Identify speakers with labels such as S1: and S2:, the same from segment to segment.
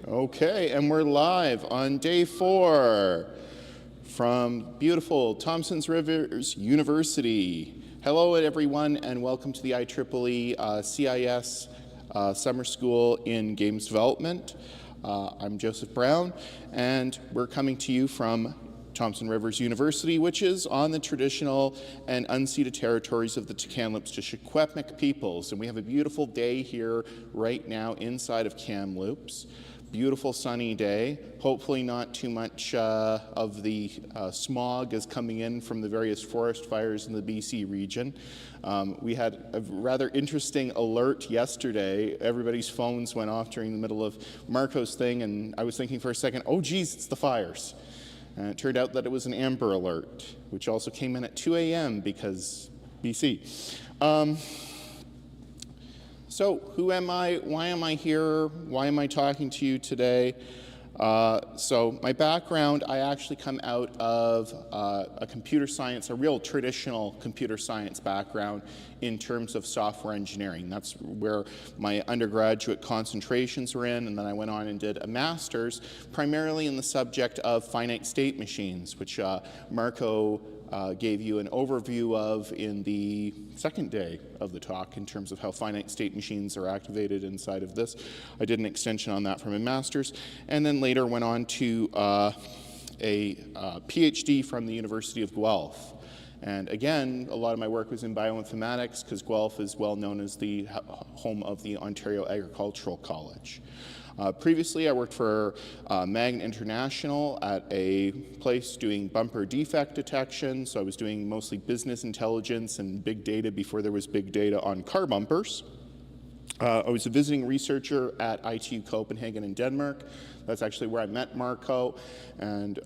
S1: Okay, and we're live on day 4 from beautiful Thompsons Rivers University. Hello everyone and welcome to the IEEE CIS Summer School in Games Development. I'm Joseph Brown and we're coming to you from Thompson Rivers University, which is on the traditional and unceded territories of the Kamloops to Secwepemc peoples. And we have a beautiful day here right now inside of Kamloops. Beautiful sunny day. Hopefully not too much of the smog is coming in from the various forest fires in the BC region. We had a rather interesting alert yesterday. Everybody's phones went off during the middle of Marco's thing, and I was thinking for a second, oh geez, it's the fires. And it turned out that it was an amber alert, which also came in at 2 a.m. because BC. So who am I? Why am I here? Why am I talking to you today? So my background, I actually come out of a computer science, a real traditional computer science background in terms of software engineering. That's where my undergraduate concentrations were in, and then I went on and did a master's, primarily in the subject of finite state machines, which Marco gave you an overview of in the second day of the talk in terms of how finite state machines are activated inside of this. I did an extension on that from a master's, and then later went on to a PhD from the University of Guelph. And again, a lot of my work was in bioinformatics because Guelph is well known as the home of the Ontario Agricultural College. Previously, I worked for Magna International at a place doing bumper defect detection. So I was doing mostly business intelligence and big data before there was big data on car bumpers. I was a visiting researcher at ITU Copenhagen in Denmark. That's actually where I met Marco. And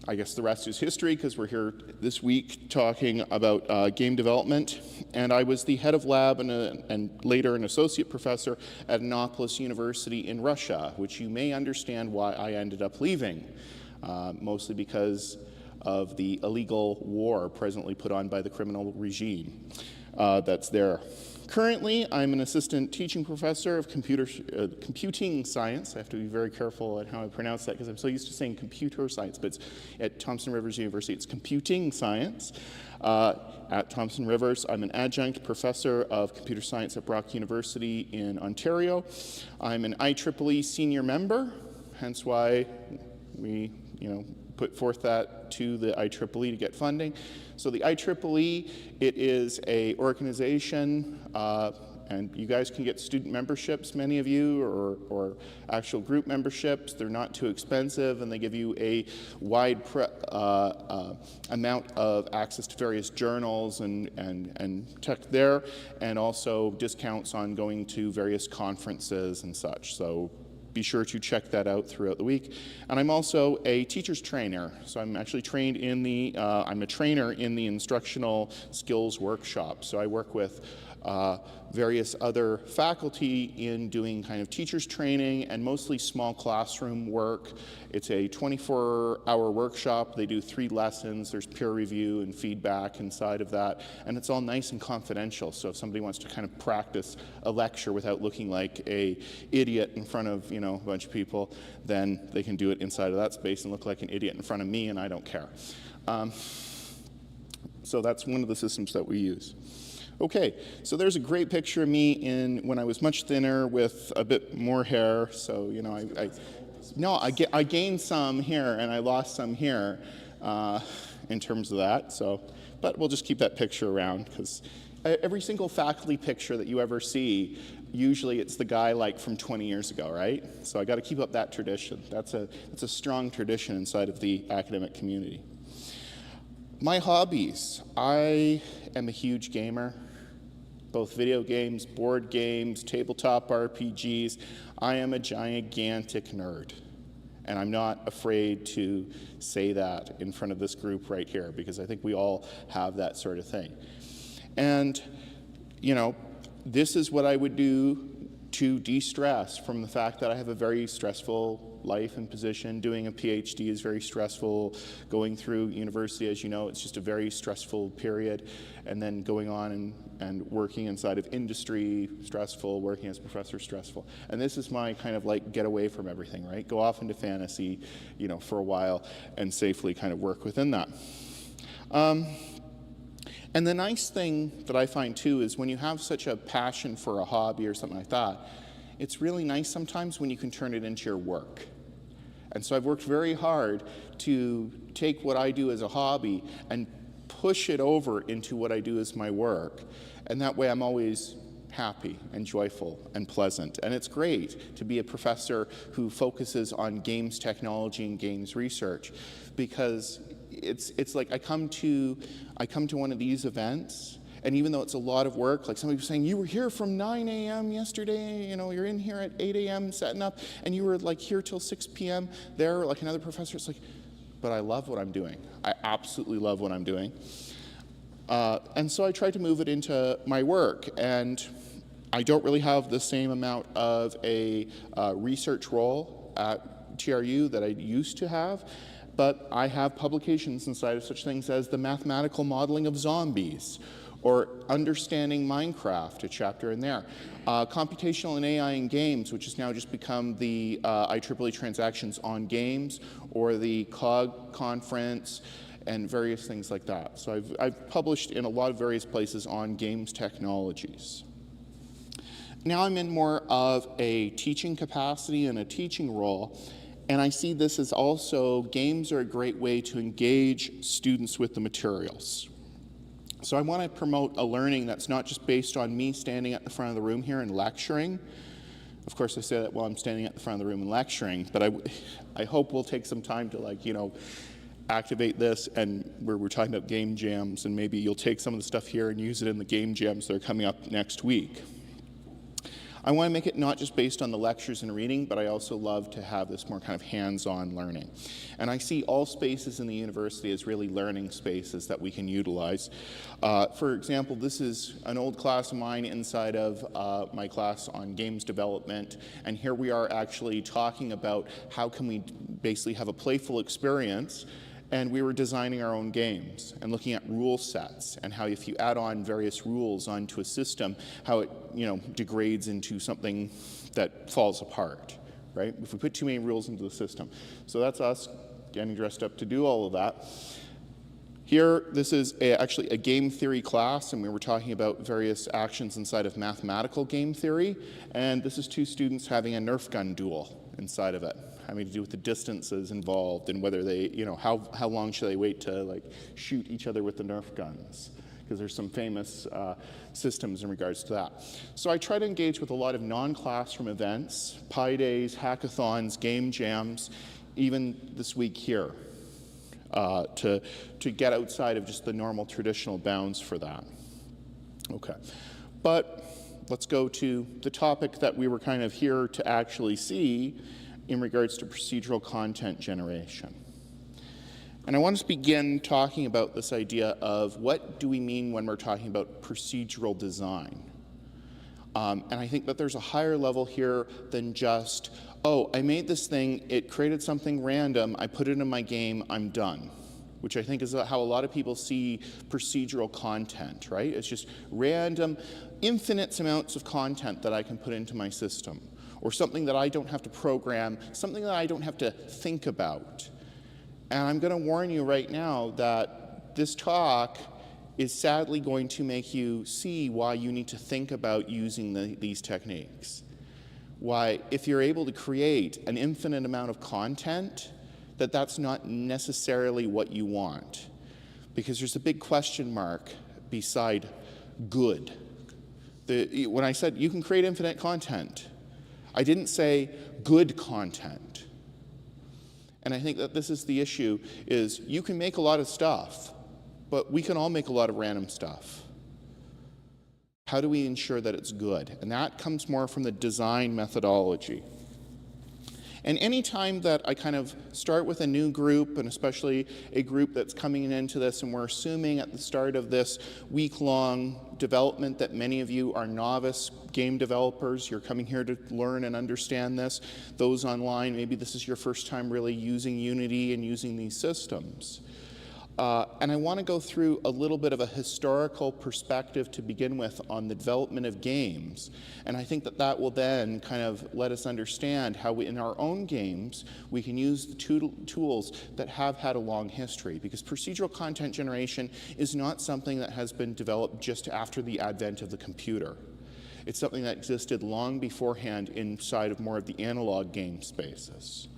S1: I guess the rest is history because we're here this week talking about game development. And I was the head of lab and later an associate professor at Innopolis University in Russia, which you may understand why I ended up leaving, mostly because of the illegal war presently put on by the criminal regime that's there. Currently, I'm an assistant teaching professor of computing science. I have to be very careful at how I pronounce that because I'm so used to saying computer science, but it's at Thompson Rivers University, it's computing science. At Thompson Rivers, I'm an adjunct professor of computer science at Brock University in Ontario. I'm an IEEE senior member, hence why we, put forth that to the IEEE to get funding. So the IEEE, it is a organization, and you guys can get student memberships, many of you, or actual group memberships. They're not too expensive, and they give you a wide amount of access to various journals and tech there, and also discounts on going to various conferences and such. So be sure to check that out throughout the week. And I'm also a teacher's trainer. So I'm actually trained in the, I'm a trainer in the instructional skills workshop. So I work with various other faculty in doing kind of teachers training and mostly small classroom work. It's a 24-hour workshop. They do 3 lessons. There's peer review and feedback inside of that. And it's all nice and confidential. So if somebody wants to kind of practice a lecture without looking like an idiot in front of, a bunch of people, then they can do it inside of that space and look like an idiot in front of me, and I don't care. So that's one of the systems that we use. Okay, so there's a great picture of me when I was much thinner with a bit more hair. So, I gained some here and I lost some here in terms of that. So, but we'll just keep that picture around because every single faculty picture that you ever see, usually it's the guy like from 20 years ago, right? So I got to keep up that tradition. That's a strong tradition inside of the academic community. My hobbies. I am a huge gamer, both video games, board games, tabletop RPGs. I am a gigantic nerd, and I'm not afraid to say that in front of this group right here because I think we all have that sort of thing. And, this is what I would do to de-stress from the fact that I have a very stressful life and position. Doing a PhD is very stressful. Going through university, as you know, it's just a very stressful period. And then going on and working inside of industry, stressful. Working as a professor, stressful. And this is my kind of like get away from everything, right? Go off into fantasy, you know, for a while and safely kind of work within that. And the nice thing that I find too is when you have such a passion for a hobby or something like that, it's really nice sometimes when you can turn it into your work. And so I've worked very hard to take what I do as a hobby and push it over into what I do as my work. And that way I'm always happy and joyful and pleasant. And it's great to be a professor who focuses on games technology and games research, because it's like I come to one of these events, and even though it's a lot of work, like somebody was saying, you were here from 9 a.m. yesterday, you know, you're in here at 8 a.m. setting up, and you were like here till 6 p.m. there, like another professor. It's like, but I love what I'm doing. I absolutely love what I'm doing. And so I tried to move it into my work, and I don't really have the same amount of a research role at TRU that I used to have, but I have publications inside of such things as the mathematical modeling of zombies, or understanding Minecraft, a chapter in there. Computational and AI in games, which has now just become the IEEE transactions on games, or the COG conference, and various things like that. So I've published in a lot of various places on games technologies. Now I'm in more of a teaching capacity and a teaching role, and I see this as also games are a great way to engage students with the materials. So I want to promote a learning that's not just based on me standing at the front of the room here and lecturing. Of course, I say that while I'm standing at the front of the room and lecturing, but I hope we'll take some time to, like, you know, activate this, and where we're talking about game jams, and maybe you'll take some of the stuff here and use it in the game jams that are coming up next week. I want to make it not just based on the lectures and reading, but I also love to have this more kind of hands-on learning. And I see all spaces in the university as really learning spaces that we can utilize. For example, this is an old class of mine inside of my class on games development, and here we are actually talking about how can we basically have a playful experience. And we were designing our own games and looking at rule sets, and how if you add on various rules onto a system, how it, you know, degrades into something that falls apart, right? If we put too many rules into the system. So that's us getting dressed up to do all of that. Here, this is actually a game theory class, and we were talking about various actions inside of mathematical game theory. And this is two students having a Nerf gun duel inside of it, having to do with the distances involved and whether they, you know, how long should they wait to, like, shoot each other with the Nerf guns, because there's some famous systems in regards to that. So I try to engage with a lot of non-classroom events, Pi Days, hackathons, game jams, even this week here, to get outside of just the normal traditional bounds for that. Okay, but let's go to the topic that we were kind of here to actually see in regards to procedural content generation. And I want to begin talking about this idea of what do we mean when we're talking about procedural design. And I think that there's a higher level here than just, oh, I made this thing, it created something random, I put it in my game, I'm done. Which I think is how a lot of people see procedural content, right? It's just random, infinite amounts of content that I can put into my system, or something that I don't have to program, something that I don't have to think about. And I'm going to warn you right now that this talk is sadly going to make you see why you need to think about using these techniques. Why, if you're able to create an infinite amount of content, that's not necessarily what you want. Because there's a big question mark beside good. When I said you can create infinite content, I didn't say good content. And I think that this is the issue, is you can make a lot of stuff, but we can all make a lot of random stuff. How do we ensure that it's good? And that comes more from the design methodology. And anytime that I kind of start with a new group, and especially a group that's coming into this, and we're assuming at the start of this week-long development that many of you are novice game developers, you're coming here to learn and understand this. Those online, maybe this is your first time really using Unity and using these systems. And I want to go through a little bit of a historical perspective to begin with on the development of games. And I think that that will then kind of let us understand how in our own games we can use the tools that have had a long history. Because procedural content generation is not something that has been developed just after the advent of the computer. It's something that existed long beforehand inside of more of the analog game spaces.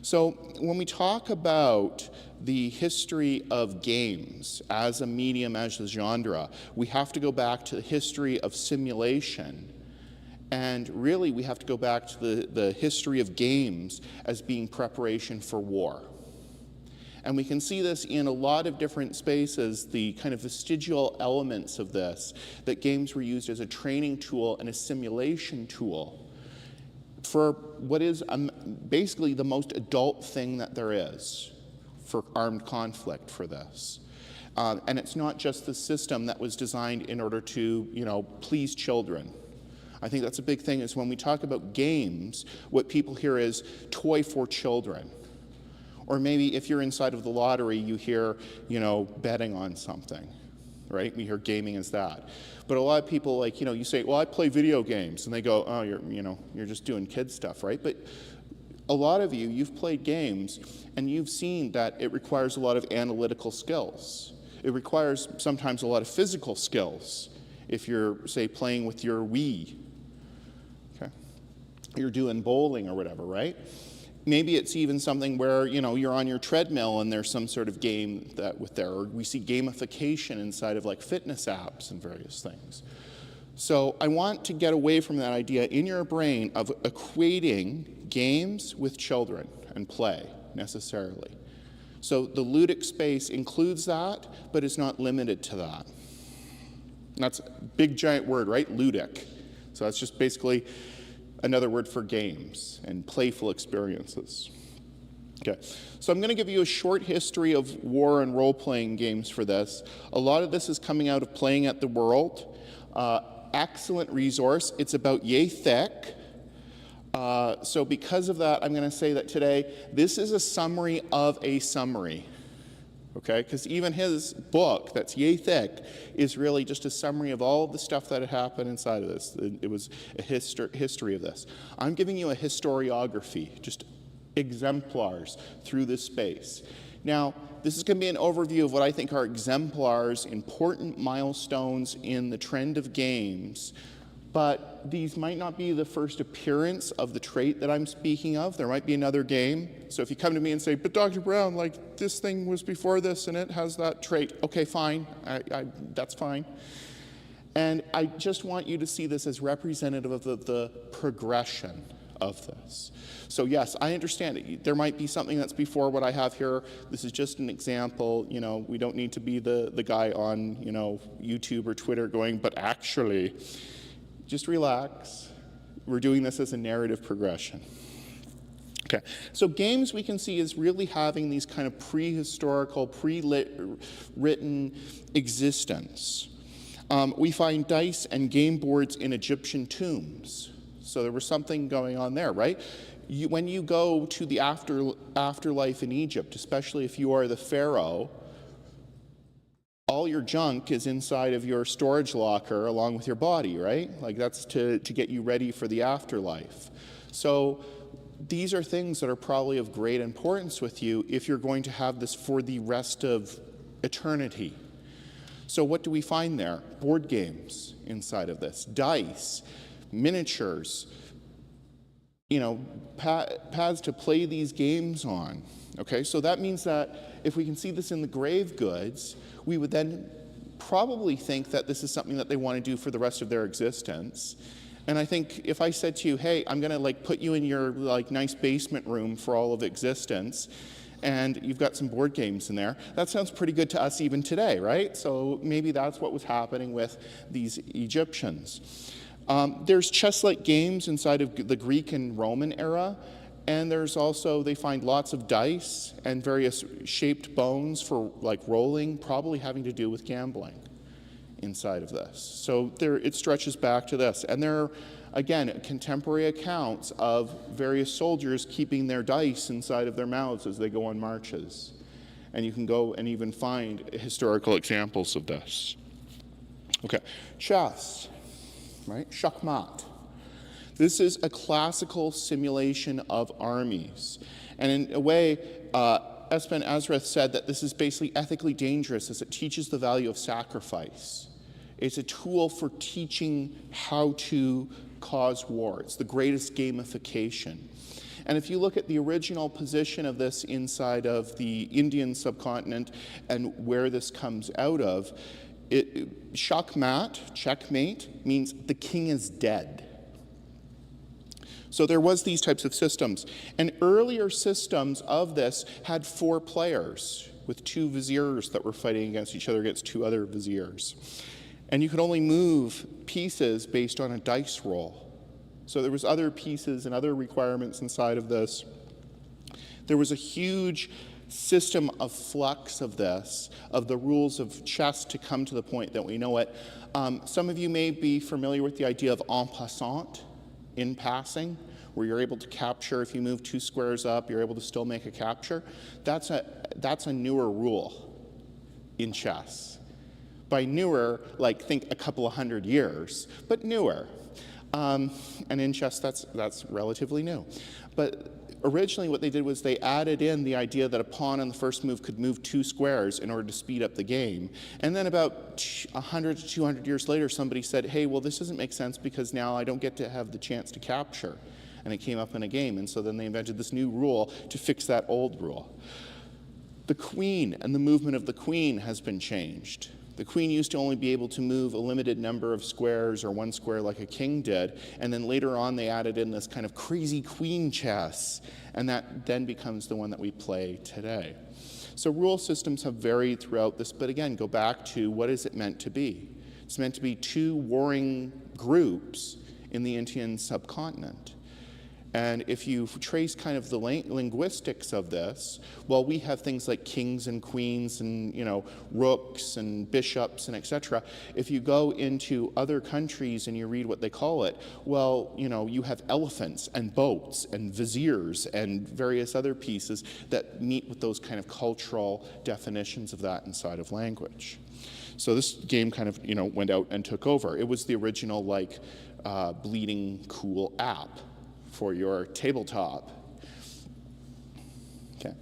S1: So when we talk about the history of games as a medium, as a genre, we have to go back to the history of simulation. And really, we have to go back to the history of games as being preparation for war. And we can see this in a lot of different spaces, the kind of vestigial elements of this, that games were used as a training tool and a simulation tool for what is basically the most adult thing that there is for armed conflict for this. And it's not just the system that was designed in order to, please children. I think that's a big thing is when we talk about games, what people hear is toy for children. Or maybe if you're inside of the lottery, you hear, betting on something, right? We hear gaming as that. But a lot of people, you say, well, I play video games. And they go, oh, you're just doing kid stuff, right? But a lot of you've played games, and you've seen that it requires a lot of analytical skills. It requires sometimes a lot of physical skills if you're, say, playing with your Wii. Okay? You're doing bowling or whatever, right? Maybe it's even something where, you're on your treadmill and there's some sort of game or we see gamification inside of fitness apps and various things. So I want to get away from that idea in your brain of equating games with children and play necessarily. So the ludic space includes that, but it's not limited to that. And that's a big giant word, right? Ludic. So that's just basically another word for games and playful experiences. Okay, so I'm going to give you a short history of war and role-playing games for this. A lot of this is coming out of Playing at the World. Excellent resource. It's about yay thick. So because of that, I'm going to say that today, this is a summary of a summary. Okay, because even his book, that's yay thick, is really just a summary of all of the stuff that had happened inside of this. It was a history of this. I'm giving you a historiography, just exemplars through this space. Now, this is going to be an overview of what I think are exemplars, important milestones in the trend of games, but these might not be the first appearance of the trait that I'm speaking of. There might be another game. So if you come to me and say, but Dr. Brown, this thing was before this and it has that trait. Okay, fine, that's fine. And I just want you to see this as representative of the progression of this. So yes, I understand it. There might be something that's before what I have here. This is just an example. We don't need to be the guy on, YouTube or Twitter going, but actually, just relax. We're doing this as a narrative progression. Okay, so games we can see is really having these kind of prehistorical, pre-written existence. We find dice and game boards in Egyptian tombs. So there was something going on there, right? When you go to the afterlife in Egypt, especially if you are the pharaoh, all your junk is inside of your storage locker along with your body, right? That's to get you ready for the afterlife. So these are things that are probably of great importance with you if you're going to have this for the rest of eternity. So what do we find there? Board games inside of this, dice, miniatures, pads to play these games on. Okay, so that means that if we can see this in the grave goods, we would then probably think that this is something that they want to do for the rest of their existence. And I think if I said to you, hey, I'm going to put you in your nice basement room for all of existence, and you've got some board games in there, that sounds pretty good to us even today, right? So maybe that's what was happening with these Egyptians. There's chess-like games inside of the Greek and Roman era. And there's also, they find lots of dice and various shaped bones for like rolling, probably having to do with gambling inside of this. So it stretches back to this. And there are, again, contemporary accounts of various soldiers keeping their dice inside of their mouths as they go on marches. And you can go and even find historical examples of this. Okay, chess, right? Shachmat. This is a classical simulation of armies. And in a way, Espen Azrith said that this is basically ethically dangerous as it teaches the value of sacrifice. It's a tool for teaching how to cause war. It's the greatest gamification. And if you look at the original position of this inside of the Indian subcontinent and where this comes out of, Shachmat, checkmate, means the king is dead. So there was these types of systems. And earlier systems of this had 4 players with 2 viziers that were fighting against each other against 2 other viziers. And you could only move pieces based on a dice roll. So there was other pieces and other requirements inside of this. There was a huge system of flux of this, of the rules of chess to come to the point that we know it. Some of you may be familiar with the idea of en passant, in passing, where you're able to capture, if you move 2 squares up, you're able to still make a capture. That's a newer rule in chess. By newer, like think a couple of 100 years, but newer. And in chess, that's relatively new. But originally what they did was they added in the idea that a pawn on the first move could move 2 squares in order to speed up the game. And then about 100 to 200 years later, somebody said, hey, well, this doesn't make sense because now I don't get to have the chance to capture. And it came up in a game. And so then they invented this new rule to fix that old rule. The queen and the movement of the queen has been changed. The queen used to only be able to move a limited number of squares or 1 square like a king did, and then later on they added in this kind of crazy queen chess, and that then becomes the one that we play today. So rule systems have varied throughout this, but again, go back to what is it meant to be? It's meant to be 2 warring groups in the Indian subcontinent. And if you trace kind of the linguistics of this, well, we have things like kings and queens and, rooks and bishops and etc. If you go into other countries and you read what they call it, well, you have elephants and boats and viziers and various other pieces that meet with those kind of cultural definitions of that inside of language. So this game kind of, went out and took over. It was the original, bleeding cool app for your tabletop. Okay.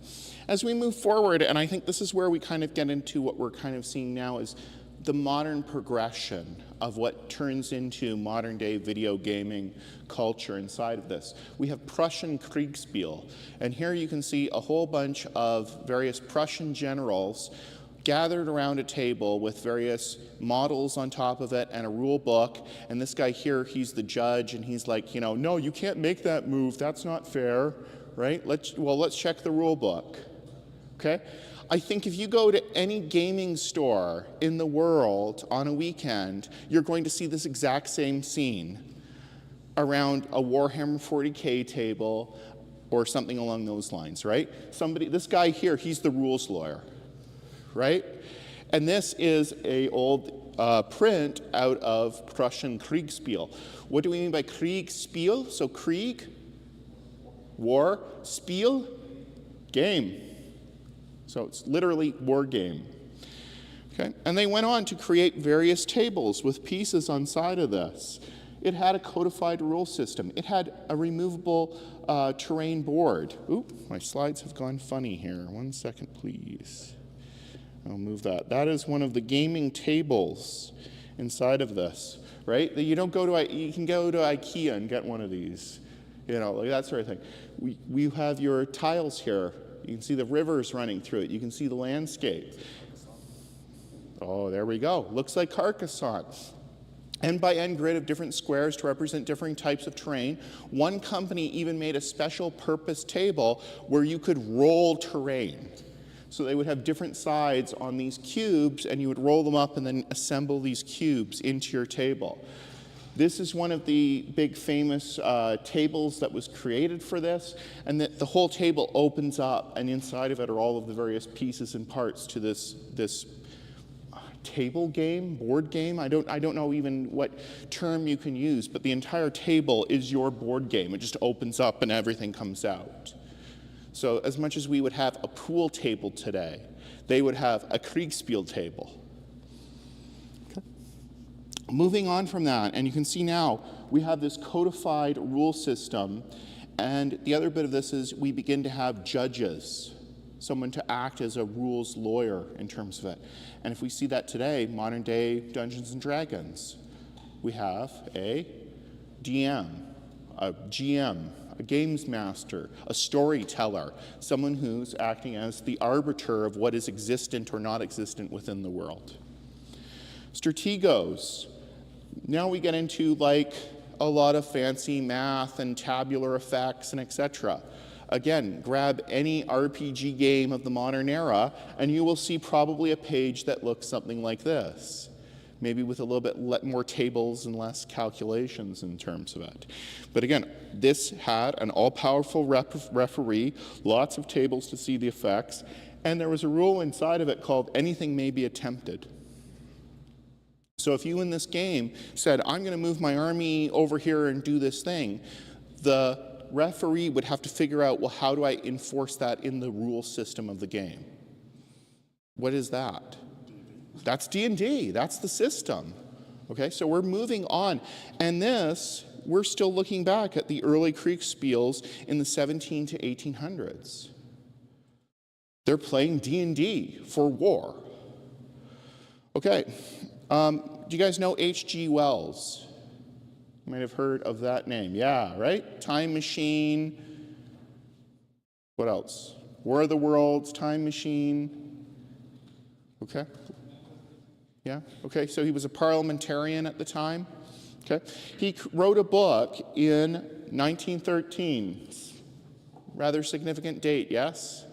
S1: As we move forward, and I think this is where we kind of get into what we're kind of seeing now is the modern progression of what turns into modern day video gaming culture inside of this. We have Prussian Kriegsspiel, and here you can see a whole bunch of various Prussian generals gathered around a table with various models on top of it and a rule book, and this guy here, he's the judge, and he's like, no, you can't make that move, that's not fair, right? Let's check the rule book, okay? I think if you go to any gaming store in the world on a weekend, you're going to see this exact same scene around a Warhammer 40K table or something along those lines, right? This guy here, he's the rules lawyer, right? And this is an old print out of Prussian Kriegsspiel. What do we mean by Kriegsspiel? So Krieg, war, Spiel, game. So it's literally war game. Okay? And they went on to create various tables with pieces on side of this. It had a codified rule system. It had a removable terrain board. Oop, my slides have gone funny here. 1 second, please. I'll move that. That is one of the gaming tables inside of this, right? You can go to IKEA and get one of these, like that sort of thing. We have your tiles here. You can see the rivers running through it. You can see the landscape. Oh, there we go. Looks like Carcassonne. End by end grid of different squares to represent different types of terrain. One company even made a special purpose table where you could roll terrain. So they would have different sides on these cubes, and you would roll them up and then assemble these cubes into your table. This is one of the big famous tables that was created for this, and that the whole table opens up, and inside of it are all of the various pieces and parts to this table game, board game. I don't know even what term you can use, but the entire table is your board game. It just opens up and everything comes out. So as much as we would have a pool table today, they would have a Kriegspiel table. Okay. Moving on from that, and you can see now we have this codified rule system, and the other bit of this is we begin to have judges, someone to act as a rules lawyer in terms of it. And if we see that today, modern day Dungeons and Dragons, we have a DM, a GM, a games master, a storyteller, someone who's acting as the arbiter of what is existent or not existent within the world. Strategos. Now we get into like a lot of fancy math and tabular effects and etc. Again, grab any RPG game of the modern era and you will see probably a page that looks something like this. Maybe with a little bit more tables and less calculations in terms of it. But again, this had an all-powerful referee, lots of tables to see the effects, and there was a rule inside of it called anything may be attempted. So if you in this game said, I'm going to move my army over here and do this thing, the referee would have to figure out, well, how do I enforce that in the rule system of the game? What is that? That's D&D, that's the system. Okay, so we're moving on. And this, we're still looking back at the early Kriegspiels in the 17 to 1800s. They're playing D&D for war. Okay, do you guys know H.G. Wells? You might have heard of that name. Yeah, right? Time Machine. What else? War of the Worlds, Time Machine. Okay. Yeah, okay, so he was a parliamentarian at the time. Okay, he wrote a book in 1913. Rather significant date, yes?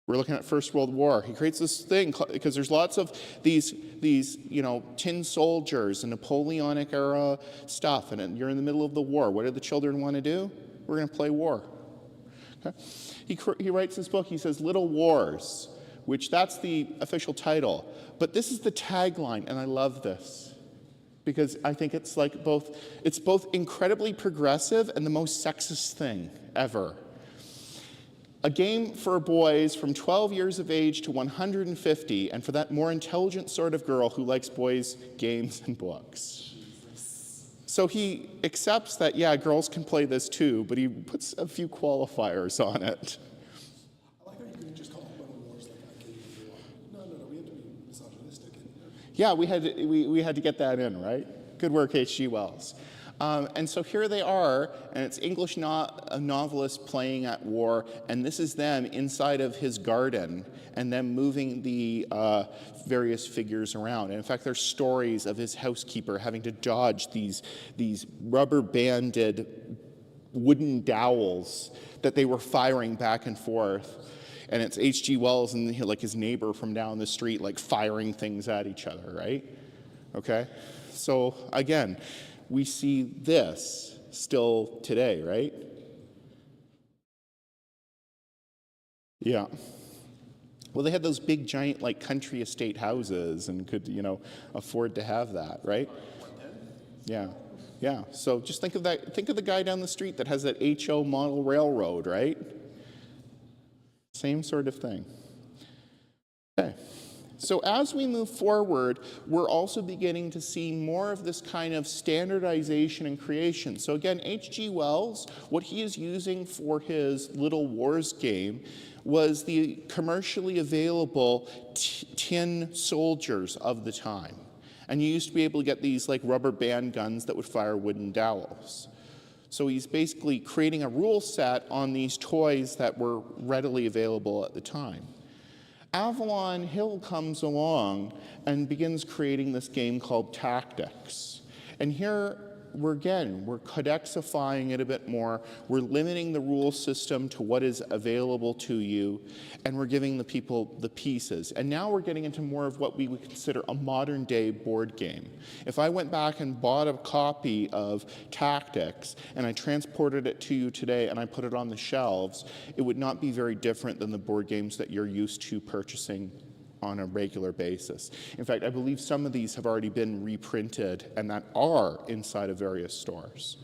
S1: We're looking at First World War. He creates this thing because there's lots of these tin soldiers and Napoleonic era stuff, and you're in the middle of the war. What do the children want to do? We're going to play war. Okay. He writes this book, he says, Little Wars, which that's the official title. But this is the tagline, and I love this, because I think it's like it's both incredibly progressive and the most sexist thing ever. A game for boys from 12 years of age to 150, and for that more intelligent sort of girl who likes boys' games and books. So he accepts that, yeah, girls can play this too, but he puts a few qualifiers on it.
S2: I like how you couldn't just call it Little Wars like I gave you. No, we have to be misogynistic in here.
S1: Yeah, we had to get that in, right? Good work, H.G. Wells. And so here they are, and it's English novelists playing at war, and this is them inside of his garden, and them moving the various figures around. And in fact, there's stories of his housekeeper having to dodge these rubber-banded wooden dowels that they were firing back and forth. And it's H.G. Wells and like his neighbor from down the street, like firing things at each other, right? Okay? So again, we see this still today, right? Yeah. Well, they had those big, giant, like, country estate houses and could, afford to have that, right? Yeah. Yeah. So just think of that. Think of the guy down the street that has that HO model railroad, right? Same sort of thing. Okay. So as we move forward, we're also beginning to see more of this kind of standardization and creation. So again, H.G. Wells, what he is using for his Little Wars game was the commercially available tin soldiers of the time. And you used to be able to get these like rubber band guns that would fire wooden dowels. So he's basically creating a rule set on these toys that were readily available at the time. Avalon Hill comes along and begins creating this game called Tactics. And here we're codexifying it a bit more. We're limiting the rule system to what is available to you, and we're giving the people the pieces. And now we're getting into more of what we would consider a modern day board game. If I went back and bought a copy of Tactics and I transported it to you today and I put it on the shelves, it would not be very different than the board games that you're used to purchasing on a regular basis. In fact, I believe some of these have already been reprinted and that are inside of various stores.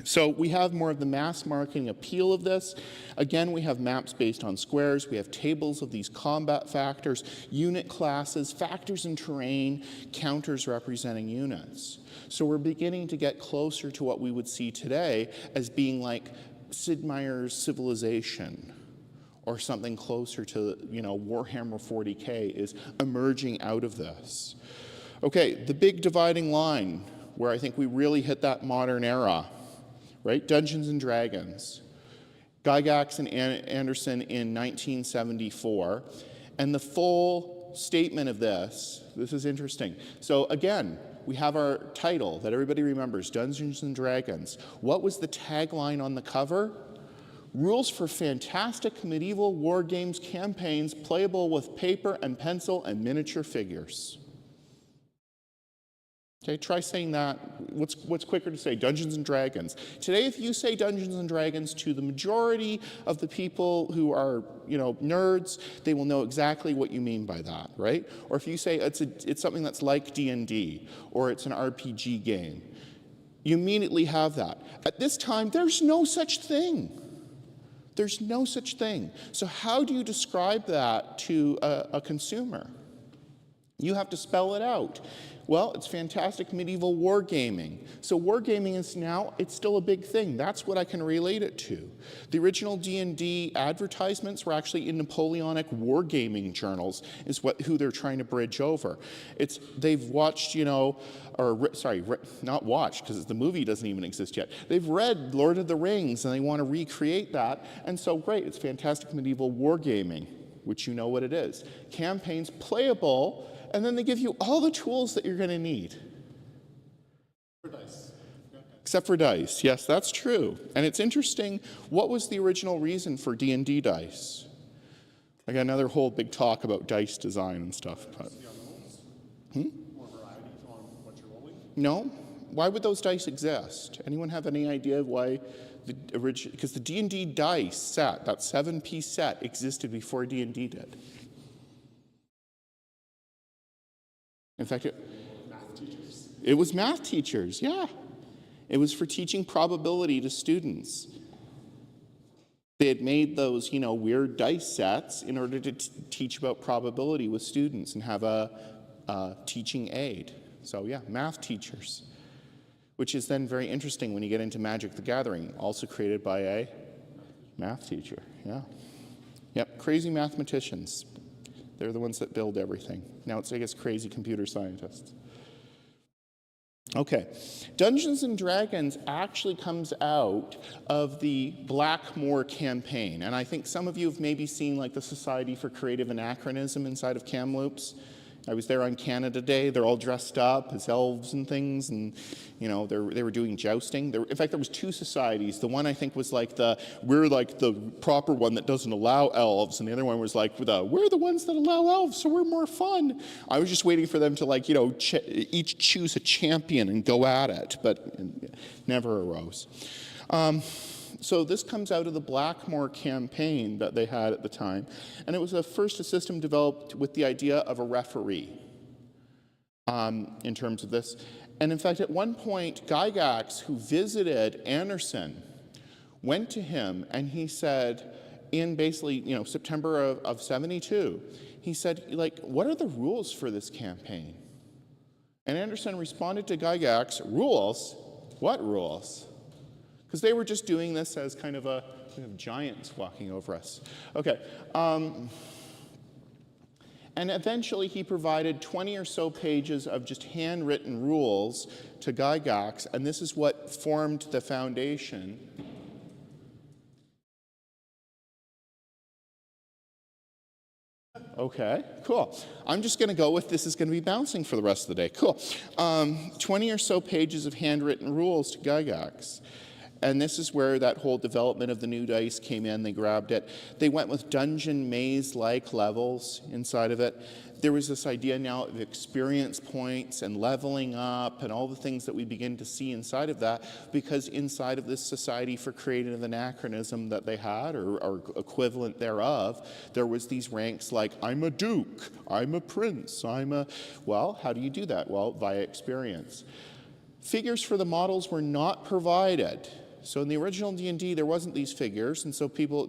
S1: So we have more of the mass marketing appeal of this. Again, we have maps based on squares. We have tables of these combat factors, unit classes, factors in terrain, counters representing units. So we're beginning to get closer to what we would see today as being like Sid Meier's Civilization, or something closer to, Warhammer 40K is emerging out of this. Okay, the big dividing line, where I think we really hit that modern era, right? Dungeons and Dragons. Gygax and Anderson in 1974. And the full statement of this is interesting. So again, we have our title that everybody remembers, Dungeons and Dragons. What was the tagline on the cover? Rules for fantastic medieval war games campaigns playable with paper and pencil and miniature figures. Okay, try saying that. What's quicker to say? Dungeons and Dragons. Today, if you say Dungeons and Dragons to the majority of the people who are, nerds, they will know exactly what you mean by that, right? Or if you say it's something that's like D&D, or it's an RPG game, you immediately have that. At this time, there's no such thing. There's no such thing. So how do you describe that to a consumer? You have to spell it out. Well, it's fantastic medieval wargaming. So wargaming is now, it's still a big thing. That's what I can relate it to. The original D&D advertisements were actually in Napoleonic wargaming journals, is who they're trying to bridge over. They've watched, not watched, because the movie doesn't even exist yet. They've read Lord of the Rings, and they want to recreate that. And so, great, it's fantastic medieval wargaming, which you know what it is. Campaigns playable, and then they give you all the tools that you're going to need.
S2: For dice.
S1: Except for dice. Yes, that's true. And it's interesting, what was the original reason for D&D dice? I got another whole big talk about dice design and stuff. But.
S2: More variety on what you're rolling?
S1: No. Why would those dice exist? Anyone have any idea of why the original? Because the D&D dice set, that 7-piece set, existed before D&D did. In fact,
S2: Math teachers.
S1: It was math teachers, yeah. It was for teaching probability to students. They had made those, weird dice sets in order to teach about probability with students and have a teaching aid. So yeah, math teachers, which is then very interesting when you get into Magic the Gathering, also created by a math teacher, yeah. Yep, crazy mathematicians. They're the ones that build everything. Now it's, I guess, crazy computer scientists. Okay, Dungeons and Dragons actually comes out of the Blackmore campaign. And I think some of you have maybe seen like the Society for Creative Anachronism inside of Kamloops. I was there on Canada Day. They're all dressed up as elves and things, and they were doing jousting. In fact, there was two societies. The one I think was like we're like the proper one that doesn't allow elves, and the other one was like we're the ones that allow elves, so we're more fun. I was just waiting for them to each choose a champion and go at it, but it never arose. So this comes out of the Blackmore campaign that they had at the time. And it was first a system developed with the idea of a referee in terms of this. And in fact, at one point, Gygax, who visited Anderson, went to him and he said, in basically, September of 72, he said, what are the rules for this campaign? And Anderson responded to Gygax, rules? What rules? Because they were just doing this as kind of we have giants walking over us. Okay. And eventually he provided 20 or so pages of just handwritten rules to Gygax, and this is what formed the foundation. Okay, cool. I'm just going to go with this is going to be bouncing for the rest of the day. Cool. 20 or so pages of handwritten rules to Gygax. And this is where that whole development of the new dice came in. They grabbed it. They went with dungeon maze-like levels inside of it. There was this idea now of experience points and leveling up and all the things that we begin to see inside of that, because inside of this Society for Creative Anachronism that they had, or equivalent thereof, there was these ranks like, I'm a duke, I'm a prince, well, how do you do that? Well, via experience. Figures for the models were not provided. So in the original D&D, there wasn't these figures, and so people,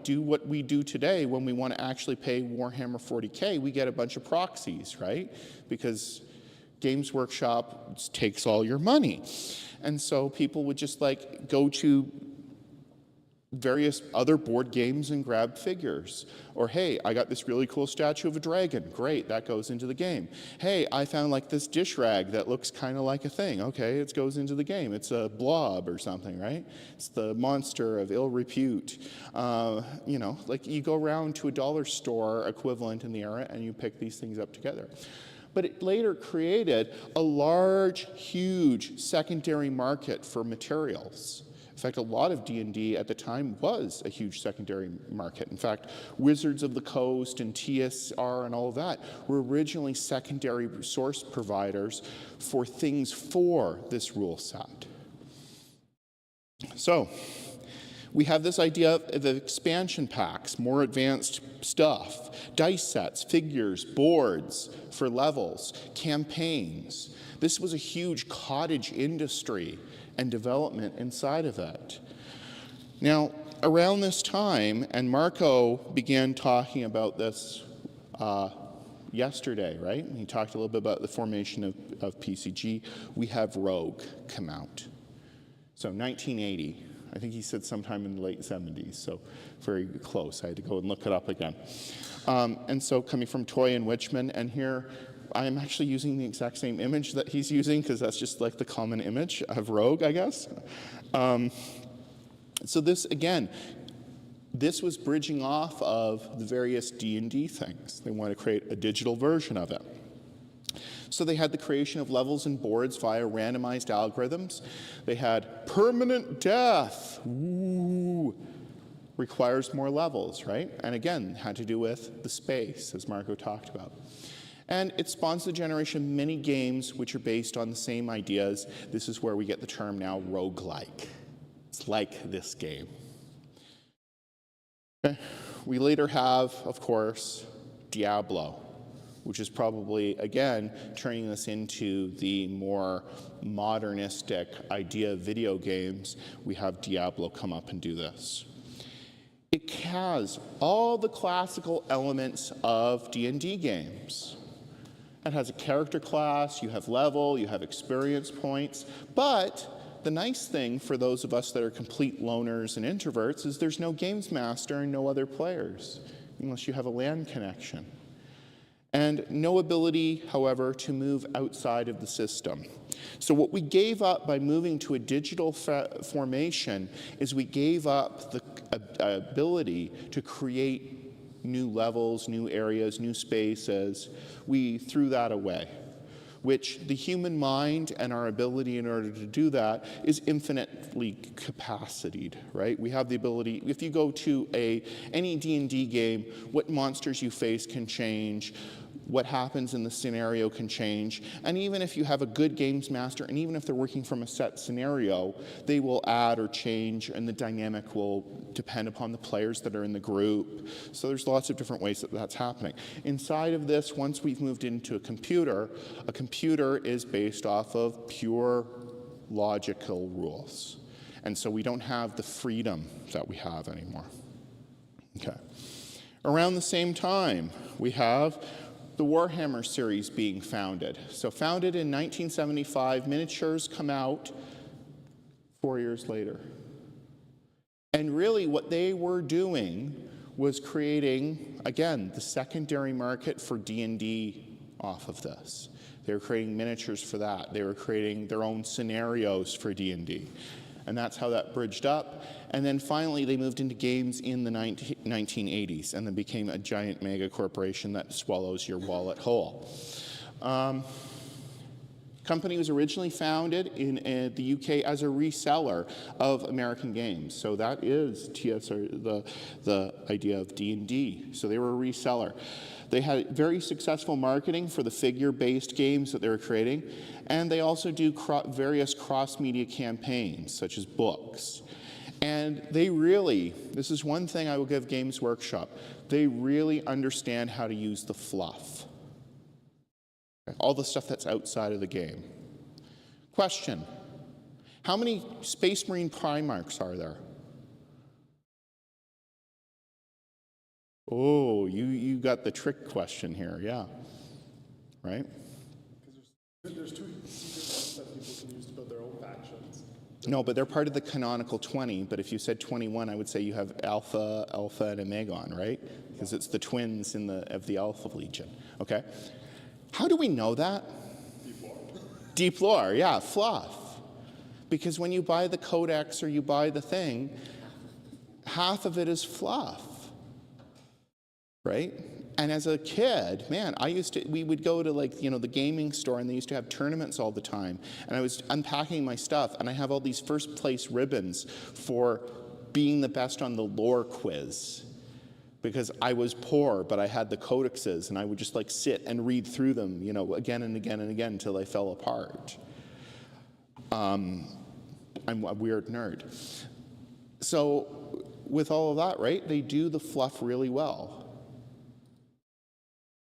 S1: do what we do today when we want to actually pay Warhammer 40K, we get a bunch of proxies, right? Because Games Workshop takes all your money. And so people would just go to various other board games and grab figures. Or, hey, I got this really cool statue of a dragon. Great, that goes into the game. Hey, I found this dish rag that looks kind of like a thing. Okay, it goes into the game. It's a blob or something, right? It's the monster of ill repute. You go around to a dollar store equivalent in the era and you pick these things up together. But it later created a large, huge secondary market for materials. In fact, a lot of D&D at the time was a huge secondary market. In fact, Wizards of the Coast and TSR and all of that were originally secondary source providers for things for this rule set. So, we have this idea of the expansion packs, more advanced stuff, dice sets, figures, boards for levels, campaigns. This was a huge cottage industry and development inside of it. Now, around this time, and Marco began talking about this yesterday, right? He talked a little bit about the formation of PCG. We have Rogue come out. So 1980. I think he said sometime in the late 70s, so very close. I had to go and look it up again. And so coming from Toy and Wichman, and here I am actually using the exact same image that he's using because that's just the common image of Rogue, I guess. So this, again, this was bridging off of the various D&D things. They want to create a digital version of it. So they had the creation of levels and boards via randomized algorithms. They had permanent death. Ooh, requires more levels, right? And again, had to do with the space, as Marco talked about. And it spawns the generation of many games which are based on the same ideas. This is where we get the term now roguelike. It's like this game. Okay. We later have, of course, Diablo, which is probably, again, turning this into the more modernistic idea of video games. We have Diablo come up and do this. It has all the classical elements of D&D games. It has a character class, you have level, you have experience points, but the nice thing for those of us that are complete loners and introverts is there's no games master and no other players, unless you have a LAN connection. And no ability, however, to move outside of the system. So what we gave up by moving to a digital formation is we gave up the ability to create new levels, new areas, new spaces. We threw that away, which the human mind and our ability in order to do that is infinitely capacitated, right? We have the ability, if you go to any D&D game, what monsters you face can change, what happens in the scenario can change, and even if you have a good games master, and even if they're working from a set scenario, they will add or change, and the dynamic will depend upon the players that are in the group. So there's lots of different ways that that's happening. Inside of this, once we've moved into a computer is based off of pure logical rules. And so we don't have the freedom that we have anymore. Okay. Around the same time, we have the Warhammer series being founded. So founded in 1975, miniatures come out 4 years later. And really what they were doing was creating, again, the secondary market for D&D off of this. They were creating miniatures for that. They were creating their own scenarios for D&D. And that's how that bridged up. And then finally, they moved into games in the 1980s, and then became a giant mega corporation that swallows your wallet whole. Company was originally founded in the UK as a reseller of American games. So that is TSR, the idea of D&D. So they were a reseller. They had very successful marketing for the figure-based games that they were creating, and they also do various cross-media campaigns, such as books. And they really, this is one thing I will give Games Workshop, they really understand how to use the fluff. All the stuff that's outside of the game. Question, how many Space Marine Primarchs are there? Oh, you got the trick question here, yeah. Right?
S2: Because there's two secrets that people can use to build their own factions.
S1: No, but they're part of the canonical 20, but if you said 21, I would say you have Alpha, and Omegon, right? Because it's the twins of the Alpha Legion, okay? How do we know that?
S2: Deep lore.
S1: Deep lore, yeah, fluff. Because when you buy the codex or you buy the thing, half of it is fluff. Right? And as a kid, man, we would go to the gaming store, and they used to have tournaments all the time. And I was unpacking my stuff, and I have all these first place ribbons for being the best on the lore quiz. Because I was poor, but I had the codexes, and I would just sit and read through them, again and again and again until they fell apart. I'm a weird nerd. So with all of that, right, they do the fluff really well.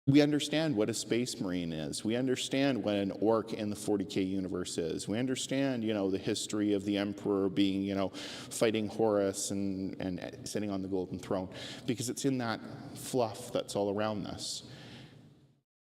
S1: We understand what a Space Marine is. We understand what an orc in the 40K universe is. We understand, the history of the Emperor being, fighting Horus and sitting on the Golden Throne, because it's in that fluff that's all around us.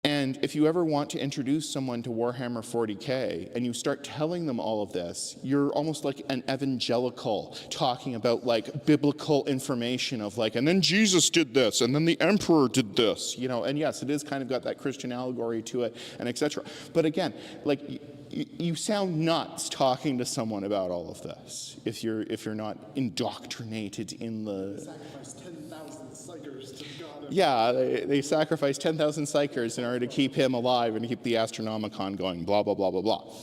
S1: And if you ever want to introduce someone to Warhammer 40K and you start telling them all of this, you're almost like an evangelical talking about biblical information of and then Jesus did this, and then the Emperor did this, and yes, it is kind of got that Christian allegory to it, and etc. But again, you sound nuts talking to someone about all of this if you're not indoctrinated in the...
S2: Sacrifice 10,000 psychers to God.
S1: Yeah, they sacrificed 10,000 psychers in order to keep him alive and keep the Astronomicon going, blah, blah, blah, blah, blah.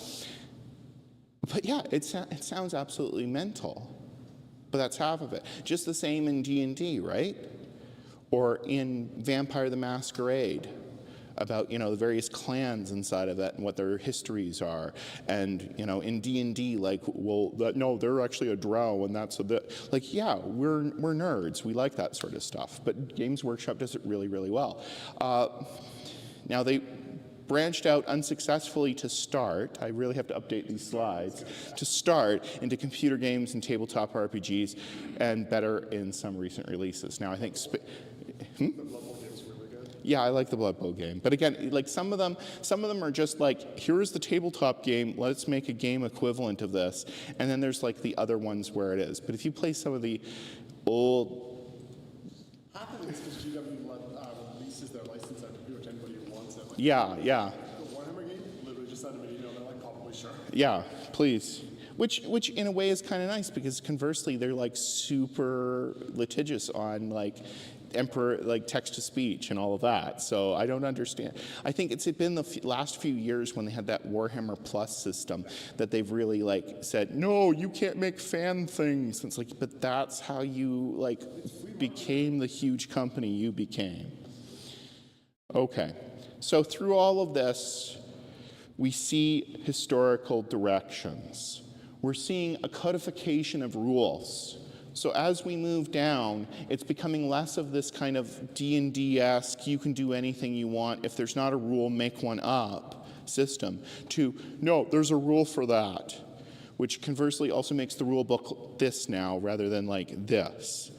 S1: But yeah, it sounds absolutely mental. But that's half of it. Just the same in D&D, right? Or in Vampire the Masquerade, about, the various clans inside of that and what their histories are. And, in D&D, no, they're actually a drow and that's a bit, yeah, we're nerds. We like that sort of stuff. But Games Workshop does it really, really well. Now, they branched out unsuccessfully to start, I really have to update these slides, to start into computer games and tabletop RPGs, and better in some recent releases. Now, I think... Yeah, I like the Blood Bowl game. But again, some of them are just here's the tabletop game, let's make a game equivalent of this. And then there's the other ones where it is. But if you play some of the old...
S2: Half of it is because GW releases their license out to pretty much anybody who wants it.
S1: Yeah.
S2: The Warhammer game, literally just sent them an email, they're probably sure.
S1: Yeah, please. Which in a way is kind of nice, because conversely, they're super litigious on Emperor, text-to-speech and all of that. So I don't understand. I think it's been the last few years when they had that Warhammer Plus system that they've really said, no, you can't make fan things. And it's but that's how you became the huge company you became. Okay, so through all of this, we see historical directions. We're seeing a codification of rules. So as we move down, it's becoming less of this kind of D&D-esque, you can do anything you want, if there's not a rule, make one up system, to, no, there's a rule for that, which conversely also makes the rule book this now rather than this.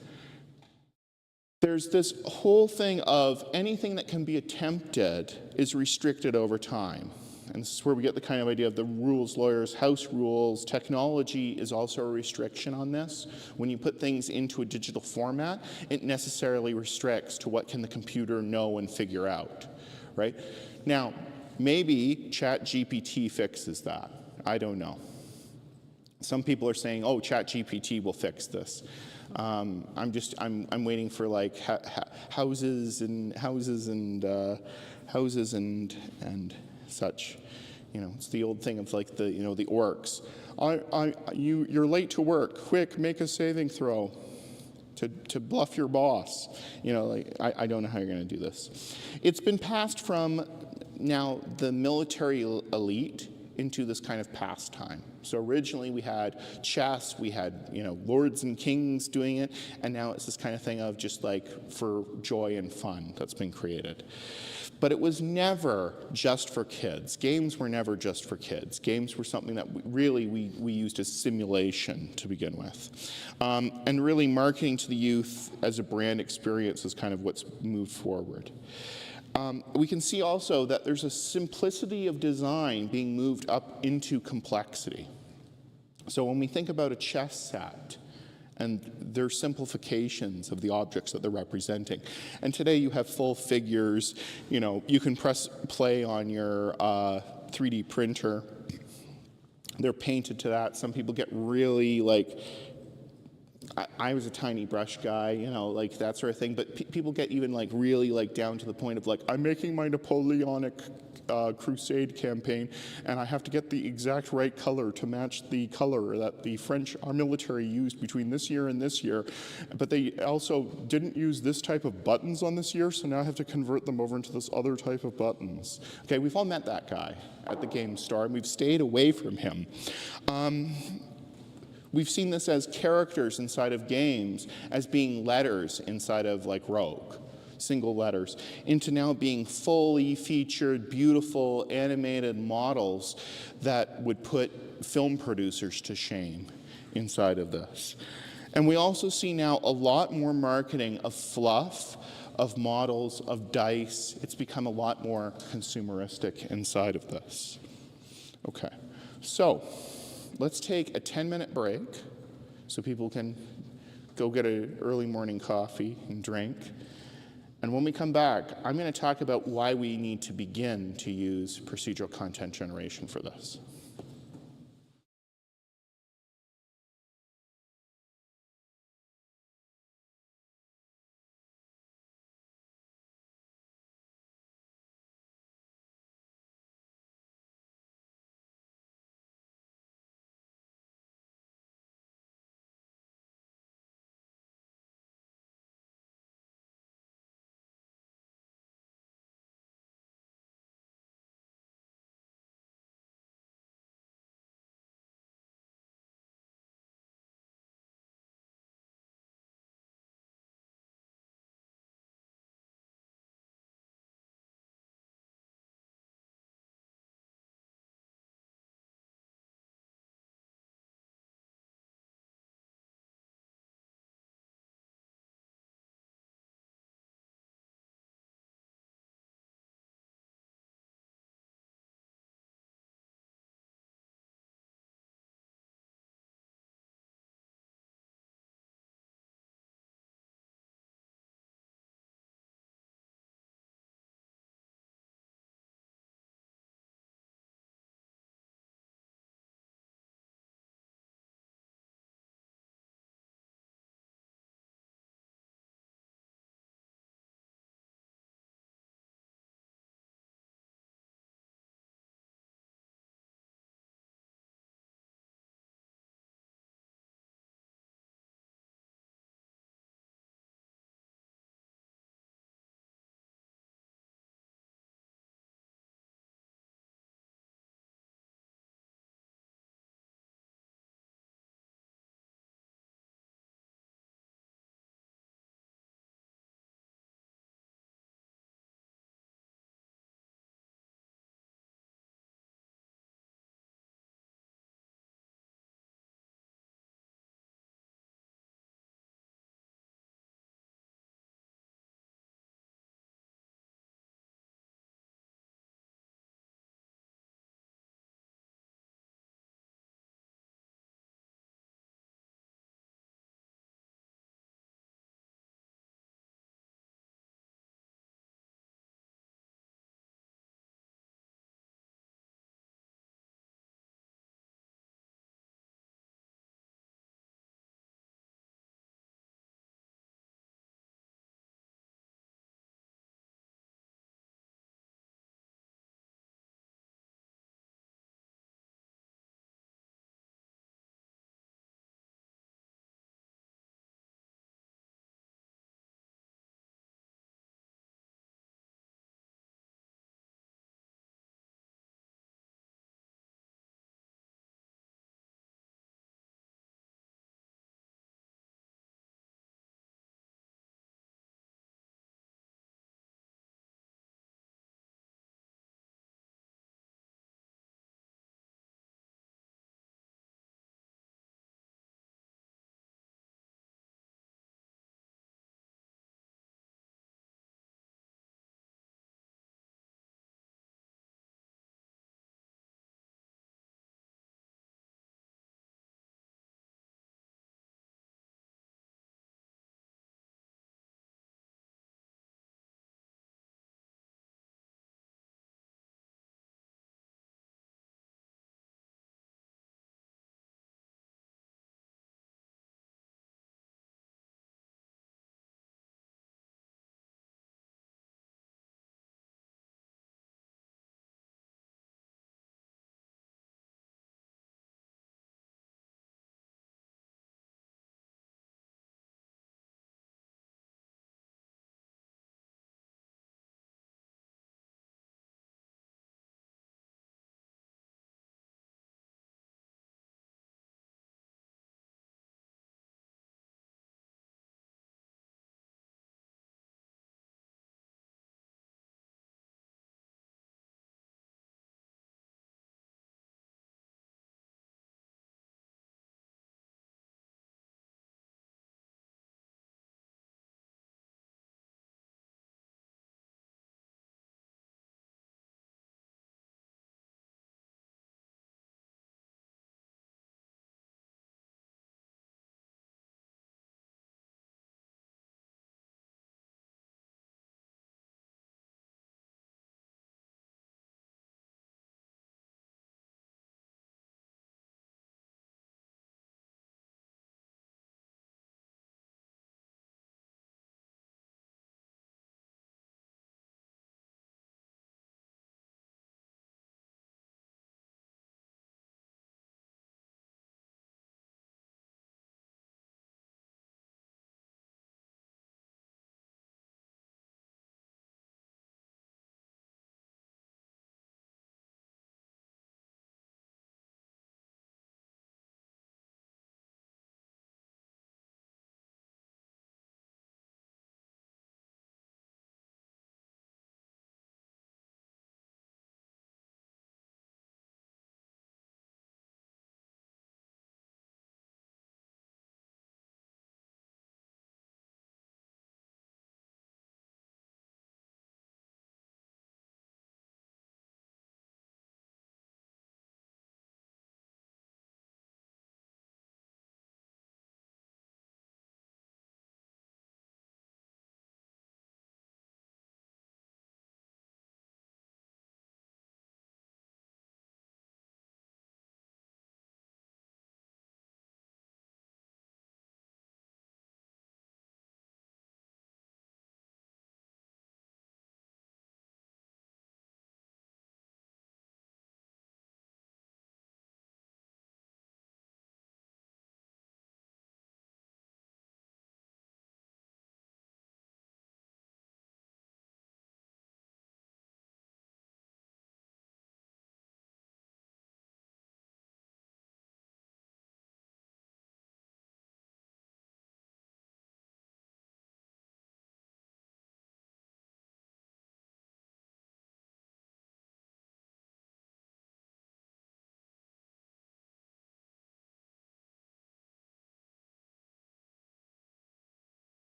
S1: There's this whole thing of anything that can be attempted is restricted over time. And this is where we get the kind of idea of the rules, lawyers, house rules. Technology is also a restriction on this. When you put things into a digital format, it necessarily restricts to what can the computer know and figure out, right? Now, maybe ChatGPT fixes that. I don't know. Some people are saying, oh, ChatGPT will fix this. I'm waiting for like houses and such. You know, it's the old thing of like the orcs. You're late to work. Quick, make a saving throw to bluff your boss. You know, like I don't know how you're going to do this. It's been passed from now the military elite into this kind of pastime. So originally we had chess, we had lords and kings doing it, and now it's this kind of thing of just like for joy and fun that's been created. But it was never just for kids. Games were never just for kids. Games were something that we used as simulation to begin with. And really marketing to the youth as a brand experience is kind of what's moved forward. We can see also that there's a simplicity of design being moved up into complexity. So when we think about a chess set, and their simplifications of the objects that they're representing. And today you have full figures, you can press play on your 3D printer. They're painted to that. Some people get really like, I was a tiny brush guy, like that sort of thing, but people get even like really like down to the point of like, I'm making my Napoleonic crusade campaign, and I have to get the exact right color to match the color that the French, our military used between this year and this year, but they also didn't use this type of buttons on this year, so now I have to convert them over into this other type of buttons. Okay, we've all met that guy at the Game Star, and we've stayed away from him. We've seen this as characters inside of games as being letters inside of like Rogue, single letters, into now being fully featured, beautiful, animated models that would put film producers to shame inside of this. And we also see now a lot more marketing of fluff, of models, of dice. It's become a lot more consumeristic inside of this. Okay, so let's take a 10-minute break so people can go get an early morning coffee and drink. And when we come back, I'm going to talk about why we need to begin to use procedural content generation for this.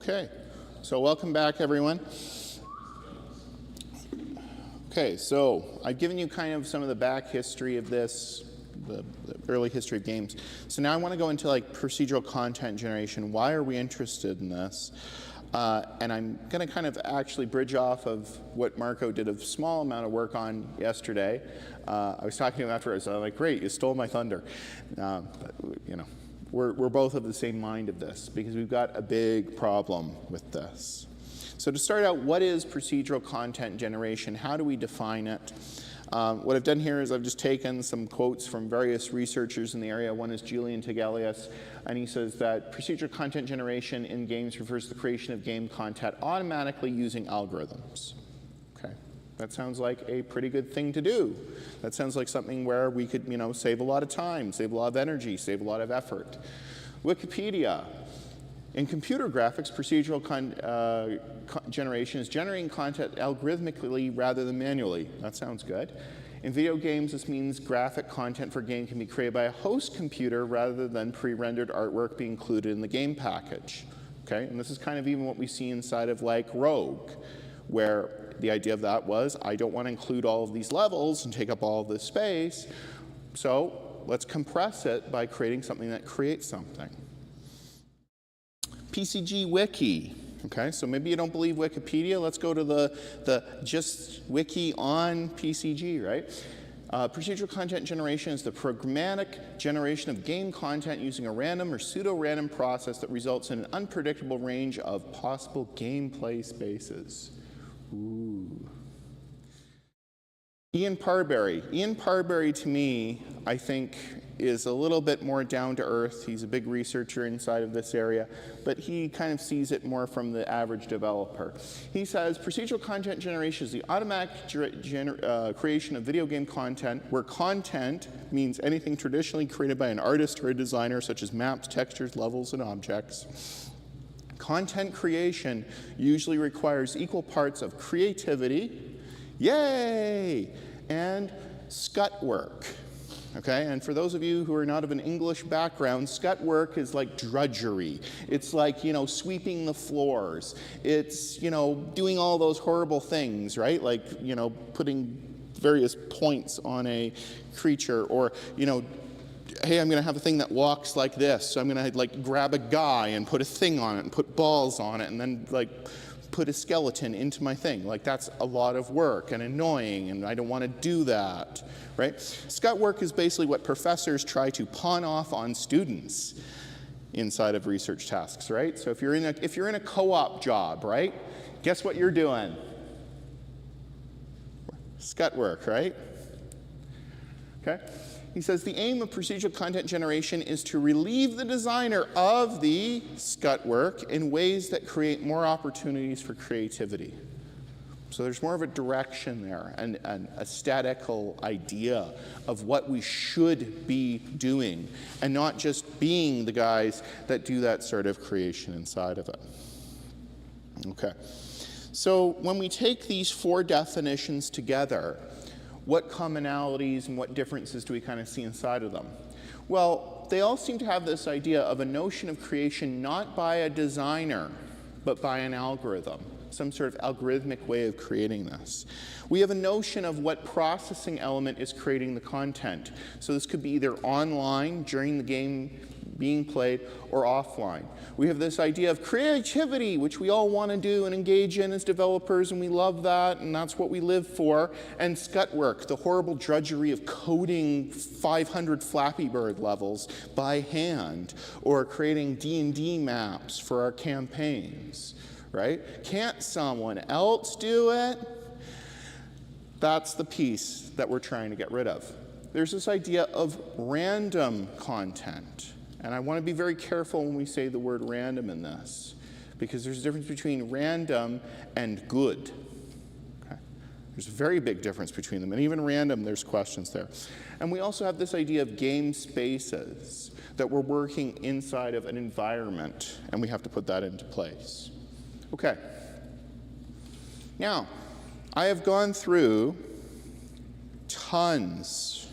S1: Okay, so welcome back, everyone. Okay, so I've given you kind of some of the back history of this, the early history of games. So now I want to go into like procedural content generation. Why are we interested in this? And I'm going to kind of actually bridge off of what Marco did a small amount of work on yesterday. I was talking to him afterwards. I'm like, great, you stole my thunder. But, you know, we're both of the same mind of this because we've got a big problem with this. So to start out, what is procedural content generation? How do we define it? What I've done here is I've just taken some quotes from various researchers in the area. One is Julian Tegelius, and he says that procedural content generation in games refers to the creation of game content automatically using algorithms. Okay, that sounds like a pretty good thing to do. That sounds like something where we could, you know, save a lot of time, save a lot of energy, save a lot of effort. Wikipedia. In computer graphics, procedural generation is generating content algorithmically rather than manually. That sounds good. In video games, this means graphic content for a game can be created by a host computer rather than pre-rendered artwork being included in the game package. Okay, and this is kind of even what we see inside of like Rogue, where the idea of that was, I don't want to include all of these levels and take up all of this space, so let's compress it by creating something that creates something. PCG Wiki. Okay, so maybe you don't believe Wikipedia. Let's go to the just wiki on PCG, right? Procedural content generation is the programmatic generation of game content using a random or pseudo-random process that results in an unpredictable range of possible gameplay spaces. Ooh. Ian Parberry. Ian Parberry, to me, I think, is a little bit more down to earth. He's a big researcher inside of this area, but he kind of sees it more from the average developer. He says procedural content generation is the automatic creation of video game content, where content means anything traditionally created by an artist or a designer, such as maps, textures, levels, and objects. Content creation usually requires equal parts of creativity, yay, and scut work. Okay, and for those of you who are not of an English background, scut work is like drudgery. It's like, you know, sweeping the floors. It's, you know, doing all those horrible things, right? Like, you know, putting various points on a creature, or, you know, hey, I'm going to have a thing that walks like this. So I'm going to like grab a guy and put a thing on it and put balls on it and then like put a skeleton into my thing. Like, that's a lot of work and annoying, and I don't want to do that, right? Scut work is basically what professors try to pawn off on students inside of research tasks, right? So if you're in a co-op job, right? Guess what you're doing? Scut work, right? Okay? He says the aim of procedural content generation is to relieve the designer of the scut work in ways that create more opportunities for creativity. So there's more of a direction there, and an aesthetical idea of what we should be doing, and not just being the guys that do that sort of creation inside of it. Okay. So when we take these four definitions together, what commonalities and what differences do we kind of see inside of them? Well, they all seem to have this idea of a notion of creation not by a designer, but by an algorithm, some sort of algorithmic way of creating this. We have a notion of what processing element is creating the content. So this could be either online during the game being played or offline. We have this idea of creativity, which we all want to do and engage in as developers, and we love that, and that's what we live for. And scut work, the horrible drudgery of coding 500 Flappy Bird levels by hand, or creating D&D maps for our campaigns, right? Can't someone else do it? That's the piece that we're trying to get rid of. There's this idea of random content. And I want to be very careful when we say the word random in this, because there's a difference between random and good. Okay? There's a very big difference between them, and even random, there's questions there. And we also have this idea of game spaces, that we're working inside of an environment, and we have to put that into place. Okay. Now, I have gone through tons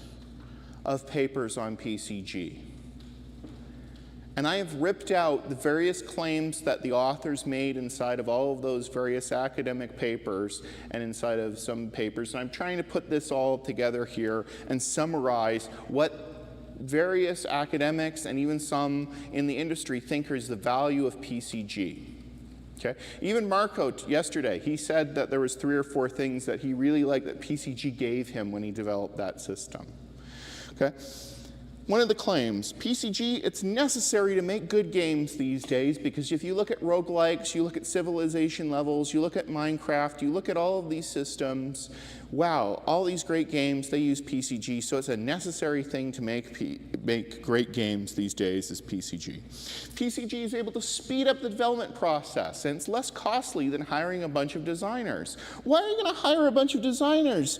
S1: of papers on PCG. And I have ripped out the various claims that the authors made inside of all of those various academic papers and inside of some papers. And I'm trying to put this all together here and summarize what various academics and even some in the industry think is the value of PCG. Okay? Even Marco yesterday, he said that there was 3 or 4 things that he really liked that PCG gave him when he developed that system. Okay? One of the claims, PCG, it's necessary to make good games these days because if you look at roguelikes, you look at civilization levels, you look at Minecraft, you look at all of these systems, wow, all these great games, they use PCG, so it's a necessary thing to make great games these days is PCG. PCG is able to speed up the development process, and it's less costly than hiring a bunch of designers. Why are you going to hire a bunch of designers?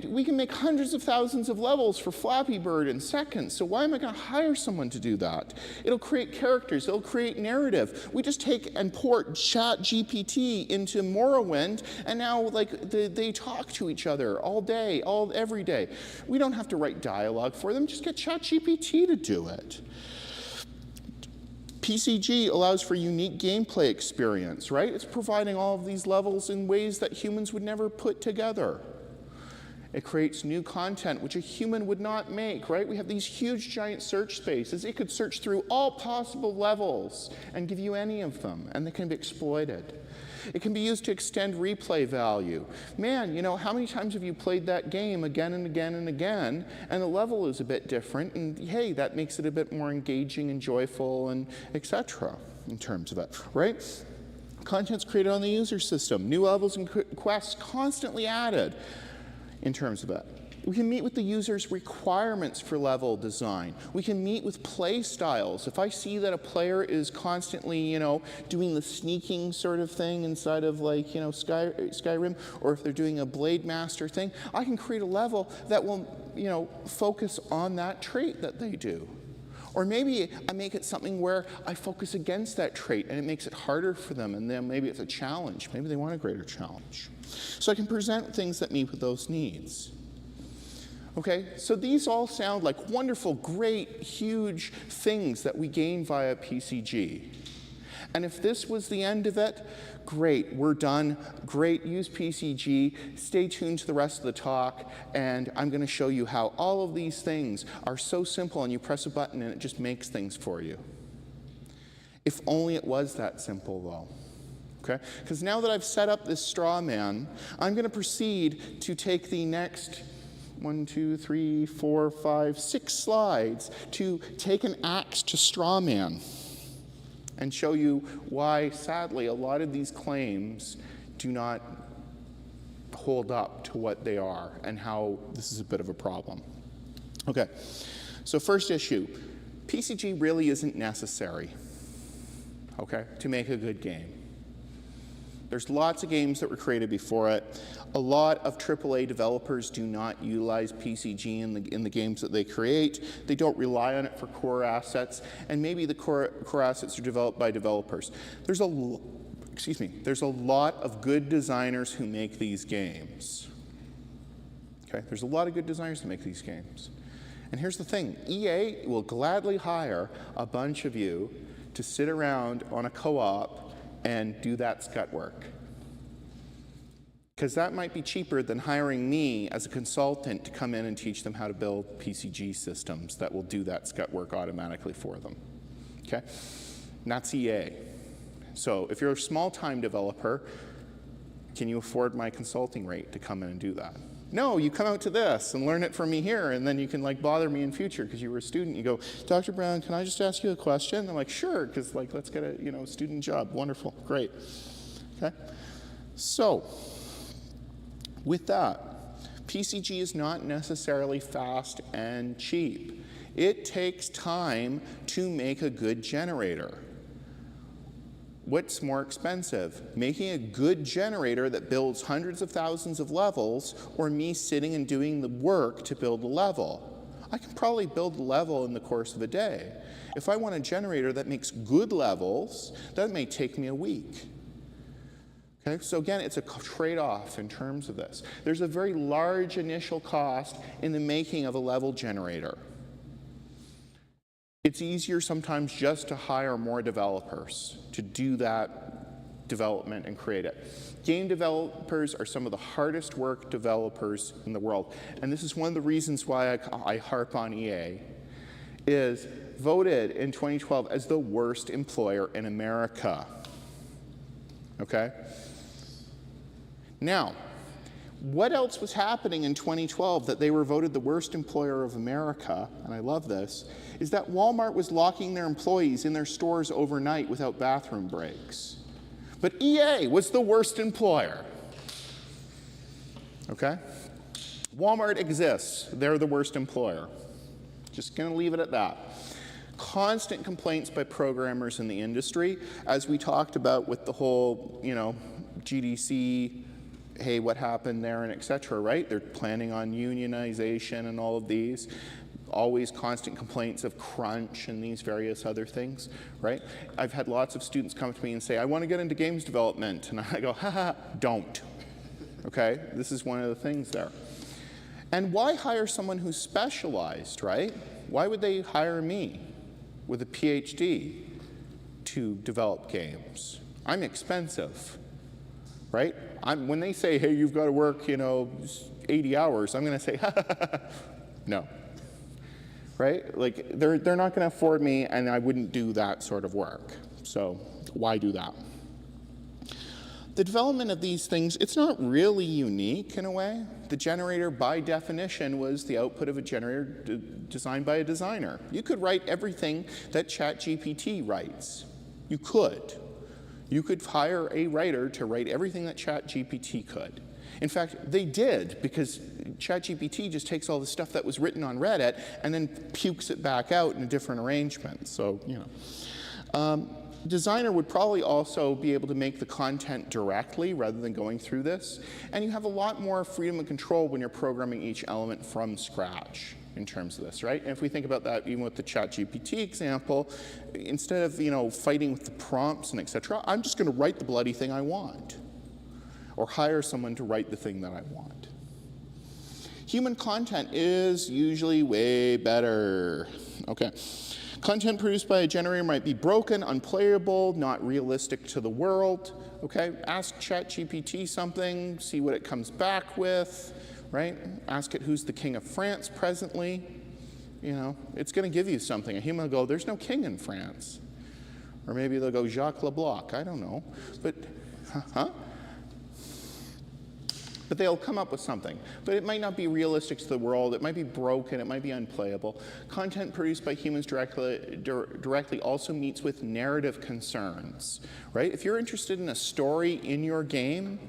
S1: We can make hundreds of thousands of levels for Flappy Bird in seconds, so why am I going to hire someone to do that? It'll create characters, it'll create narrative. We just take and port ChatGPT into Morrowind, and now they talk to each other all day, every day. We don't have to write dialogue for them, just get ChatGPT to do it. PCG allows for unique gameplay experience, right? It's providing all of these levels in ways that humans would never put together. It creates new content which a human would not make, right? We have these huge giant search spaces. It could search through all possible levels and give you any of them, and they can be exploited. It can be used to extend replay value. Man, you know, how many times have you played that game again and again and again, and the level is a bit different, and hey, that makes it a bit more engaging and joyful and etc. in terms of it, right? Content's created on the user system. New levels and quests constantly added in terms of it. We can meet with the user's requirements for level design. We can meet with play styles. If I see that a player is constantly, you know, doing the sneaking sort of thing inside of like, you know, Skyrim, or if they're doing a Blade Master thing, I can create a level that will, you know, focus on that trait that they do. Or maybe I make it something where I focus against that trait and it makes it harder for them, and then maybe it's a challenge. Maybe they want a greater challenge. So I can present things that meet with those needs. Okay, so these all sound like wonderful, great, huge things that we gain via PCG. And if this was the end of it, great, we're done. Great, use PCG. Stay tuned to the rest of the talk, and I'm going to show you how all of these things are so simple, and you press a button and it just makes things for you. If only it was that simple, though. Okay? Because now that I've set up this straw man, I'm going to proceed to take the next 1, 2, 3, 4, 5, 6 slides to take an axe to straw man and show you why, sadly, a lot of these claims do not hold up to what they are and how this is a bit of a problem. Okay, so first issue, PCG really isn't necessary, okay, to make a good game. There's lots of games that were created before it. A lot of AAA developers do not utilize PCG in the games that they create. They don't rely on it for core assets, and maybe the core assets are developed by developers. There's a lot of good designers who make these games. Okay, there's a lot of good designers who make these games. And here's the thing, EA will gladly hire a bunch of you to sit around on a co-op and do that scut work. Because that might be cheaper than hiring me as a consultant to come in and teach them how to build PCG systems that will do that scut work automatically for them. Okay? And that's EA. So if you're a small-time developer, can you afford my consulting rate to come in and do that? No, you come out to this and learn it from me here, and then you can like bother me in future because you were a student. You go, Dr. Brown, can I just ask you a question? I'm like, sure, because like let's get a student job. Wonderful, great. Okay, so with that, PCG is not necessarily fast and cheap. It takes time to make a good generator. What's more expensive? Making a good generator that builds hundreds of thousands of levels, or me sitting and doing the work to build a level? I can probably build a level in the course of a day. If I want a generator that makes good levels, that may take me a week. Okay, so again, it's a trade-off in terms of this. There's a very large initial cost in the making of a level generator. It's easier sometimes just to hire more developers to do that development and create it. Game developers are some of the hardest work developers in the world. And this is one of the reasons why I harp on EA, is voted in 2012 as the worst employer in America. Okay? Now, what else was happening in 2012 that they were voted the worst employer of America, and I love this, is that Walmart was locking their employees in their stores overnight without bathroom breaks. But EA was the worst employer. Okay? Walmart exists. They're the worst employer. Just going to leave it at that. Constant complaints by programmers in the industry, as we talked about with the whole, GDC, hey, what happened there, and et cetera, right? They're planning on unionization and all of these. Always constant complaints of crunch and these various other things, right? I've had lots of students come to me and say, I want to get into games development. And I go, haha, don't. Okay? This is one of the things there. And why hire someone who's specialized, right? Why would they hire me with a PhD to develop games? I'm expensive, right? When they say, hey, you've got to work, 80 hours, I'm going to say, no. Right? Like, they're not going to afford me, and I wouldn't do that sort of work. So why do that? The development of these things, it's not really unique in a way. The generator, by definition, was the output of a generator designed by a designer. You could write everything that ChatGPT writes. You could. You could hire a writer to write everything that ChatGPT could. In fact, they did, because ChatGPT just takes all the stuff that was written on Reddit and then pukes it back out in a different arrangement. So, designer would probably also be able to make the content directly rather than going through this. And you have a lot more freedom and control when you're programming each element from scratch in terms of this, right? And if we think about that even with the ChatGPT example, instead of, fighting with the prompts and et cetera, I'm just going to write the bloody thing I want, or hire someone to write the thing that I want. Human content is usually way better. Okay. Content produced by a generator might be broken, unplayable, not realistic to the world. Okay, ask ChatGPT something, see what it comes back with, right? Ask it who's the king of France presently. It's going to give you something. A human will go, there's no king in France. Or maybe they'll go Jacques Leblanc, I don't know. But, But they'll come up with something. But it might not be realistic to the world, it might be broken, it might be unplayable. Content produced by humans directly also meets with narrative concerns, right? If you're interested in a story in your game,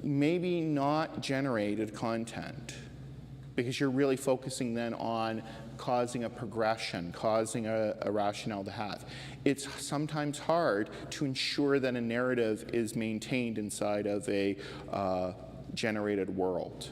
S1: maybe not generated content, because you're really focusing then on causing a progression, causing a rationale to have. It's sometimes hard to ensure that a narrative is maintained inside of a generated world.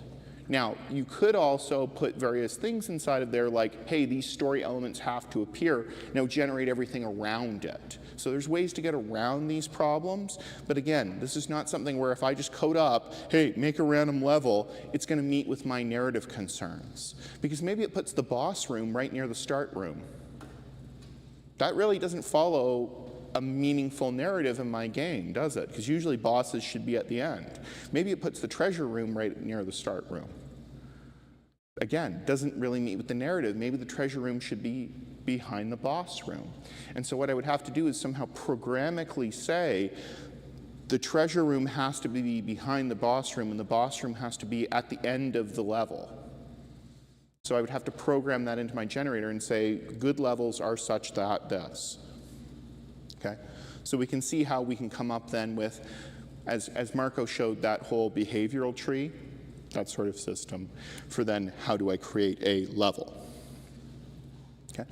S1: Now, you could also put various things inside of there like, hey, these story elements have to appear. Now generate everything around it. So there's ways to get around these problems. But again, this is not something where if I just code up, hey, make a random level, it's going to meet with my narrative concerns. Because maybe it puts the boss room right near the start room. That really doesn't follow a meaningful narrative in my game, does it? Because usually bosses should be at the end. Maybe it puts the treasure room right near the start room. Again, doesn't really meet with the narrative. Maybe the treasure room should be behind the boss room. And so what I would have to do is somehow programmatically say the treasure room has to be behind the boss room and the boss room has to be at the end of the level. So I would have to program that into my generator and say good levels are such that this. Okay? So we can see how we can come up then with, as Marco showed, that whole behavioral tree, that sort of system, for then how do I create a level. Okay?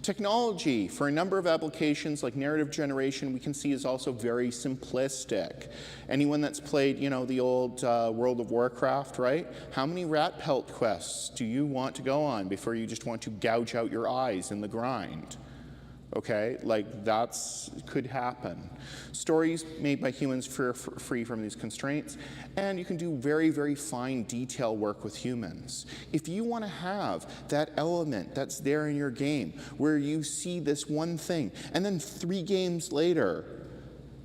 S1: Technology, for a number of applications like narrative generation, we can see is also very simplistic. Anyone that's played, the old World of Warcraft, right? How many rat pelt quests do you want to go on before you just want to gouge out your eyes in the grind? Okay, like that's could happen. Stories made by humans free from these constraints, and you can do very, very fine detail work with humans. If you want to have that element that's there in your game where you see this one thing, and then 3 games later,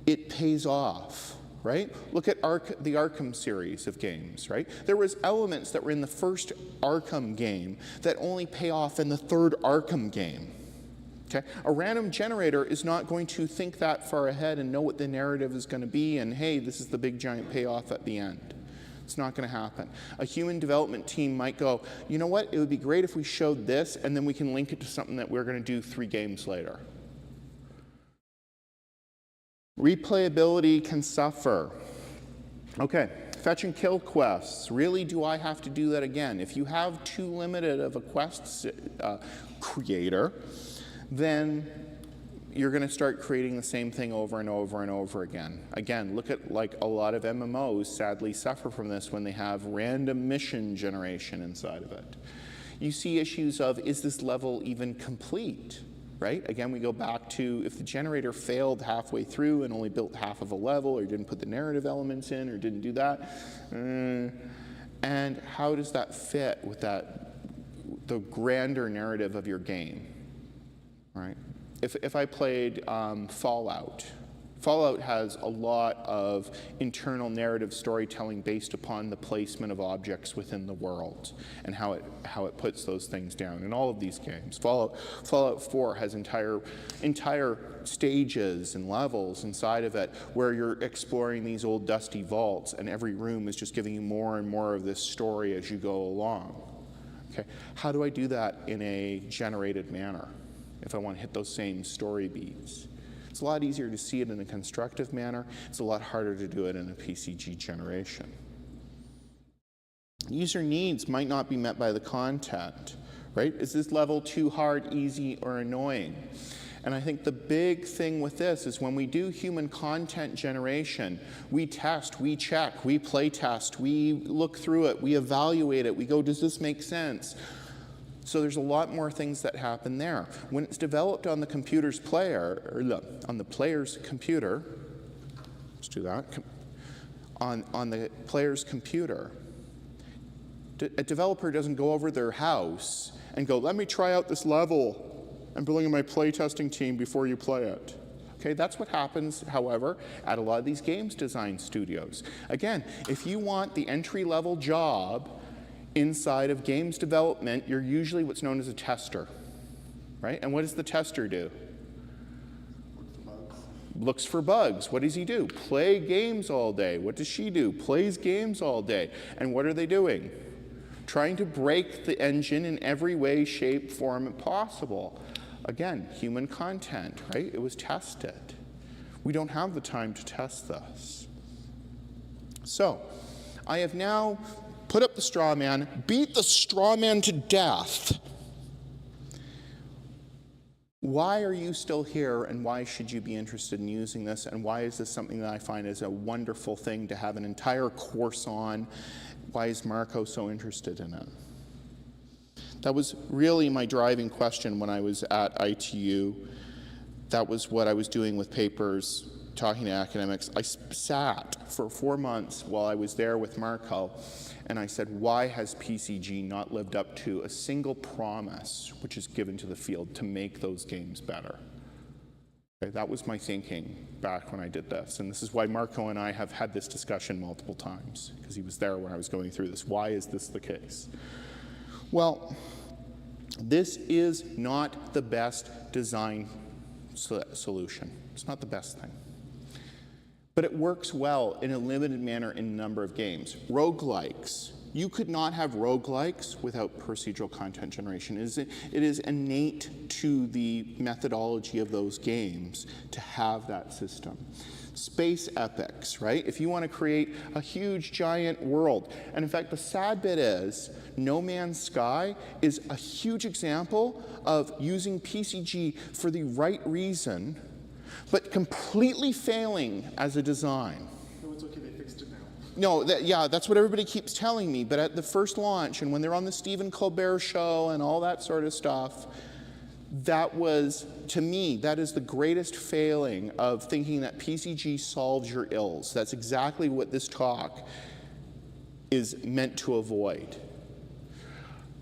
S1: it pays off, right? Look at the Arkham series of games, right? There was elements that were in the first Arkham game that only pay off in the 3rd Arkham game. Okay? A random generator is not going to think that far ahead and know what the narrative is going to be and, hey, this is the big giant payoff at the end. It's not going to happen. A human development team might go, you know what, it would be great if we showed this and then we can link it to something that we're going to do 3 games later. Replayability can suffer. Okay, fetch and kill quests. Really, do I have to do that again? If you have too limited of a quest creator, then you're going to start creating the same thing over and over and over again. Again, look at like a lot of MMOs sadly suffer from this when they have random mission generation inside of it. You see issues of, is this level even complete? Right? Again, we go back to if the generator failed halfway through and only built half of a level or didn't put the narrative elements in or didn't do that. And how does that fit with the grander narrative of your game? Right? If I played Fallout, Fallout has a lot of internal narrative storytelling based upon the placement of objects within the world and how it puts those things down in all of these games. Fallout 4 has entire stages and levels inside of it where you're exploring these old dusty vaults and every room is just giving you more and more of this story as you go along. Okay, how do I do that in a generated manner if I want to hit those same story beats? It's a lot easier to see it in a constructive manner. It's a lot harder to do it in a PCG generation. User needs might not be met by the content, right? Is this level too hard, easy, or annoying? And I think the big thing with this is when we do human content generation, we test, we check, we play test, we look through it, we evaluate it, we go, does this make sense? So there's a lot more things that happen there. When it's developed on the computer's player, or on the player's computer, let's do that, on the player's computer, a developer doesn't go over their house and go, let me try out this level and bring in my playtesting team before you play it. Okay, that's what happens, however, at a lot of these games design studios. Again, if you want the entry-level job inside of games development, you're usually what's known as a tester, right? And what does the tester do? Looks for bugs. What does he do? Play games all day. What does she do? Plays games all day. And what are they doing? Trying to break the engine in every way, shape, form possible. Again, human content, right? It was tested. We don't have the time to test this. So, I have now put up the straw man, beat the straw man to death. Why are you still here and why should you be interested in using this and why is this something that I find is a wonderful thing to have an entire course on? Why is Marco so interested in it? That was really my driving question when I was at ITU. That was what I was doing with papers, talking to academics. I sat for 4 months while I was there with Marco, and I said, why has PCG not lived up to a single promise which is given to the field to make those games better? Okay, that was my thinking back when I did this, and this is why Marco and I have had this discussion multiple times, because he was there when I was going through this. Why is this the case? Well, this is not the best design solution. It's not the best thing. But it works well in a limited manner in a number of games. Roguelikes. You could not have roguelikes without procedural content generation. It is innate to the methodology of those games to have that system. Space epics, right? If you want to create a huge, giant world. And in fact, the sad bit is, No Man's Sky is a huge example of using PCG for the right reason, but completely failing as a design.
S2: No, it's okay, they fixed it now.
S1: No, yeah, that's what everybody keeps telling me, but at the first launch and when they're on the Stephen Colbert show and all that sort of stuff, That was, to me, that is the greatest failing of thinking that PCG solves your ills. That's exactly what this talk is meant to avoid.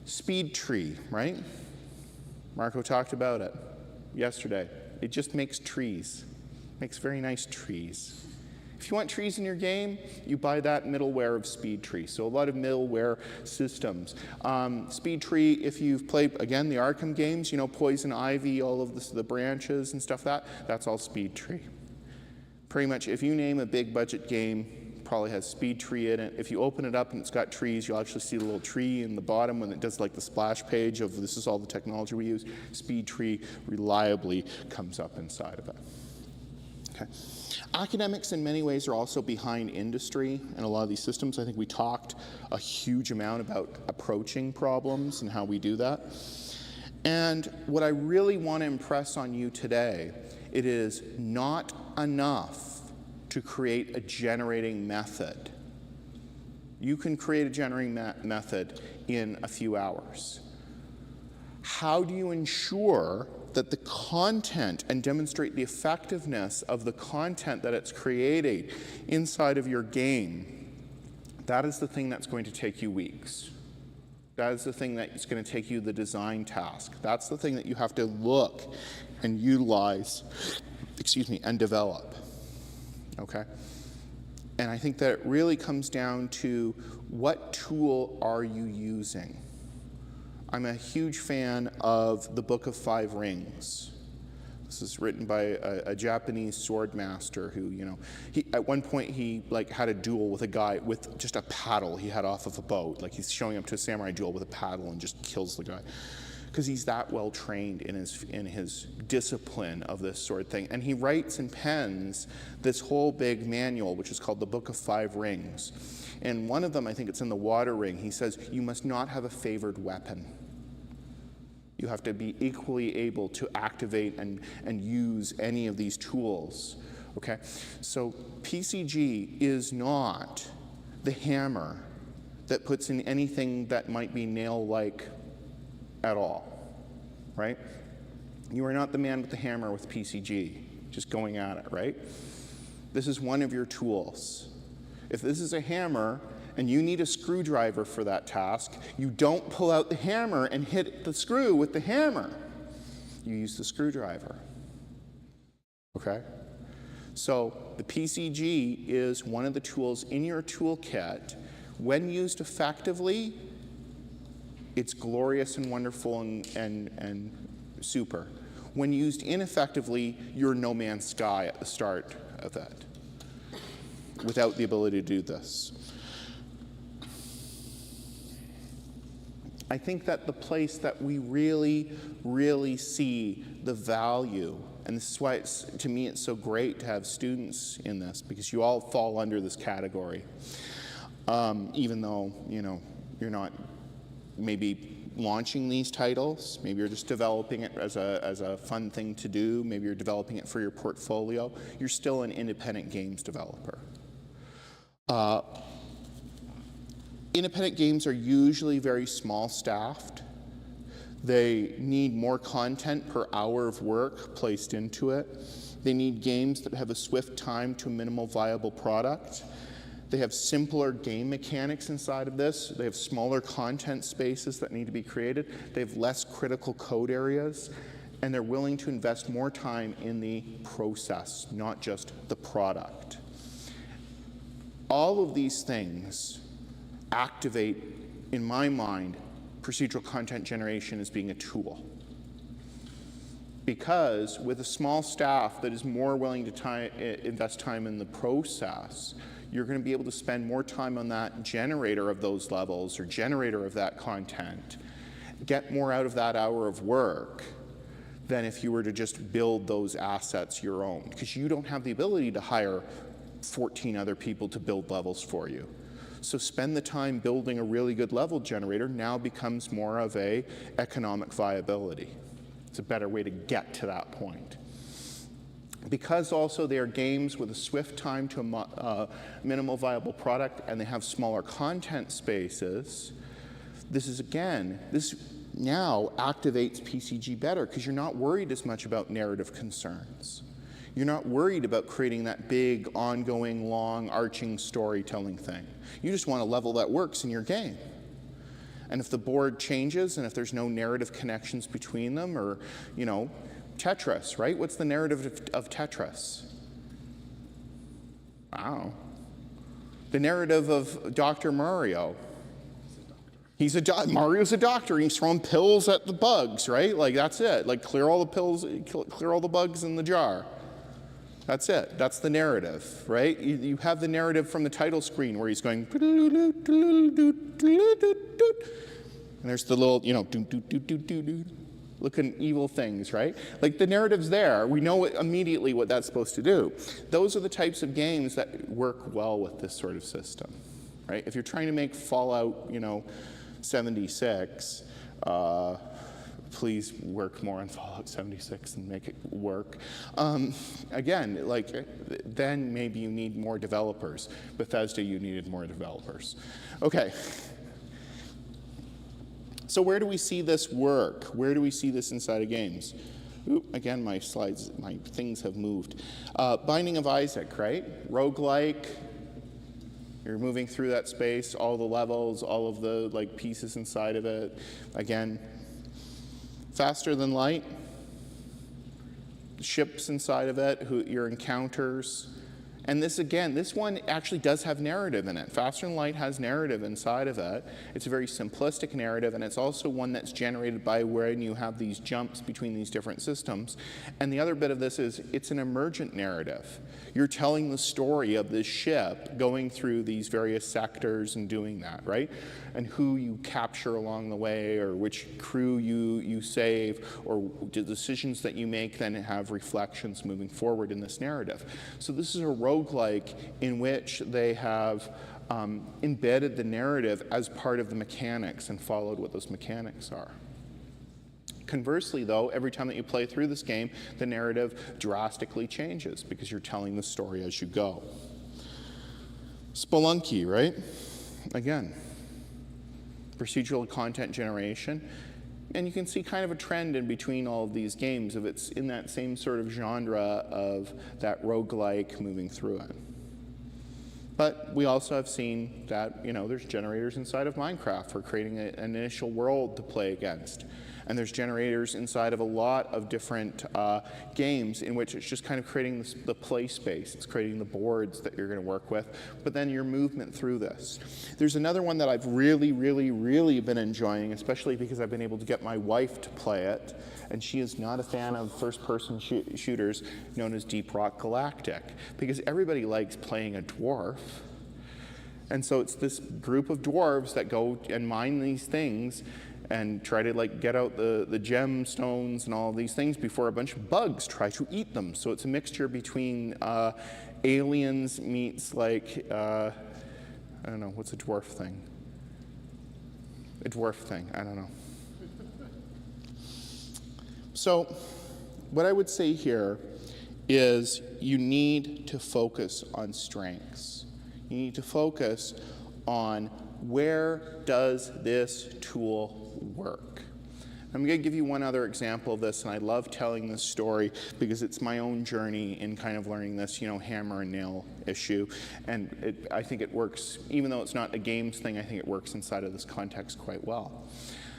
S1: Speed tree, right? Marco talked about it yesterday. It just makes trees, makes very nice trees. If you want trees in your game, you buy that middleware of Speed Tree. So a lot of middleware systems. Speed Tree, if you've played, again, the Arkham games, you know, Poison Ivy, all of the branches and stuff, that's all Speed Tree. Pretty much, if you name a big budget game, probably has Speed Tree in it. If you open it up and it's got trees, you'll actually see the little tree in the bottom when it does like the splash page of this is all the technology we use. Speed Tree reliably comes up inside of it. Okay. Academics in many ways are also behind industry in a lot of these systems. I think we talked a huge amount about approaching problems and how we do that. And what I really want to impress on you today, it is not enough to create a generating method. You can create a generating method in a few hours. How do you ensure that the content and demonstrate the effectiveness of the content that it's creating inside of your game? That is the thing that's going to take you weeks. That is the thing that's going to take you the design task. That's the thing that you have to look and utilize, and develop, okay? And I think that it really comes down to what tool are you using? I'm a huge fan of the Book of Five Rings. This is written by a Japanese sword master who, you know, at one point he like had a duel with a guy with just a paddle he had off of a boat. Like he's showing up to a samurai duel with a paddle and just kills the guy. Because he's that well trained in his discipline of this sort of thing. And he writes and pens this whole big manual, which is called the Book of Five Rings. And one of them, I think it's in the water ring, he says, you must not have a favored weapon. You have to be equally able to activate and use any of these tools, okay? So PCG is not the hammer that puts in anything that might be nail-like at all, right? You are not the man with the hammer with PCG, just going at it, right? This is one of your tools. If this is a hammer and you need a screwdriver for that task, you don't pull out the hammer and hit the screw with the hammer. You use the screwdriver, okay? So the PCG is one of the tools in your toolkit. When used effectively, it's glorious and wonderful and super. When used ineffectively, you're no man's sky at the start of that, without the ability to do this. I think that the place that we really, really see the value, and this is why to me it's so great to have students in this, because you all fall under this category. Even though, you know, you're not maybe launching these titles, maybe you're just developing it as a fun thing to do, maybe you're developing it for your portfolio, you're still an independent games developer. Independent games are usually very small staffed. They need more content per hour of work placed into it. They need games that have a swift time to a minimal viable product. They have simpler game mechanics inside of this. They have smaller content spaces that need to be created. They have less critical code areas. And they're willing to invest more time in the process, not just the product. All of these things activate, in my mind, procedural content generation as being a tool. Because with a small staff that is more willing to invest time in the process, you're going to be able to spend more time on that generator of those levels or generator of that content, get more out of that hour of work than if you were to just build those assets your own. Because you don't have the ability to hire 14 other people to build levels for you. So spend the time building a really good level generator now becomes more of a economic viability. It's a better way to get to that point. Because also they are games with a swift time to a minimal viable product and they have smaller content spaces, this is again, this now activates PCG better because you're not worried as much about narrative concerns. You're not worried about creating that big, ongoing, long, arching storytelling thing. You just want a level that works in your game. And if the board changes and if there's no narrative connections between them, or, you know, Tetris, right? What's the narrative of Tetris? Wow. The narrative of Dr. Mario. Mario's a doctor. He's throwing pills at the bugs, right? Like, that's it. Like, clear all the pills, clear all the bugs in the jar. That's it. That's the narrative, right? You have the narrative from the title screen where he's going, and there's the little, you know, looking evil things, right? Like, the narrative's there. We know immediately what that's supposed to do. Those are the types of games that work well with this sort of system, right? If you're trying to make Fallout, you know, 76, please work more on Fallout 76 and make it work. Again, like, then maybe you need more developers. Bethesda, you needed more developers. Okay. So where do we see this work? Where do we see this inside of games? Ooh, again, my things have moved. Binding of Isaac, right? Roguelike. You're moving through that space, all the levels, all of the like pieces inside of it. Again, faster than light. Ships inside of it, your encounters. And this, again, this one actually does have narrative in it. Faster Than Light has narrative inside of it. It's a very simplistic narrative, and it's also one that's generated by when you have these jumps between these different systems. And the other bit of this is it's an emergent narrative. You're telling the story of this ship going through these various sectors and doing that, right? And who you capture along the way, or which crew you save, or the decisions that you make then have reflections moving forward in this narrative. So this is a roguelike in which they have embedded the narrative as part of the mechanics and followed what those mechanics are. Conversely, though, every time that you play through this game, the narrative drastically changes because you're telling the story as you go. Spelunky, right? Again, procedural content generation. And you can see kind of a trend in between all of these games of it's in that same sort of genre of that roguelike moving through it. But we also have seen that, you know, there's generators inside of Minecraft for creating an initial world to play against. And there's generators inside of a lot of different games in which it's just kind of creating the play space. It's creating the boards that you're going to work with, but then your movement through this. There's another one that I've really, really, really been enjoying, especially because I've been able to get my wife to play it, and she is not a fan of first-person shooters known as Deep Rock Galactic, because everybody likes playing a dwarf. And so it's this group of dwarves that go and mine these things and try to like get out the gemstones and all of these things before a bunch of bugs try to eat them. So it's a mixture between aliens meets like, I don't know, what's a dwarf thing? A dwarf thing, I don't know. So what I would say here is you need to focus on strengths. You need to focus on where does this tool work. I'm going to give you one other example of this, and I love telling this story because it's my own journey in kind of learning this, you know, hammer and nail issue. And I think it works, even though it's not a games thing, I think it works inside of this context quite well.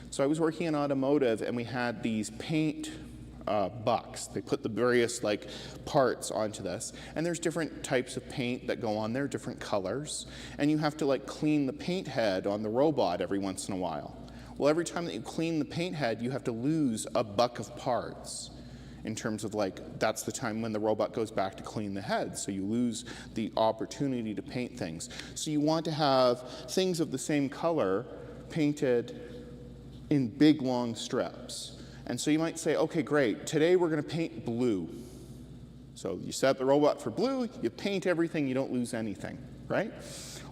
S1: So I was working in automotive, and we had these paint bucks. They put the various like parts onto this, and there's different types of paint that go on there, different colors, and you have to like clean the paint head on the robot every once in a while. Well, every time that you clean the paint head, you have to lose a buck of parts in terms of like, that's the time when the robot goes back to clean the head, so you lose the opportunity to paint things. So you want to have things of the same color painted in big long strips. And so you might say, okay, great, today we're going to paint blue. So you set the robot for blue, you paint everything, you don't lose anything, right?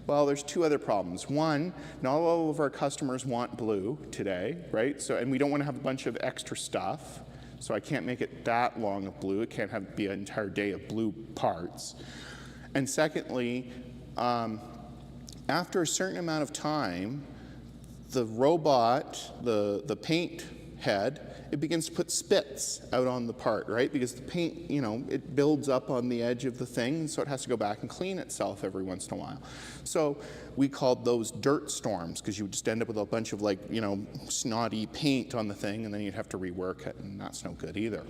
S1: Well, there's two other problems. One, not all of our customers want blue today, right? So, and we don't want to have a bunch of extra stuff. So I can't make it that long of blue. It can't be an entire day of blue parts. And secondly, after a certain amount of time, the robot, the paint head, it begins to put spits out on the part, right? Because the paint, it builds up on the edge of the thing, so it has to go back and clean itself every once in a while. So we called those dirt storms, because you would just end up with a bunch of snotty paint on the thing, and then you'd have to rework it, and that's no good either.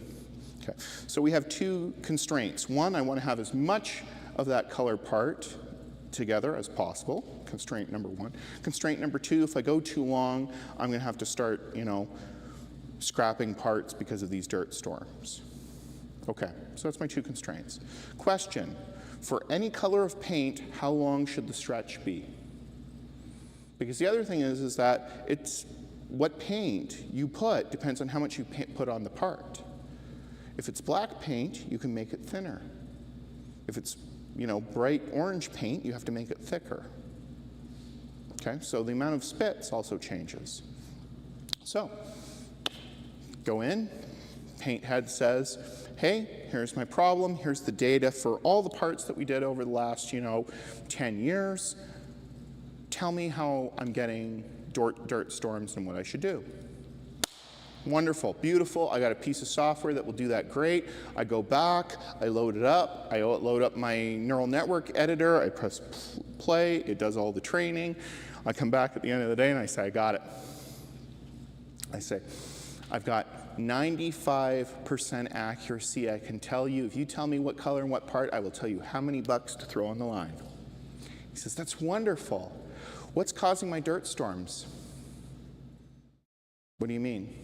S1: Okay, so we have two constraints. One, I want to have as much of that color part together as possible, constraint number one. Constraint number two, if I go too long, I'm going to have to start, scrapping parts because of these dirt storms. Okay, so that's my two constraints. Question, for any color of paint, how long should the stretch be? Because the other thing is that it's what paint you put depends on how much you put on the part. If it's black paint, you can make it thinner. If it's, bright orange paint, you have to make it thicker. Okay, so the amount of spits also changes. So, go in, paint head says, hey, here's my problem, here's the data for all the parts that we did over the last, 10 years. Tell me how I'm getting dirt storms and what I should do. Wonderful, beautiful, I got a piece of software that will do that great. I go back, I load it up, I load up my neural network editor, I press play, it does all the training. I come back at the end of the day and I say, I got it. I say, I've got 95% accuracy. I can tell you, if you tell me what color and what part, I will tell you how many bucks to throw on the line. He says, that's wonderful. What's causing my dirt storms? What do you mean?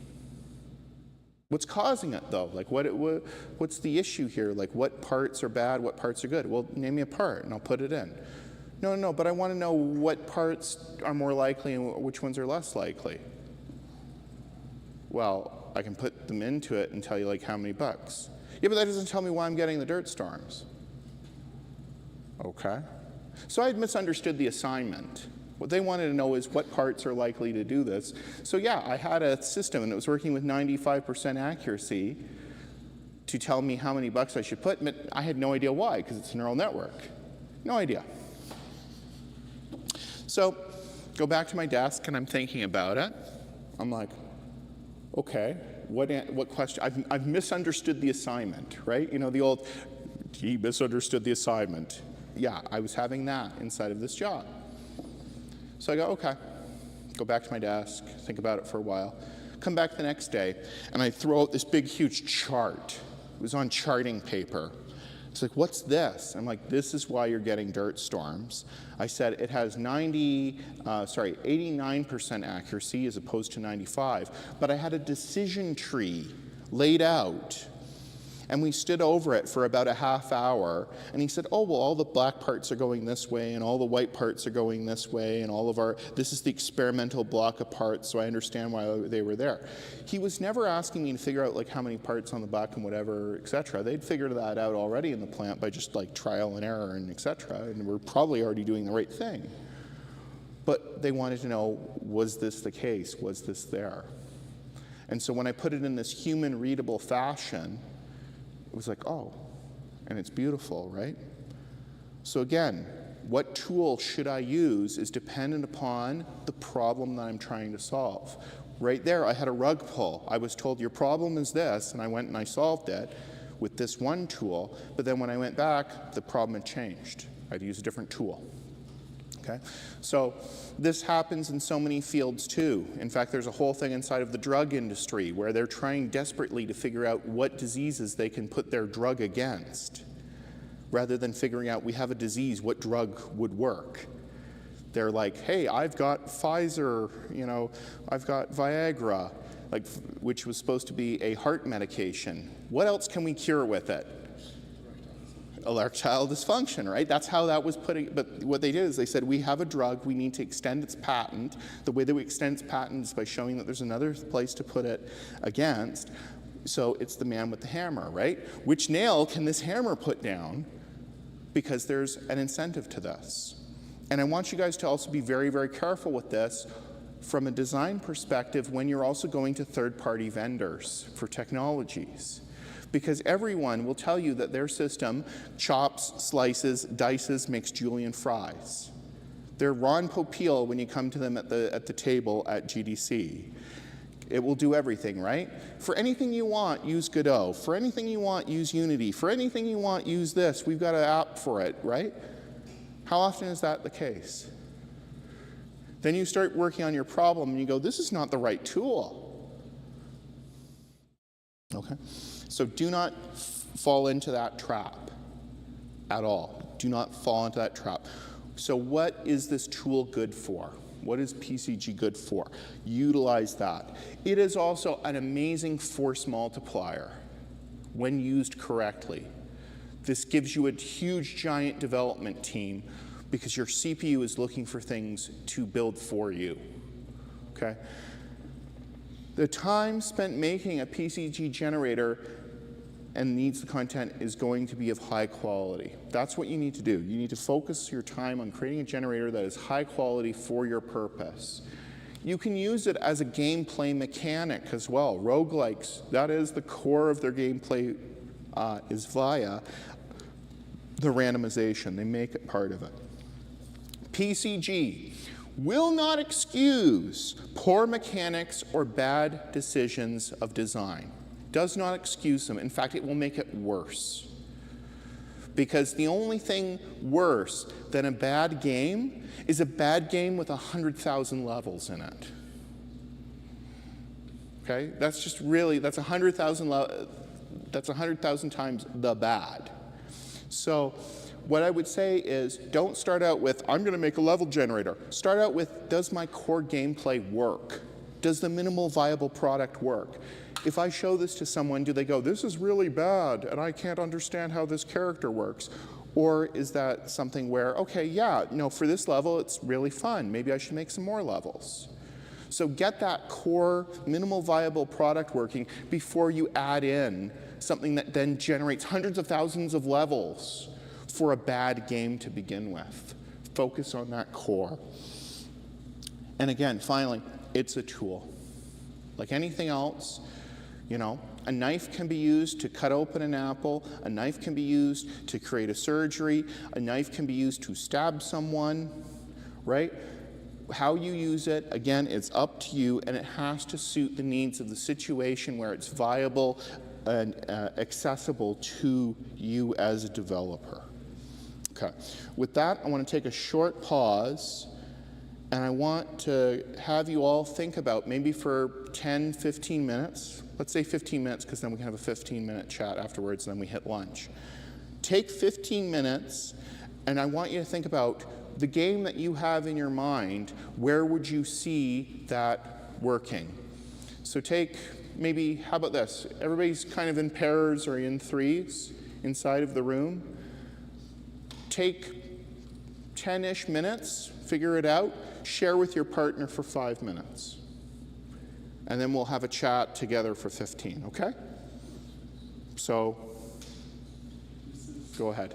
S1: What's causing it, though? What's the issue here? What parts are bad, what parts are good? Well, name me a part, and I'll put it in. No, but I want to know what parts are more likely and which ones are less likely. Well, I can put them into it and tell you how many bucks. Yeah, but that doesn't tell me why I'm getting the dirt storms. Okay. So I had misunderstood the assignment. What they wanted to know is what parts are likely to do this. So yeah, I had a system and it was working with 95% accuracy to tell me how many bucks I should put, but I had no idea why, because it's a neural network. No idea. So go back to my desk and I'm thinking about it. I'm like, okay, what question? I've misunderstood the assignment, right? The old, he misunderstood the assignment. Yeah, I was having that inside of this job. So I go, okay, go back to my desk, think about it for a while, come back the next day, and I throw out this big, huge chart. It was on charting paper. It's like, what's this? I'm like, this is why you're getting dirt storms. I said it has 89% accuracy as opposed to 95, but I had a decision tree laid out. And we stood over it for about a half hour, and he said, oh, well, all the black parts are going this way, and all the white parts are going this way, and this is the experimental block of parts, so I understand why they were there. He was never asking me to figure out how many parts on the back and whatever, et cetera. They'd figured that out already in the plant by just trial and error and et cetera, and we're probably already doing the right thing. But they wanted to know, was this the case? Was this there? And so when I put it in this human readable fashion, it was like, oh, and it's beautiful, right? So again, what tool should I use is dependent upon the problem that I'm trying to solve. Right there, I had a rug pull. I was told, your problem is this, and I went and I solved it with this one tool, but then when I went back, the problem had changed. I had to use a different tool. Okay? So this happens in so many fields too. In fact, there's a whole thing inside of the drug industry where they're trying desperately to figure out what diseases they can put their drug against, rather than figuring out, we have a disease, what drug would work. They're like, hey, I've got Pfizer, I've got Viagra, which was supposed to be a heart medication. What else can we cure with it? Erectile dysfunction, right? That's how that was putting, but what they did is they said, we have a drug, we need to extend its patent. The way that we extend its patent is by showing that there's another place to put it against. So it's the man with the hammer, right? Which nail can this hammer put down? Because there's an incentive to this. And I want you guys to also be very, very careful with this from a design perspective when you're also going to third-party vendors for technologies. Because everyone will tell you that their system chops, slices, dices, makes julienne fries. They're Ron Popeil when you come to them at the table at GDC. It will do everything, right? For anything you want, use Godot. For anything you want, use Unity. For anything you want, use this. We've got an app for it, right? How often is that the case? Then you start working on your problem and you go, this is not the right tool. Okay? So do not fall into that trap at all. Do not fall into that trap. So what is this tool good for? What is PCG good for? Utilize that. It is also an amazing force multiplier when used correctly. This gives you a huge, giant development team because your CPU is looking for things to build for you. Okay? The time spent making a PCG generator and needs the content is going to be of high quality. That's what you need to do. You need to focus your time on creating a generator that is high quality for your purpose. You can use it as a gameplay mechanic as well. Roguelikes, that is the core of their gameplay, is via the randomization. They make it part of it. PCG will not excuse poor mechanics or bad decisions of design. Does not excuse them. In fact, it will make it worse. Because the only thing worse than a bad game is a bad game with 100,000 levels in it. Okay? That's just really, that's 100,000 times the bad. So what I would say is don't start out with, I'm going to make a level generator. Start out with, does my core gameplay work? Does the minimal viable product work? If I show this to someone, do they go, this is really bad, and I can't understand how this character works? Or is that something where, okay, yeah, no, for this level, it's really fun. Maybe I should make some more levels. So get that core minimal viable product working before you add in something that then generates hundreds of thousands of levels for a bad game to begin with. Focus on that core. And again, finally, it's a tool. Like anything else, you know, a knife can be used to cut open an apple, a knife can be used to create a surgery, a knife can be used to stab someone, right? How you use it, again, it's up to you, and it has to suit the needs of the situation where it's viable and accessible to you as a developer. Okay, with that, I want to take a short pause, and I want to have you all think about, maybe for 10, 15 minutes, let's say 15 minutes, because then we can have a 15-minute chat afterwards, and then we hit lunch. Take 15 minutes, and I want you to think about the game that you have in your mind, where would you see that working? So take maybe, how about this? Everybody's kind of in pairs or in threes inside of the room. Take 10-ish minutes, figure it out, share with your partner for 5 minutes. And then we'll have a chat together for 15, okay? So, go ahead.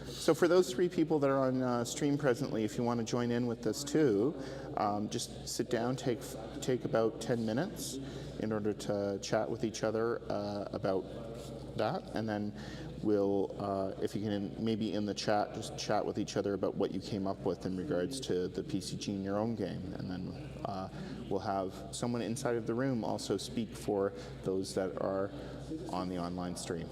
S1: So for those 3 people that are on stream presently, if you want to join in with this too, just sit down, take about 10 minutes in order to chat with each other about that, and then we'll, if you can maybe in the chat, just chat with each other about what you came up with in regards to the PCG in your own game, and then we'll have someone inside of the room also speak for those that are on the online stream.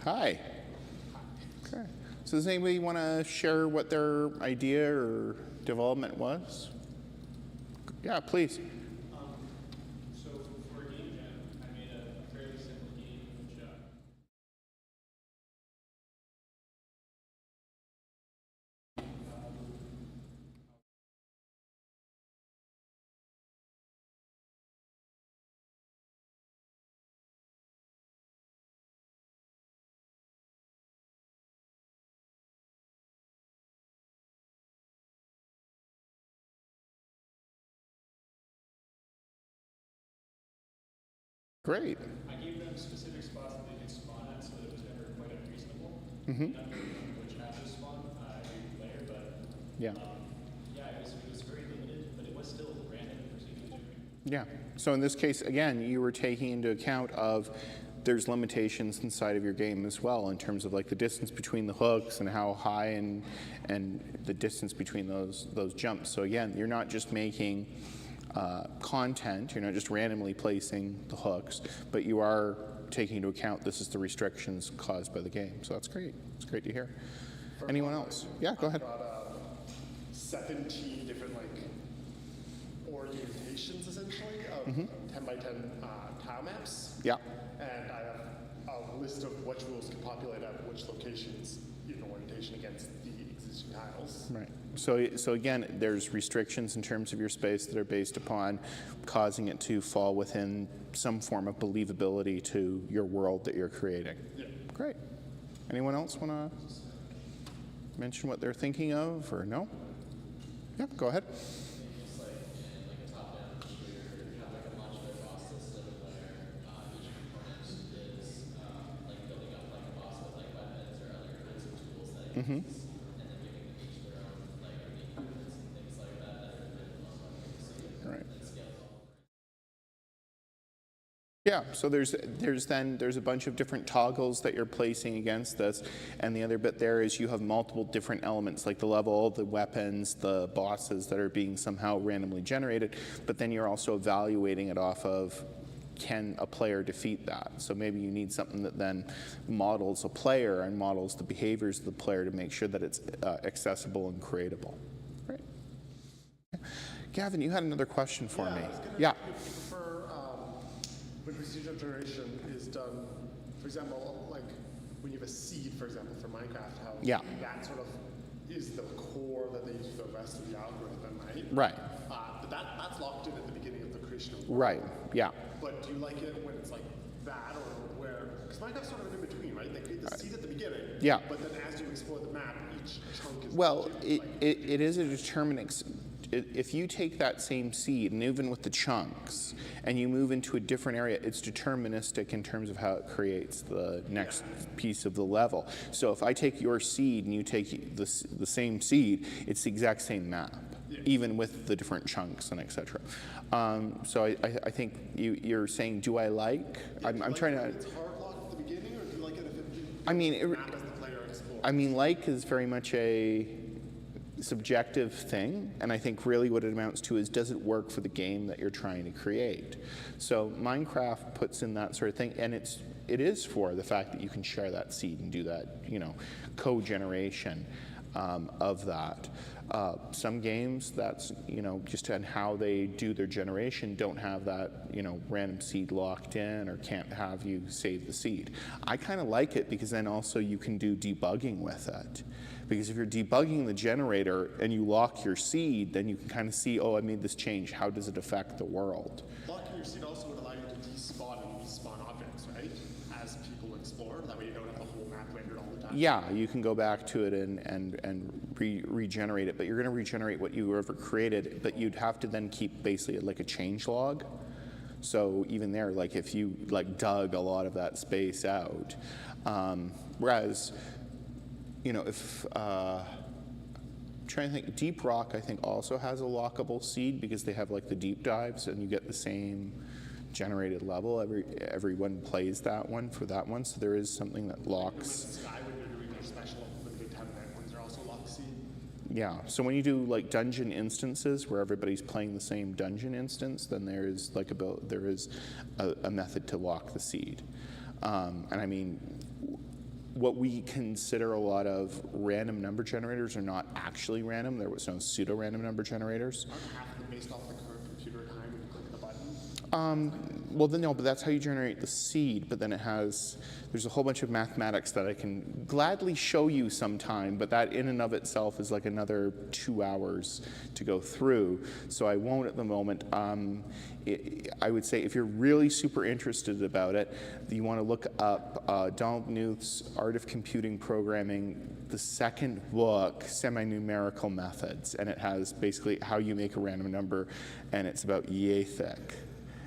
S1: Hi. Okay. So does anybody want to share what their idea or development was? Yeah, please.
S3: So for a game jam, I made a fairly simple game which
S1: Great.
S3: I gave them specific spots that they could spawn at, so that it was never quite unreasonable. Not which houses spawn every player, but
S1: Yeah.
S3: yeah, it was very limited, but it was still random and procedurally generated.
S1: Yeah. So in this case, again, you were taking into account of there's limitations inside of your game as well in terms of like the distance between the hooks and how high and the distance between those jumps. So again, you're not just making content, you're not just randomly placing the hooks, but you are taking into account this is the restrictions caused by the game. So that's great. It's great to hear. Anyone else? Yeah, go ahead.
S2: I've got 17 different orientations essentially of 10 by 10 tile maps.
S1: Yeah.
S2: And I have a list of which rules can populate at which locations in orientation against the existing tiles.
S1: Right. So again, there's restrictions in terms of your space that are based upon causing it to fall within some form of believability to your world that you're creating.
S2: Yeah.
S1: Great. Anyone else want to mention what they're thinking of or no? Yeah, go ahead. Right. Yeah, so there's a bunch of different toggles that you're placing against this, and the other bit there is you have multiple different elements like the level, the weapons, the bosses that are being somehow randomly generated, but then you're also evaluating it off of can a player defeat that? So maybe you need something that then models a player and models the behaviors of the player to make sure that it's accessible and creatable. Great. Gavin, you had another question for me. Yeah.
S2: If you prefer when procedural generation is done, for example, like when you have a seed, for example, for Minecraft, how that sort of is the core that they use for the rest of the algorithm, right?
S1: Right.
S2: But that's locked in at the beginning of the creation of the world.
S1: Right. Yeah.
S2: But do you like it when it's like that, or where? Because Minecraft's sort of in between, right? They create the seed at the beginning.
S1: Yeah.
S2: But then as you explore the map, each chunk is.
S1: Well, it is a determinant. If you take that same seed, and even with the chunks, and you move into a different area, it's deterministic in terms of how it creates the next piece of the level. So if I take your seed and you take the same seed, it's the exact same map, even with the different chunks and etc. So I think you're saying, do I like? I'm trying to.
S2: It's hard locked at the beginning, or do you like it if it?
S1: I mean,
S2: map as the player explores?
S1: I mean, like is very much a subjective thing, and I think really what it amounts to is, does it work for the game that you're trying to create? So Minecraft puts in that sort of thing, and it is for the fact that you can share that seed and do that, co-generation of that. Some games, that's, just on how they do their generation, don't have that, random seed locked in or can't have you save the seed. I kind of like it because then also you can do debugging with it. Because if you're debugging the generator and you lock your seed, then you can kind of see, oh, I made this change. How does it affect the world?
S2: Locking your seed also would allow you to despawn and respawn objects, right? As people explore, that way you don't have the whole map rendered all the time.
S1: Yeah, you can go back to it and regenerate it, but you're going to regenerate what you ever created, but you'd have to then keep basically like a change log. So even there, like if you dug a lot of that space out, whereas, if trying to think, Deep Rock I think also has a lockable seed because they have like the deep dives and you get the same generated level. Everyone plays that one for that one, so there is something that locks.
S2: Sky, when you're doing their special limited time event ones, are also locked seed.
S1: Yeah, so when you do like dungeon instances where everybody's playing the same dungeon instance, then there is a method to lock the seed. And I mean, what we consider a lot of random number generators are not actually random. There was no pseudo-random number generators.
S2: Aren't half of them based off the current computer time when you click the button?
S1: Well, then no, but that's how you generate the seed. But then there's a whole bunch of mathematics that I can gladly show you sometime, but that in and of itself is like another 2 hours to go through. So I won't at the moment. I would say if you're really super interested about it, you want to look up Donald Knuth's Art of Computing Programming, the second book, Semi-Numerical Methods, and it has basically how you make a random number, and it's about yay thick.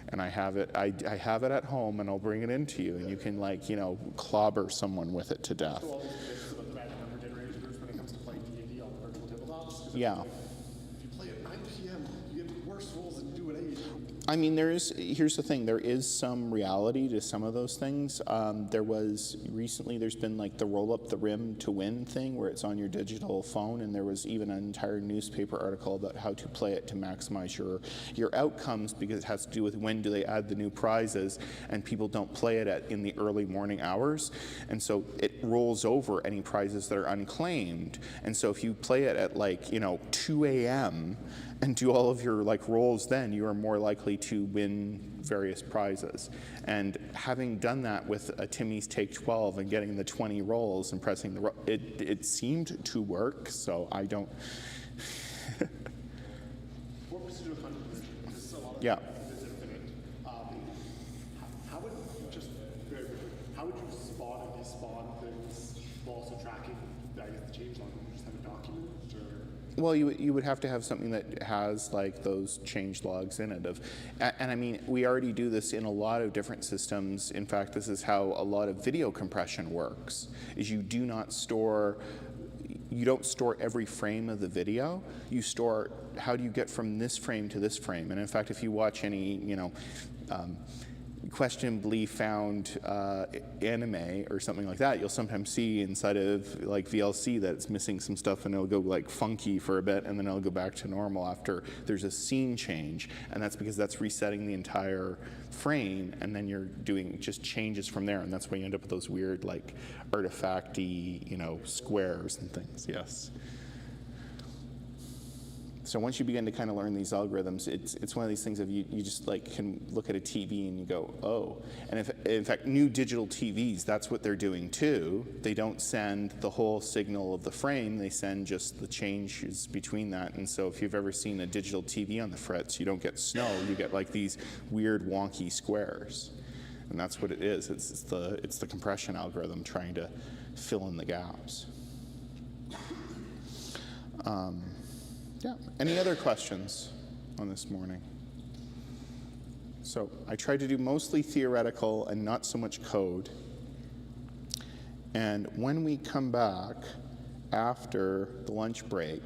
S1: And I have it at home, and I'll bring it in to you, and you can, like, you know, clobber someone with it to death.
S2: So all these bits about the random number generators when it comes to playing D&D on virtual tabletops? 'Cause
S1: Yeah.
S2: like, if you play at 9 p.m., you get worse rolls than you do at 8.
S1: I mean, here's the thing, there is some reality to some of those things. Recently there's been like the roll up the rim to win thing where it's on your digital phone, and there was even an entire newspaper article about how to play it to maximize your outcomes, because it has to do with when do they add the new prizes, and people don't play it in the early morning hours, and so it rolls over any prizes that are unclaimed. And so if you play it at, like, you know, 2 a.m. and do all of your like rolls, then you are more likely to win various prizes. And having done that with a Timmy's Take 12 and getting the 20 rolls and pressing the it seemed to work, so I don't.
S2: For procedural content creation, this is a lot of
S1: Yeah.
S2: is infinite. How would you spawn and despawn things while also tracking, I guess, the change log? Would you just have a document, or?
S1: Well, you would have to have something that has like those change logs in it. And I mean, we already do this in a lot of different systems. In fact, this is how a lot of video compression works, is you don't store every frame of the video. You store how do you get from this frame to this frame. And in fact, if you watch any, you know, questionably found anime or something like that, you'll sometimes see inside of like VLC that it's missing some stuff, and it'll go like funky for a bit, and then it'll go back to normal after there's a scene change, and that's because that's resetting the entire frame, and then you're doing just changes from there, and that's why you end up with those weird like artifacty, you know, squares and things. Yes. So once you begin to kind of learn these algorithms, it's one of these things of you just like can look at a TV and you go, oh. And if, in fact, new digital TVs, that's what they're doing too. They don't send the whole signal of the frame, they send just the changes between that. And so if you've ever seen a digital TV on the frets, you don't get snow, you get like these weird wonky squares. And that's what it is. It's the compression algorithm trying to fill in the gaps. Yeah, any other questions on this morning? So I tried to do mostly theoretical and not so much code. And when we come back after the lunch break,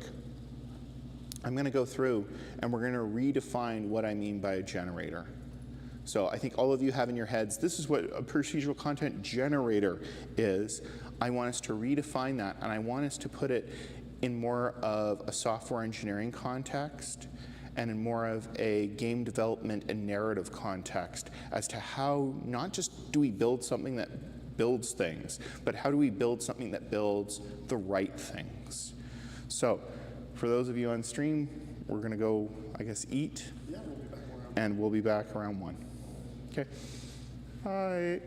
S1: I'm going to go through and we're going to redefine what I mean by a generator. So I think all of you have in your heads, this is what a procedural content generator is. I want us to redefine that, and I want us to put it in more of a software engineering context and in more of a game development and narrative context as to how not just do we build something that builds things, but how do we build something that builds the right things. So for those of you on stream, we're going to go, I guess, eat,
S2: Yeah, we'll be back around.
S1: and we'll be back around 1. Okay. Bye.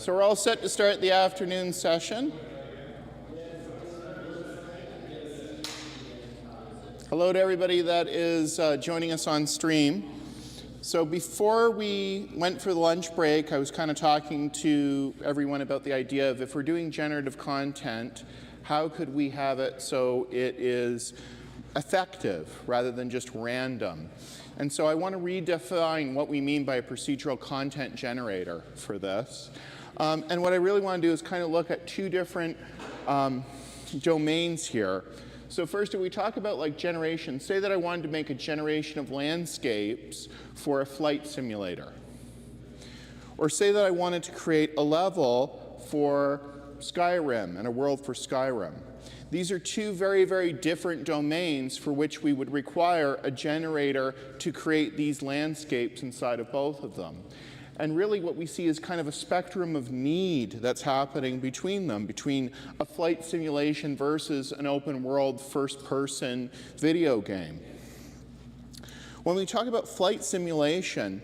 S1: So we're all set to start the afternoon session. Hello to everybody that is joining us on stream. So before we went for the lunch break, I was kind of talking to everyone about the idea of if we're doing generative content, how could we have it so it is effective rather than just random? And so I want to redefine what we mean by a procedural content generator for this. And what I really want to do is kind of look at two different domains here. So first, if we talk about like generation, say that I wanted to make a generation of landscapes for a flight simulator. Or say that I wanted to create a level for Skyrim and a world for Skyrim. These are two very, very different domains for which we would require a generator to create these landscapes inside of both of them. And really what we see is kind of a spectrum of need that's happening between them, between a flight simulation versus an open world first-person video game. When we talk about flight simulation,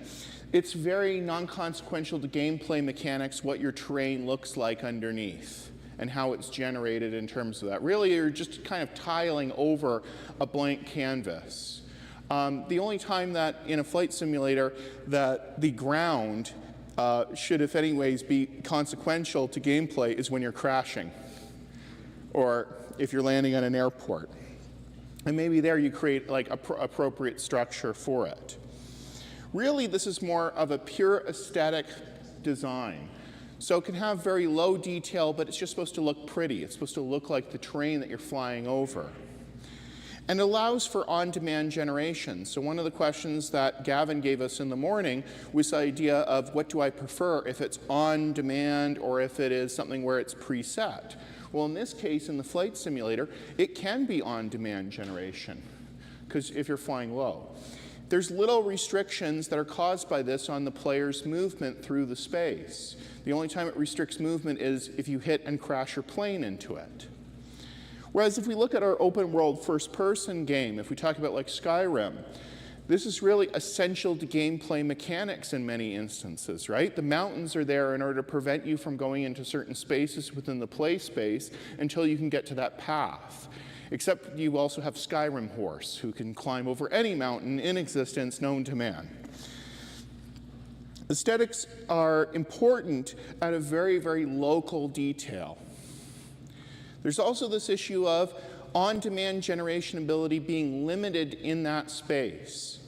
S1: it's very non-consequential to gameplay mechanics what your terrain looks like underneath and how it's generated in terms of that. Really, you're just kind of tiling over a blank canvas. The only time that in a flight simulator that the ground should, if anyways, be consequential to gameplay is when you're crashing or if you're landing at an airport. And maybe there you create like appropriate structure for it. Really, this is more of a pure aesthetic design. So it can have very low detail, but it's just supposed to look pretty. It's supposed to look like the terrain that you're flying over. And allows for on-demand generation. So one of the questions that Gavin gave us in the morning was the idea of what do I prefer, if it's on-demand or if it is something where it's preset. Well, in this case, in the flight simulator, it can be on-demand generation, because if you're flying low. There's little restrictions that are caused by this on the player's movement through the space. The only time it restricts movement is if you hit and crash your plane into it. Whereas if we look at our open world first-person game, if we talk about like Skyrim, this is really essential to gameplay mechanics in many instances, right? The mountains are there in order to prevent you from going into certain spaces within the play space until you can get to that path. Except you also have Skyrim Horse, who can climb over any mountain in existence known to man. Aesthetics are important at a very, very local detail. There's also this issue of on-demand generation ability being limited in that space,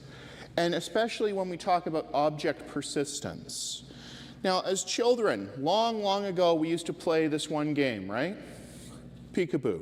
S1: and especially when we talk about object persistence. Now, as children, long, long ago, we used to play this one game, right? Peekaboo.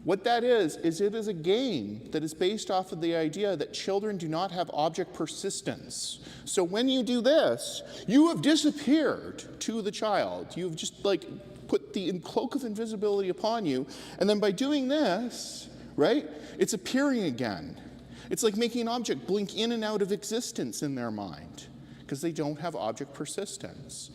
S1: What that is it is a game that is based off of the idea that children do not have object persistence. So when you do this, you have disappeared to the child. You've just like put the cloak of invisibility upon you, and then by doing this, right, it's appearing again. It's like making an object blink in and out of existence in their mind, because they don't have object persistence.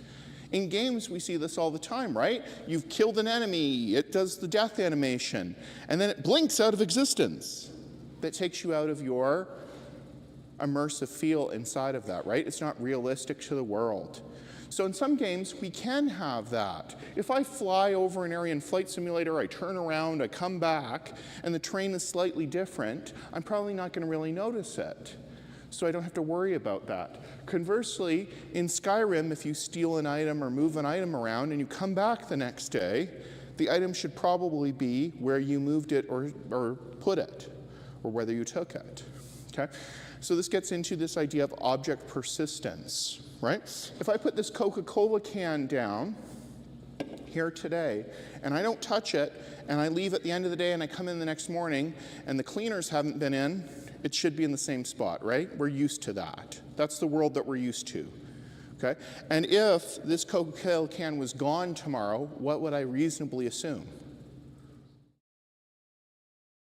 S1: In games, we see this all the time, right? You've killed an enemy, it does the death animation, and then it blinks out of existence. That takes you out of your immersive feel inside of that, right? It's not realistic to the world. So in some games, we can have that. If I fly over an area in Flight Simulator, I turn around, I come back, and the terrain is slightly different, I'm probably not going to really notice it. So I don't have to worry about that. Conversely, in Skyrim, if you steal an item or move an item around and you come back the next day, the item should probably be where you moved it or put it, or whether you took it. Okay? So this gets into this idea of object persistence, right? If I put this Coca-Cola can down here today, and I don't touch it, and I leave at the end of the day, and I come in the next morning, and the cleaners haven't been in, it should be in the same spot, right? We're used to that. That's the world that we're used to, okay? And if this Coca-Cola can was gone tomorrow, what would I reasonably assume?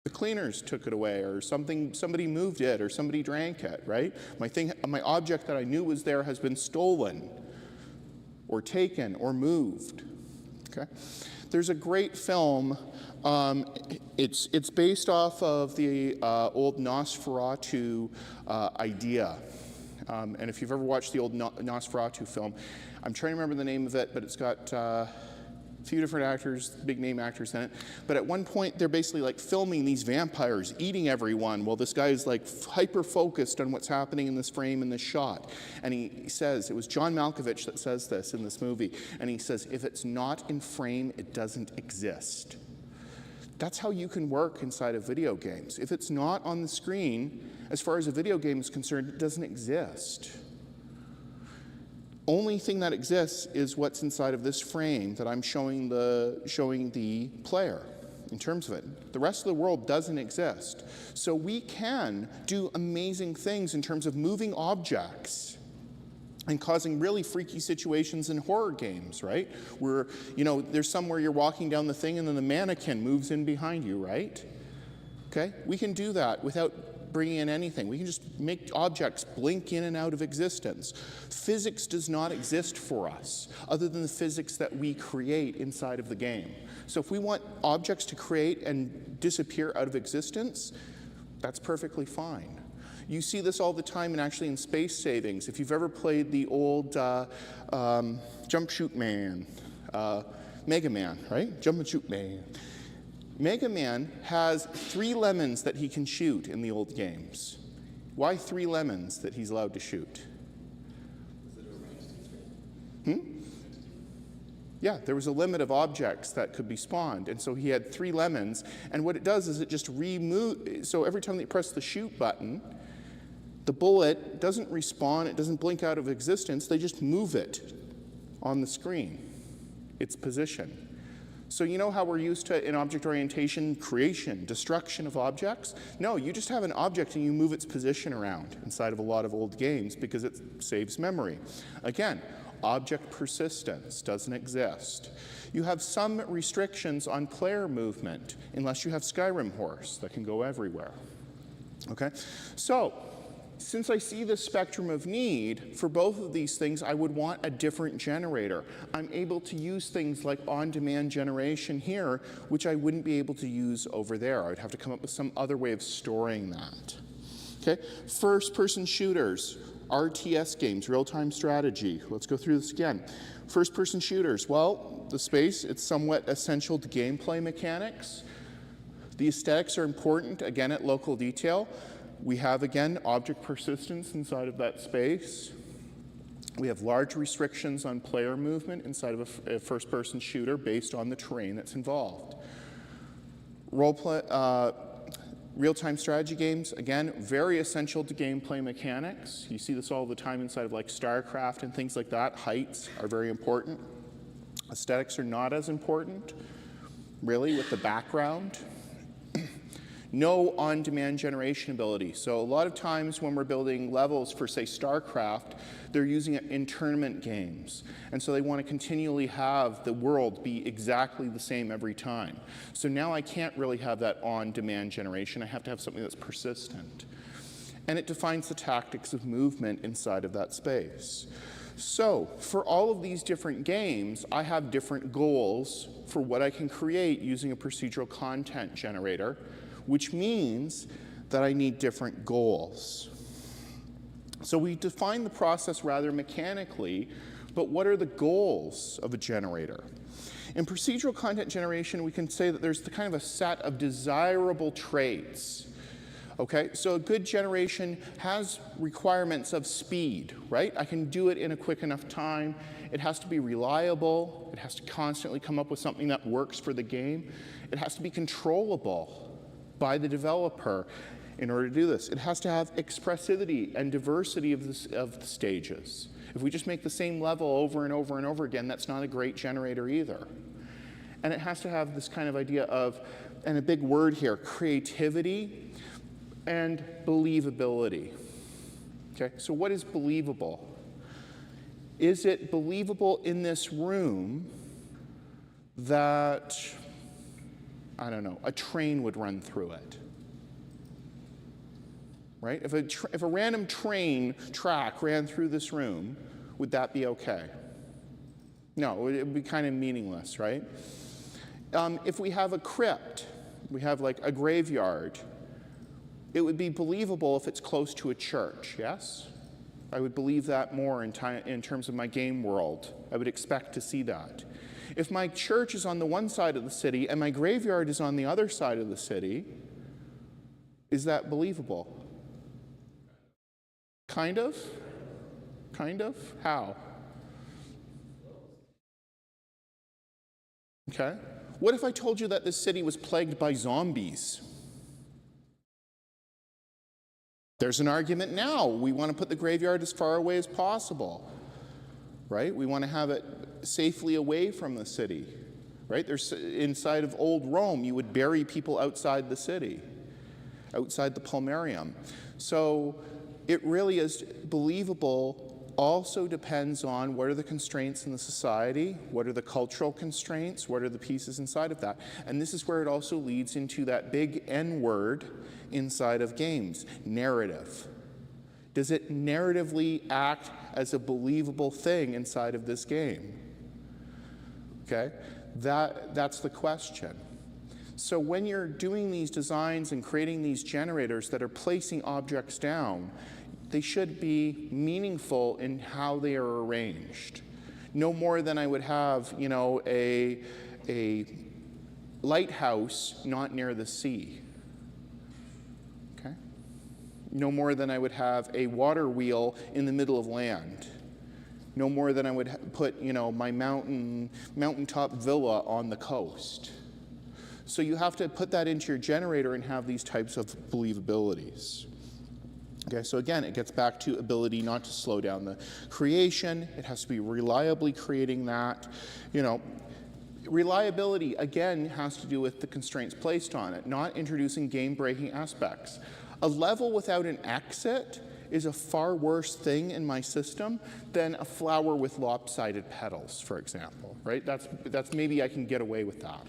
S1: The cleaners took it away, or somebody moved it, or somebody drank it, right? My object that I knew was there has been stolen, or taken, or moved, okay? There's a great film, it's based off of the old Nosferatu idea. And if you've ever watched the old Nosferatu film, I'm trying to remember the name of it, but it's got a few different actors, big name actors in it. But at one point, they're basically like filming these vampires eating everyone while this guy is like hyper focused on what's happening in this frame in this shot. And he says, it was John Malkovich that says this in this movie, and he says, if it's not in frame, it doesn't exist. That's how you can work inside of video games. If it's not on the screen, as far as a video game is concerned, it doesn't exist. Only thing that exists is what's inside of this frame that I'm showing the player in terms of it. The rest of the world doesn't exist. So we can do amazing things in terms of moving objects and causing really freaky situations in horror games, right? Where, there's somewhere you're walking down the thing and then the mannequin moves in behind you, right? Okay? We can do that without bringing in anything. We can just make objects blink in and out of existence. Physics does not exist for us other than the physics that we create inside of the game. So if we want objects to create and disappear out of existence, that's perfectly fine. You see this all the time actually in space savings. If you've ever played the old Jump Shoot Man, Mega Man, right? Jump and Shoot Man. Mega Man has 3 lemons that he can shoot in the old games. Why 3 lemons that he's allowed to shoot? Yeah, there was a limit of objects that could be spawned, and so he had 3 lemons, and what it does is it just so every time that you press the shoot button, the bullet doesn't respawn, it doesn't blink out of existence, they just move it on the screen, its position. So you know how we're used to, in object orientation, creation, destruction of objects? No, you just have an object and you move its position around inside of a lot of old games because it saves memory. Again, object persistence doesn't exist. You have some restrictions on player movement, unless you have Skyrim Horse that can go everywhere. Okay? So, since I see the spectrum of need for both of these things, I would want a different generator. I'm able to use things like on-demand generation here, which I wouldn't be able to use over there. I would have to come up with some other way of storing that. Okay, first-person shooters, RTS games, real-time strategy. Let's go through this again. First-person shooters, well, the space, it's somewhat essential to gameplay mechanics. The aesthetics are important, again, at local detail. We have, again, object persistence inside of that space. We have large restrictions on player movement inside of a first-person shooter based on the terrain that's involved. Real-time strategy games, again, very essential to gameplay mechanics. You see this all the time inside of like StarCraft and things like that. Heights are very important. Aesthetics are not as important, really, with the background. No on-demand generation ability. So a lot of times when we're building levels for, say, StarCraft, they're using it in tournament games. And so they want to continually have the world be exactly the same every time. So now I can't really have that on-demand generation. I have to have something that's persistent. And it defines the tactics of movement inside of that space. So for all of these different games, I have different goals for what I can create using a procedural content generator, which means that I need different goals. So we define the process rather mechanically, but what are the goals of a generator? In procedural content generation, we can say that there's the kind of a set of desirable traits. Okay, so a good generation has requirements of speed, right? I can do it in a quick enough time. It has to be reliable. It has to constantly come up with something that works for the game. It has to be controllable by the developer in order to do this. It has to have expressivity and diversity of the stages. If we just make the same level over and over and over again, that's not a great generator either. And it has to have this kind of idea of, and a big word here, creativity and believability. Okay, so what is believable? Is it believable in this room that, I don't know, a train would run through it? Right? If a random train track ran through this room, would that be okay? No, it would be kind of meaningless, right? If we have a crypt, we have like a graveyard, it would be believable if it's close to a church, yes? I would believe that more in terms of my game world. I would expect to see that. If my church is on the one side of the city and my graveyard is on the other side of the city, is that believable? Kind of? Kind of? How? Okay. What if I told you that this city was plagued by zombies? There's an argument now. We want to put the graveyard as far away as possible, right? We want to have it safely away from the city, right? There's inside of old Rome, you would bury people outside the city, outside the Palmarium. So it really is believable. Also depends on what are the constraints in the society, what are the cultural constraints, what are the pieces inside of that. And this is where it also leads into that big N word inside of games, narrative. Does it narratively act as a believable thing inside of this game? Okay, that's the question. So when you're doing these designs and creating these generators that are placing objects down, they should be meaningful in how they are arranged. No more than I would have, you know, a lighthouse not near the sea. Okay? No more than I would have a water wheel in the middle of land. No more than I would put, you know, my mountaintop villa on the coast. So you have to put that into your generator and have these types of believabilities. Okay, so again, it gets back to ability not to slow down the creation. It has to be reliably creating that. You know, reliability, again, has to do with the constraints placed on it, not introducing game-breaking aspects. A level without an exit is a far worse thing in my system than a flower with lopsided petals, for example, right? That's maybe I can get away with that.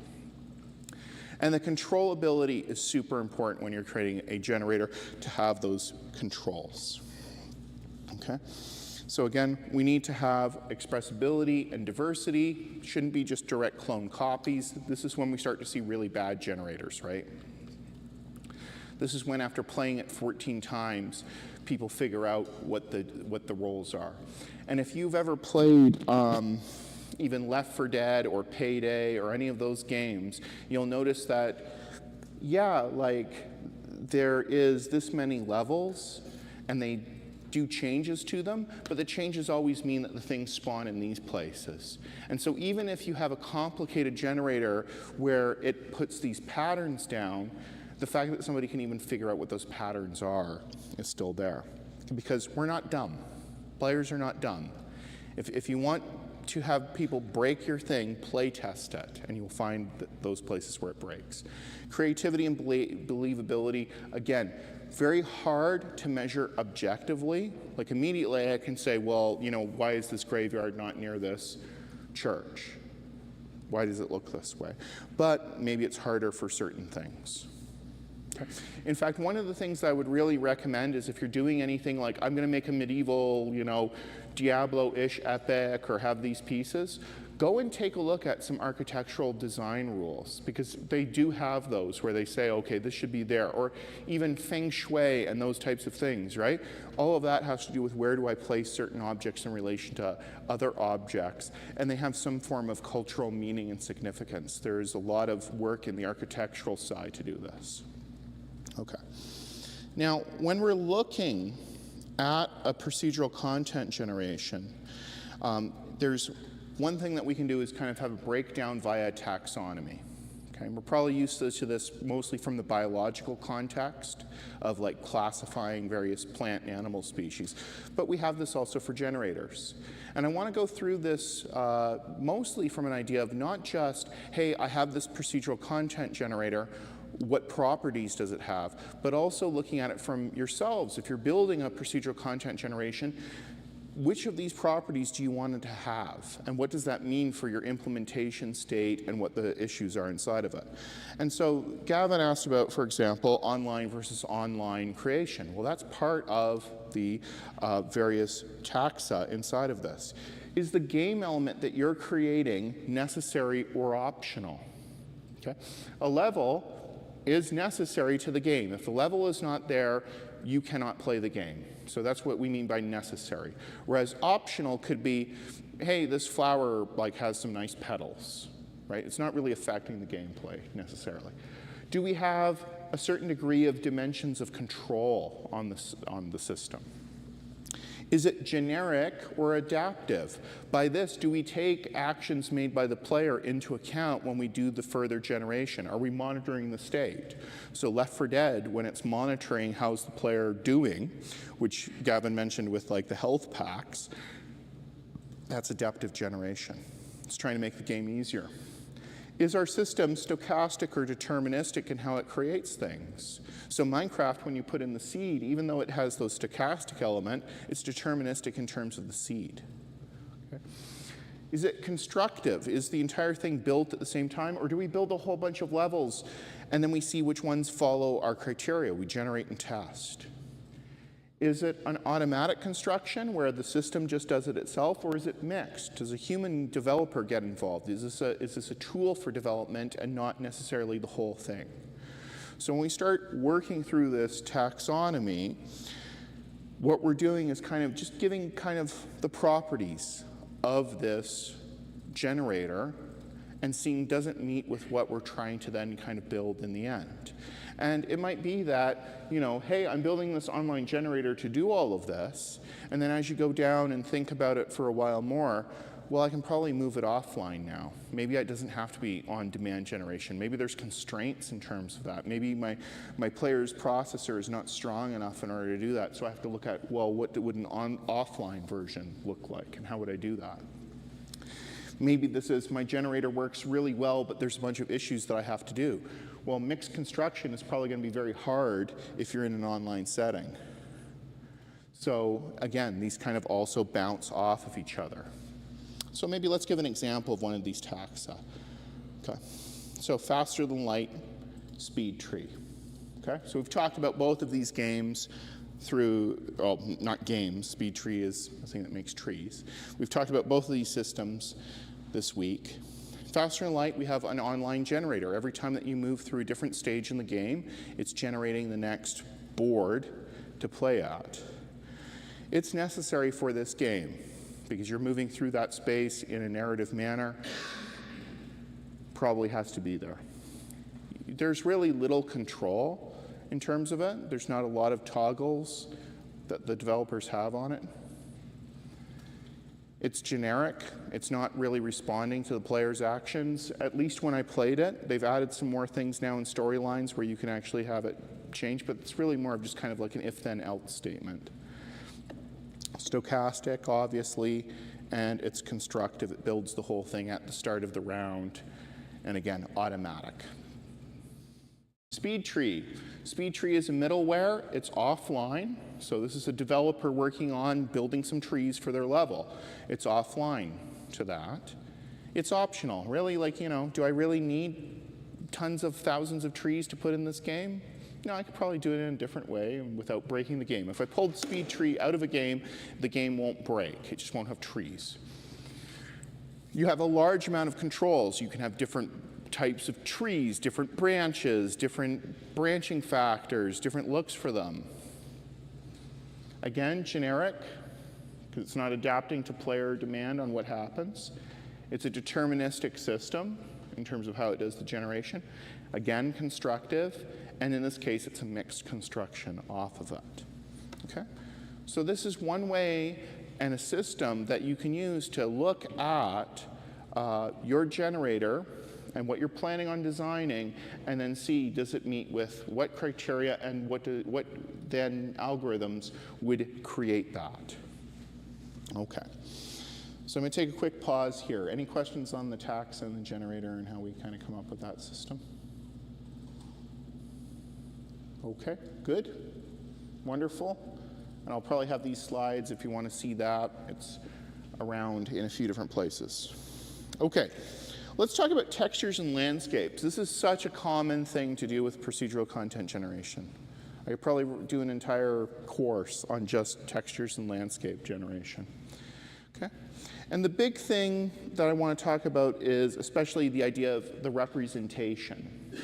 S1: And the controllability is super important when you're creating a generator to have those controls. Okay? So again, we need to have expressibility and diversity. Shouldn't be just direct clone copies. This is when we start to see really bad generators, right? This is when, after playing it 14 times, people figure out what the roles are. And if you've ever played even Left 4 Dead or Payday or any of those games, you'll notice that, yeah, like there is this many levels and they do changes to them, but the changes always mean that the things spawn in these places. And so even if you have a complicated generator where it puts these patterns down, the fact that somebody can even figure out what those patterns are is still there. Because we're not dumb. Players are not dumb. If you want to have people break your thing, play test it, and you'll find those places where it breaks. Creativity and believability, again, very hard to measure objectively. Like immediately I can say, well, you know, why is this graveyard not near this church? Why does it look this way? But maybe it's harder for certain things. Okay. In fact, one of the things that I would really recommend is if you're doing anything like, I'm going to make a medieval, you know, Diablo-ish epic or have these pieces, go and take a look at some architectural design rules, because they do have those where they say, okay, this should be there, or even feng shui and those types of things, right? All of that has to do with where do I place certain objects in relation to other objects, and they have some form of cultural meaning and significance. There's a lot of work in the architectural side to do this. Okay. Now, when we're looking at a procedural content generation, there's one thing that we can do is kind of have a breakdown via taxonomy. Okay, we're probably used to this mostly from the biological context of like classifying various plant and animal species, but we have this also for generators. And I want to go through this mostly from an idea of not just, hey, I have this procedural content generator, what properties does it have, but also looking at it from yourselves. If you're building a procedural content generation, which of these properties do you want it to have? And what does that mean for your implementation state and what the issues are inside of it? And so Gavin asked about, for example, online versus online creation. Well, that's part of the various taxa inside of this. Is the game element that you're creating necessary or optional? Okay. A level is necessary to the game. If the level is not there, you cannot play the game. So that's what we mean by necessary. Whereas optional could be, hey, this flower like has some nice petals, right? It's not really affecting the gameplay necessarily. Do we have a certain degree of dimensions of control on the system? Is it generic or adaptive? By this, do we take actions made by the player into account when we do the further generation? Are we monitoring the state? So Left 4 Dead, when it's monitoring how's the player doing, which Gavin mentioned with like the health packs, that's adaptive generation. It's trying to make the game easier. Is our system stochastic or deterministic in how it creates things? So Minecraft, when you put in the seed, even though it has those stochastic element, it's deterministic in terms of the seed. Okay. Is it constructive? Is the entire thing built at the same time? Or do we build a whole bunch of levels and then we see which ones follow our criteria? We generate and test. Is it an automatic construction where the system just does it itself, or is it mixed? Does a human developer get involved? Is this a tool for development and not necessarily the whole thing? So when we start working through this taxonomy, what we're doing is kind of just giving kind of the properties of this generator and seeing does it meet with what we're trying to then kind of build in the end. And it might be that, you know, hey, I'm building this online generator to do all of this, and then as you go down and think about it for a while more, well, I can probably move it offline now. Maybe it doesn't have to be on-demand generation. Maybe there's constraints in terms of that. Maybe my player's processor is not strong enough in order to do that, so I have to look at, well, what would an offline version look like, and how would I do that? Maybe this is my generator works really well, but there's a bunch of issues that I have to do. Well, mixed construction is probably going to be very hard if you're in an online setting. So again, these kind of also bounce off of each other. So maybe let's give an example of one of these taxa. Okay. So faster than light, speed tree. Okay. So we've talked about both of these games through, well, not games, speed tree is a thing that makes trees. We've talked about both of these systems this week. Faster than light, we have an online generator. Every time that you move through a different stage in the game, it's generating the next board to play at. It's necessary for this game because you're moving through that space in a narrative manner. Probably has to be there. There's really little control in terms of it. There's not a lot of toggles that the developers have on it. It's generic. It's not really responding to the player's actions. At least when I played it, they've added some more things now in storylines where you can actually have it change, but it's really more of just kind of like an if-then-else statement. Stochastic, obviously, and it's constructive. It builds the whole thing at the start of the round, and again, automatic. Speed tree. Speed tree is a middleware. It's offline. So this is a developer working on building some trees for their level. It's offline to that. It's optional. Really, like, you know, do I really need tons of thousands of trees to put in this game? No, I could probably do it in a different way without breaking the game. If I pulled speed tree out of a game, the game won't break. It just won't have trees. You have a large amount of controls. You can have different types of trees, different branches, different branching factors, different looks for them. Again, generic, because it's not adapting to player demand on what happens. It's a deterministic system in terms of how it does the generation. Again, constructive, and in this case, it's a mixed construction off of it. Okay? So this is one way and a system that you can use to look at your generator and what you're planning on designing, and then see, does it meet with what criteria and what then algorithms would create that. Okay. So I'm going to take a quick pause here. Any questions on the tax and the generator and how we kind of come up with that system? Okay, good. Wonderful. And I'll probably have these slides if you want to see that. It's around in a few different places. Okay. Let's talk about textures and landscapes. This is such a common thing to do with procedural content generation. I could probably do an entire course on just textures and landscape generation. Okay? And the big thing that I want to talk about is especially the idea of the representation.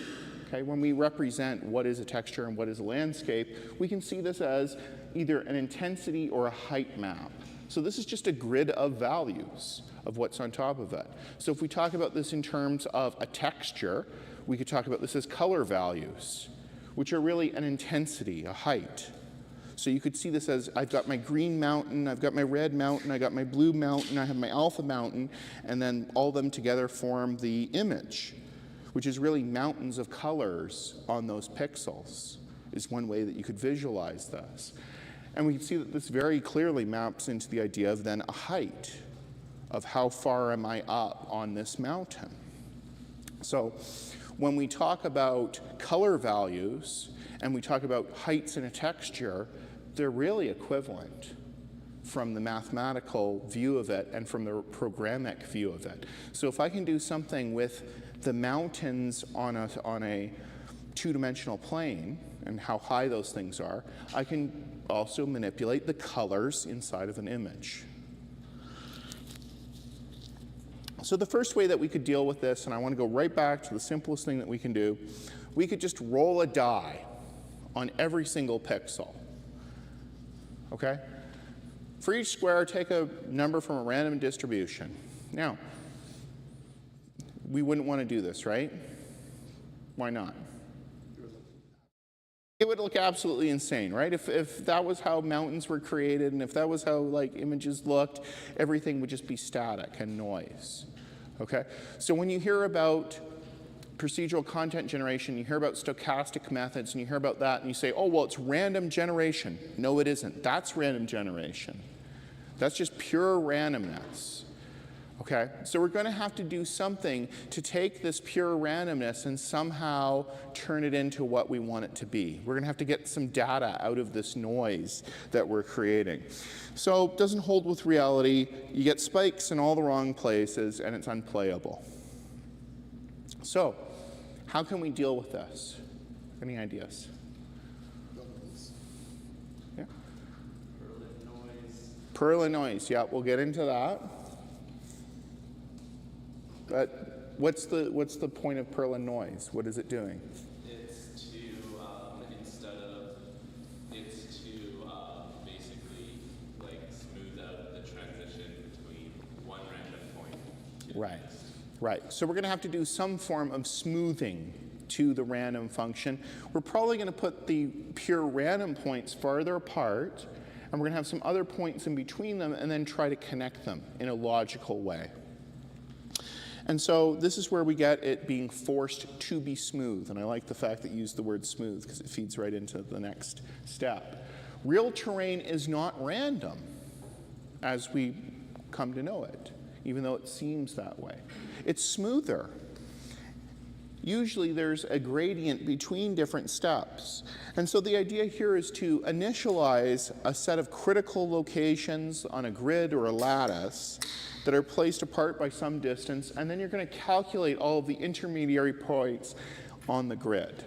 S1: Okay, when we represent what is a texture and what is a landscape, we can see this as either an intensity or a height map. So this is just a grid of values of what's on top of it. So if we talk about this in terms of a texture, we could talk about this as color values, which are really an intensity, a height. So you could see this as I've got my green mountain, I've got my red mountain, I got my blue mountain, I have my alpha mountain, and then all of them together form the image, which is really mountains of colors on those pixels, is one way that you could visualize this. And we can see that this very clearly maps into the idea of then a height, of how far am I up on this mountain. So when we talk about color values and we talk about heights in a texture, they're really equivalent from the mathematical view of it and from the programmatic view of it. So if I can do something with the mountains on a two-dimensional plane and how high those things are, I can also manipulate the colors inside of an image. So the first way that we could deal with this, and I want to go right back to the simplest thing that we can do, we could just roll a die on every single pixel. Okay? For each square, take a number from a random distribution. Now, we wouldn't want to do this, right? Why not? It would look absolutely insane, right? If that was how mountains were created and if that was how like images looked, everything would just be static and noise. Okay? So when you hear about procedural content generation, you hear about stochastic methods, and you hear about that, and you say, oh, well, it's random generation. No, it isn't. That's random generation. That's just pure randomness. Okay? So we're going to have to do something to take this pure randomness and somehow turn it into what we want it to be. We're going to have to get some data out of this noise that we're creating. So it doesn't hold with reality. You get spikes in all the wrong places, and it's unplayable. So, how can we deal with this? Any ideas? Yeah.
S3: Perlin noise.
S1: Perlin noise, yeah, we'll get into that. But what's the point of Perlin noise? What is it doing?
S4: It's to basically like smooth out the transition between one random point to the
S1: Right.
S4: next.
S1: Right, so we're going to have to do some form of smoothing to the random function. We're probably going to put the pure random points farther apart, and we're going to have some other points in between them, and then try to connect them in a logical way. And so this is where we get it being forced to be smooth, and I like the fact that you used the word smooth because it feeds right into the next step. Real terrain is not random as we come to know it, even though it seems that way. It's smoother. Usually there's a gradient between different steps. And so the idea here is to initialize a set of critical locations on a grid or a lattice that are placed apart by some distance, and then you're going to calculate all of the intermediary points on the grid.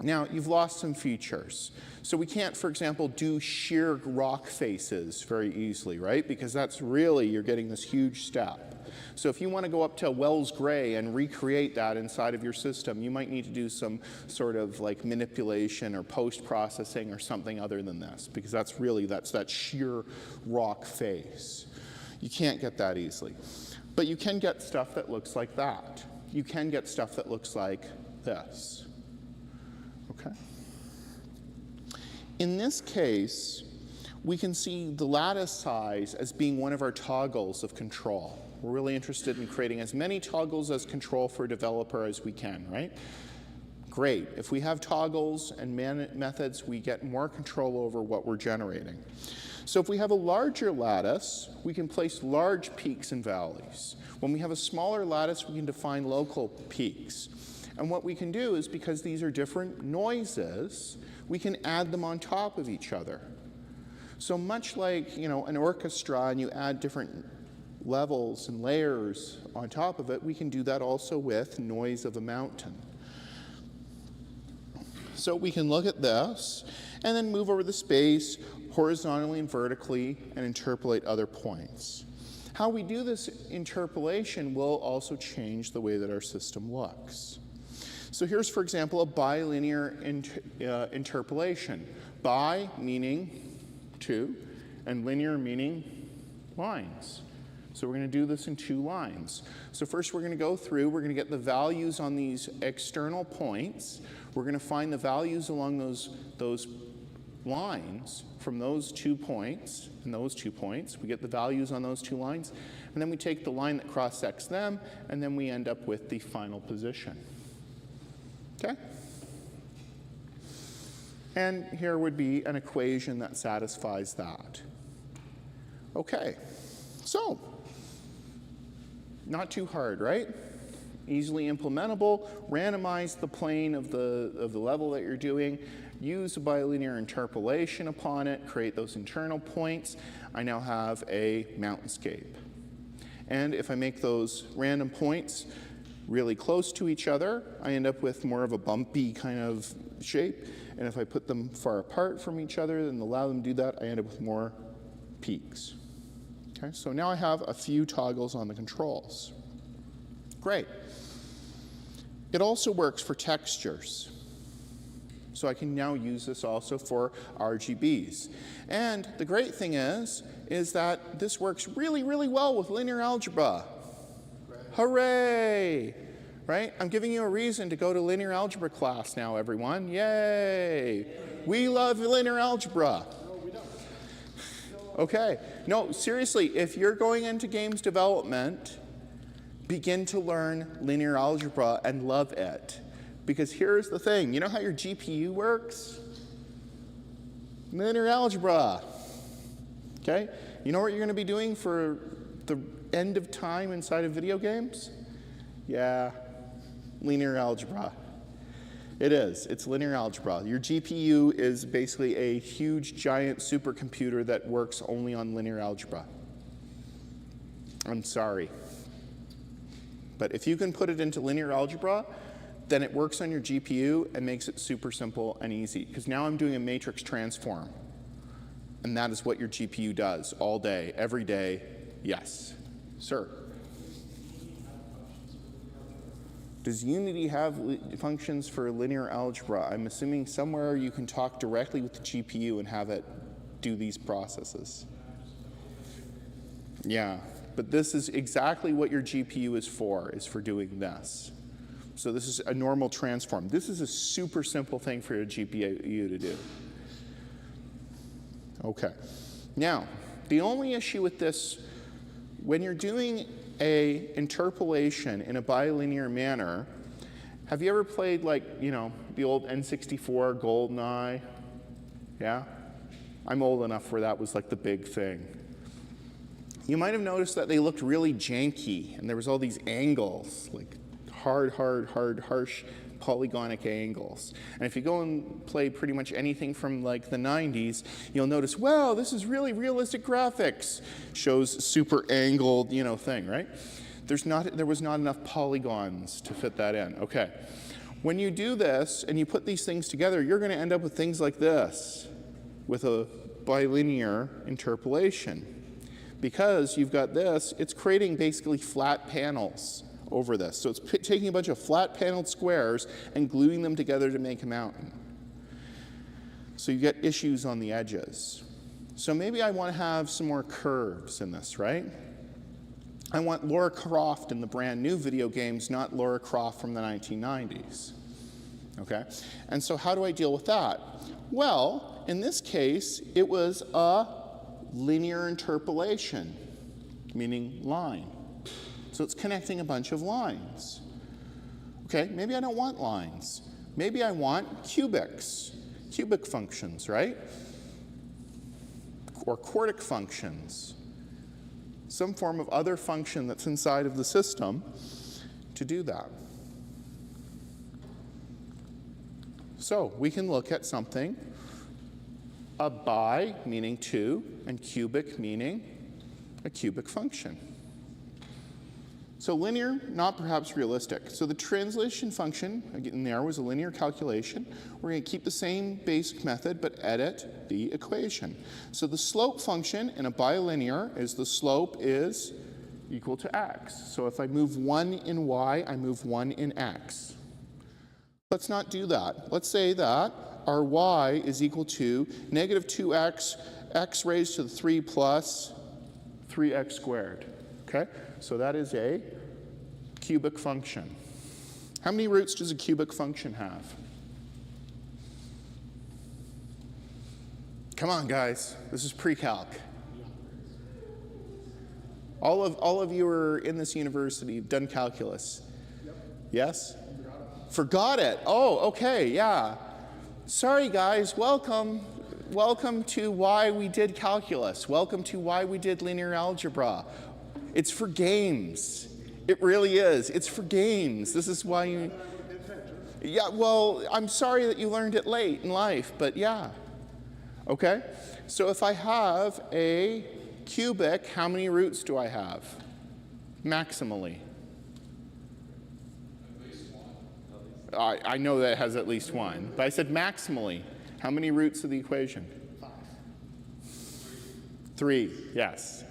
S1: Now, you've lost some features. So we can't, for example, do sheer rock faces very easily, right? Because that's really, you're getting this huge step. So if you want to go up to Wells Gray and recreate that inside of your system, you might need to do some sort of like manipulation or post-processing or something other than this, because that's that sheer rock face. You can't get that easily. But you can get stuff that looks like that. You can get stuff that looks like this. Okay? In this case, we can see the lattice size as being one of our toggles of control. We're really interested in creating as many toggles as control for a developer as we can, right? Great. If we have toggles and methods, we get more control over what we're generating. So if we have a larger lattice, we can place large peaks and valleys. When we have a smaller lattice, we can define local peaks. And what we can do is, because these are different noises, we can add them on top of each other. So much like, an orchestra, and you add different levels and layers on top of it, we can do that also with noise of a mountain. So we can look at this and then move over the space horizontally and vertically and interpolate other points. How we do this interpolation will also change the way that our system looks. So here's, for example, a bilinear interpolation. Bi meaning two, and linear meaning lines. So we're going to do this in 2 lines. So first we're going to go through, we're going to get the values on these external points. We're going to find the values along those lines from those 2 points and those 2 points. We get the values on those 2 lines, and then we take the line that cross-sects them, and then we end up with the final position. Okay? And here would be an equation that satisfies that. Okay, so not too hard, right? Easily implementable. Randomize the plane of the level that you're doing. Use a bilinear interpolation upon it. Create those internal points. I now have a mountainscape. And if I make those random points really close to each other, I end up with more of a bumpy kind of shape. And if I put them far apart from each other and allow them to do that, I end up with more peaks. Okay, so now I have a few toggles on the controls. Great. It also works for textures. So I can now use this also for RGBs. And the great thing is that this works really, really well with linear algebra. Hooray! Right? I'm giving you a reason to go to linear algebra class now, everyone. Yay! We love linear algebra. Okay. No, seriously, if you're going into games development, begin to learn linear algebra and love it. Because here's the thing. You know how your GPU works? Linear algebra. Okay? You know what you're going to be doing for the end of time inside of video games? Yeah, linear algebra. It is. It's linear algebra. Your GPU is basically a huge, giant supercomputer that works only on linear algebra. I'm sorry. But if you can put it into linear algebra, then it works on your GPU and makes it super simple and easy. Because now I'm doing a matrix transform. And that is what your GPU does all day, every day. Yes. Sir. Does Unity have functions for linear algebra? I'm assuming somewhere you can talk directly with the GPU and have it do these processes. Yeah, but this is exactly what your GPU is for doing this. So this is a normal transform. This is a super simple thing for your GPU to do. Okay. Now, the only issue with this, when you're doing a interpolation in a bilinear manner, have you ever played, like, you know, the old N64 GoldenEye? Yeah? I'm old enough where that was like the big thing. You might have noticed that they looked really janky, and there was all these angles, like harsh polygonic angles. And if you go and play pretty much anything from like the 90s, you'll notice, wow, this is really realistic graphics. Shows super angled, you know, thing, right? There was not enough polygons to fit that in. Okay. When you do this and you put these things together, you're going to end up with things like this, with a bilinear interpolation. Because you've got this, it's creating basically flat panels over this. So it's taking a bunch of flat paneled squares and gluing them together to make a mountain. So you get issues on the edges. So maybe I want to have some more curves in this, right? I want Lara Croft in the brand new video games, not Lara Croft from the 1990s. Okay? And so how do I deal with that? Well, in this case, it was a linear interpolation, meaning line. So it's connecting a bunch of lines. Okay, maybe I don't want lines. Maybe I want cubics, cubic functions, right? Or quartic functions. Some form of other function that's inside of the system to do that. So we can look at something, a bi meaning two, and cubic meaning a cubic function. So linear, not perhaps realistic. So the translation function, again, there was a linear calculation. We're going to keep the same basic method, but edit the equation. So the slope function in a bilinear is the slope is equal to x. So if I move 1 in y, I move 1 in x. Let's not do that. Let's say that our y is equal to negative 2x, x raised to the 3 plus 3x squared. Okay? So that is a cubic function. How many roots does a cubic function have? Come on, guys. This is pre-calc. All of you are in this university, you've done calculus. Yep. Yes? Forgot it. Oh, okay, yeah. Sorry, guys. Welcome. Welcome to why we did calculus. Welcome to why we did linear algebra. It's for games. It really is. It's for games. This is why you... Yeah, well, I'm sorry that you learned it late in life, but yeah. Okay? So if I have a cubic, how many roots do I have? Maximally.
S3: At least one.
S1: I know that it has at least one, but I said maximally. How many roots of the equation?
S2: 5.
S1: 3, yes.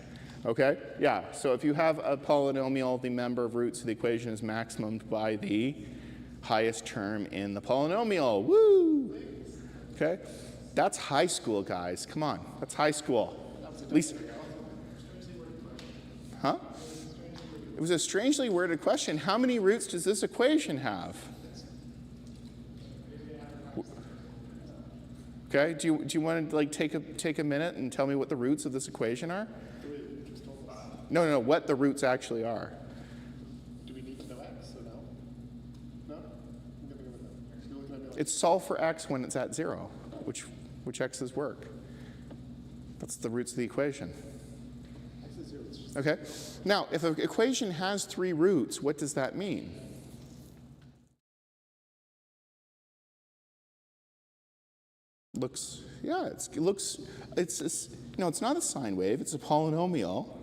S1: Okay, yeah, so if you have a polynomial, the number of roots of the equation is maximumed by the highest term in the polynomial. Woo! Okay, that's high school, guys. Come on, that's high school. At least, huh? It was a strangely worded question. How many roots does this equation have? Okay, do you want to like take a minute and tell me what the roots of this equation are? No, what the roots actually are.
S2: Do we need to know x or no? No? I'm gonna go with no. You're looking at me like,
S1: It's solve for x when it's at 0, which x's work. That's the roots of the equation.
S2: x is 0. It's just
S1: Okay, now if an equation has 3 roots, what does that mean? It's not a sine wave, it's a polynomial.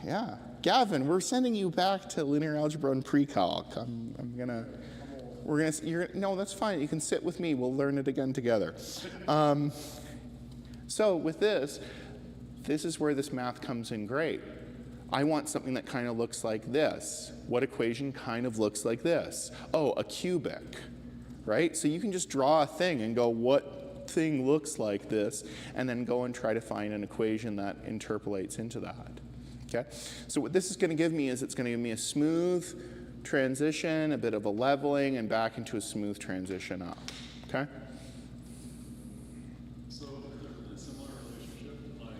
S1: Yeah, Gavin, we're sending you back to linear algebra and pre-calc. No, that's fine, you can sit with me, we'll learn it again together. So with this is where this math comes in great. I want something that kind of looks like this. What equation kind of looks like this? Oh, a cubic. Right? So you can just draw a thing and go, what thing looks like this? And then go and try to find an equation that interpolates into that. Okay? So what this is going to give me is it's going to give me a smooth transition, a bit of a leveling, and back into a smooth transition up. Okay?
S3: So there's a similar relationship, like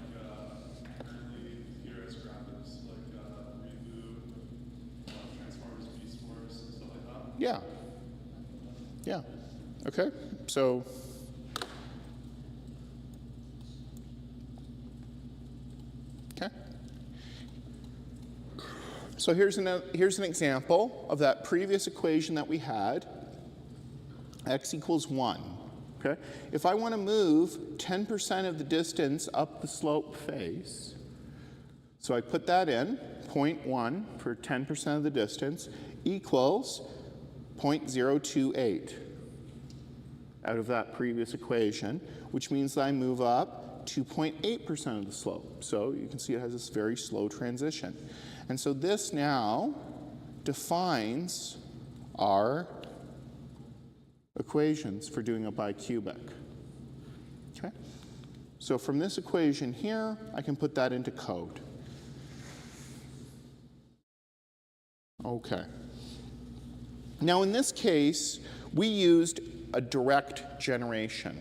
S3: apparently here as graphics, like we do transformers, B-spores, and stuff like that.
S1: Yeah. Yeah. Okay. So okay. So here's an example of that previous equation that we had. X equals 1. Okay. If I want to move 10% of the distance up the slope face, so I put that in, 0.1 for 10% of the distance equals 0.028 out of that previous equation, which means that I move up 2.8% of the slope. So you can see it has this very slow transition. And so this now defines our equations for doing a bicubic. Okay? So from this equation here, I can put that into code. Okay. Now in this case, we used a direct generation.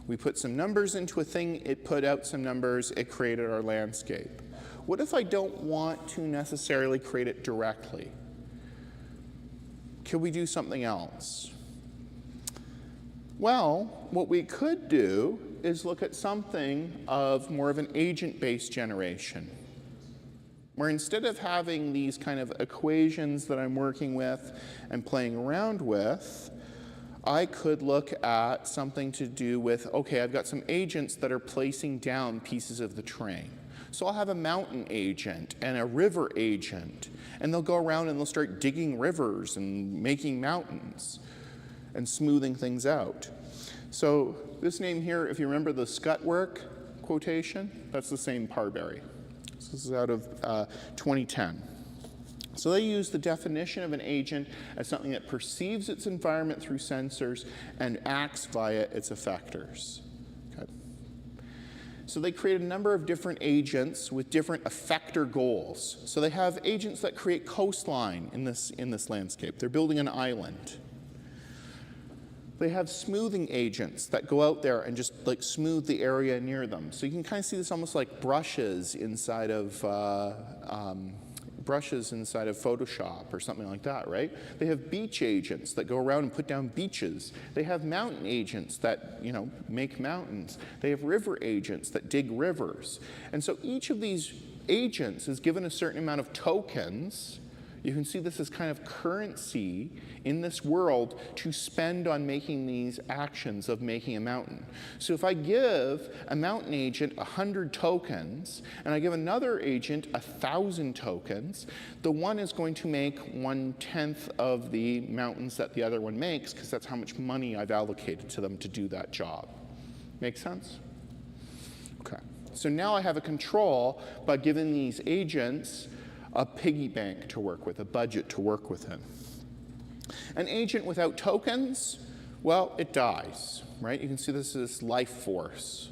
S1: We put some numbers into a thing, it put out some numbers, it created our landscape. What if I don't want to necessarily create it directly? Could we do something else? Well, what we could do is look at something of more of an agent-based generation, where instead of having these kind of equations that I'm working with and playing around with, I could look at something to do with, okay, I've got some agents that are placing down pieces of the terrain. So I'll have a mountain agent and a river agent, and they'll go around and they'll start digging rivers and making mountains and smoothing things out. So this name here, if you remember the scut work quotation, that's the same Parberry. This is out of 2010. So they use the definition of an agent as something that perceives its environment through sensors and acts via its effectors. Okay. So they create a number of different agents with different effector goals. So they have agents that create coastline in this landscape. They're building an island. They have smoothing agents that go out there and just like smooth the area near them. So you can kind of see this almost like brushes inside of Photoshop or something like that, right? They have beach agents that go around and put down beaches. They have mountain agents that, make mountains. They have river agents that dig rivers. And so each of these agents is given a certain amount of tokens. You can see this as kind of currency in this world to spend on making these actions of making a mountain. So if I give a mountain agent 100 tokens, and I give another agent 1,000 tokens, the one is going to make 1/10 of the mountains that the other one makes, because that's how much money I've allocated to them to do that job. Make sense? Okay. So now I have a control by giving these agents a piggy bank to work with, a budget to work within. An agent without tokens, well, it dies, right? You can see this as life force.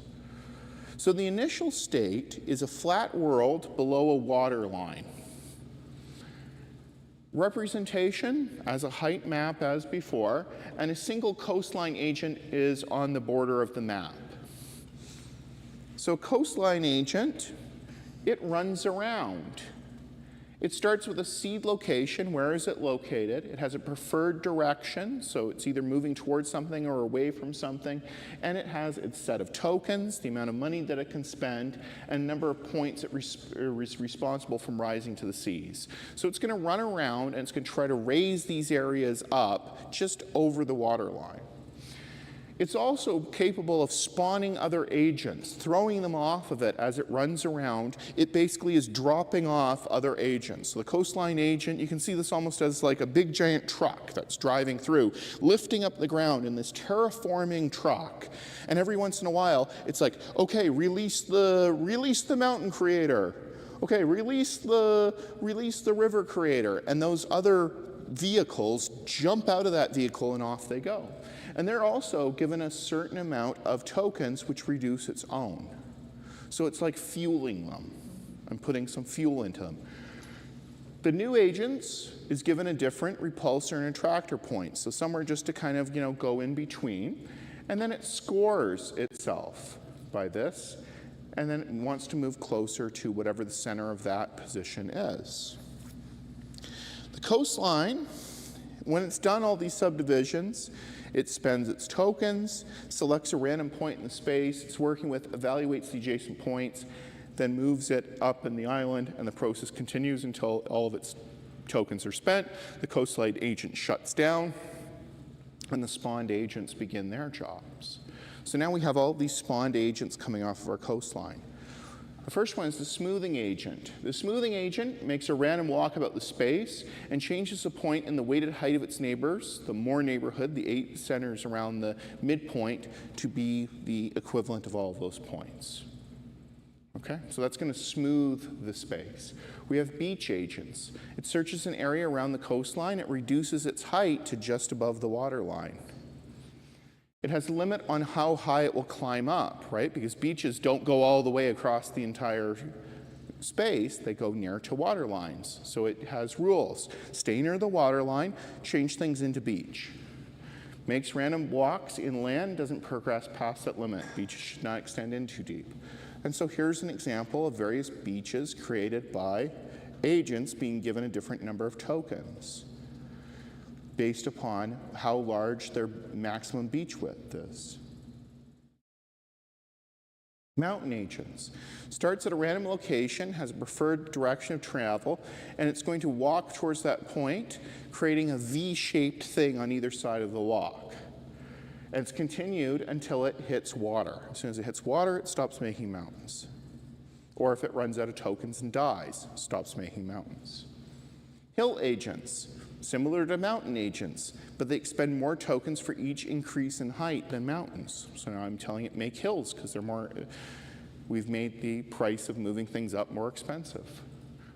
S1: So the initial state is a flat world below a water line. Representation as a height map as before, and a single coastline agent is on the border of the map. So coastline agent, it runs around. It starts with a seed location. Where is it located? It has a preferred direction, so it's either moving towards something or away from something. And it has its set of tokens, the amount of money that it can spend, and a number of points it is responsible from rising to the seas. So it's going to run around and it's going to try to raise these areas up just over the water line. It's also capable of spawning other agents, throwing them off of it as it runs around. It basically is dropping off other agents. So the coastline agent, you can see this almost as like a big giant truck that's driving through, lifting up the ground in this terraforming truck. And every once in a while, it's like, okay, release the mountain creator. Okay, release the river creator. And those other vehicles jump out of that vehicle and off they go. And they're also given a certain amount of tokens which reduce its own. So it's like fueling them and putting some fuel into them. The new agents is given a different repulsor and attractor point. So somewhere just to kind of, go in between. And then it scores itself by this. And then it wants to move closer to whatever the center of that position is. The coastline, when it's done all these subdivisions, it spends its tokens, selects a random point in the space it's working with, evaluates the adjacent points, then moves it up in the island, and the process continues until all of its tokens are spent. The coastline agent shuts down, and the spawned agents begin their jobs. So now we have all these spawned agents coming off of our coastline. The first one is the smoothing agent. The smoothing agent makes a random walk about the space and changes the point in the weighted height of its neighbors, the more neighborhood, the 8 centers around the midpoint, to be the equivalent of all of those points. Okay, so that's going to smooth the space. We have beach agents. It searches an area around the coastline. It reduces its height to just above the water line. It has a limit on how high it will climb up, right? Because beaches don't go all the way across the entire space. They go near to water lines. So it has rules. Stay near the water line, change things into beach. Makes random walks inland, doesn't progress past that limit. Beaches should not extend in too deep. And so here's an example of various beaches created by agents being given a different number of tokens based upon how large their maximum beach width is. Mountain agents. Starts at a random location, has a preferred direction of travel, and it's going to walk towards that point, creating a V-shaped thing on either side of the walk. And it's continued until it hits water. As soon as it hits water, it stops making mountains. Or if it runs out of tokens and dies, stops making mountains. Hill agents. Similar to mountain agents, but they expend more tokens for each increase in height than mountains. So now I'm telling it make hills because they're more, we've made the price of moving things up more expensive.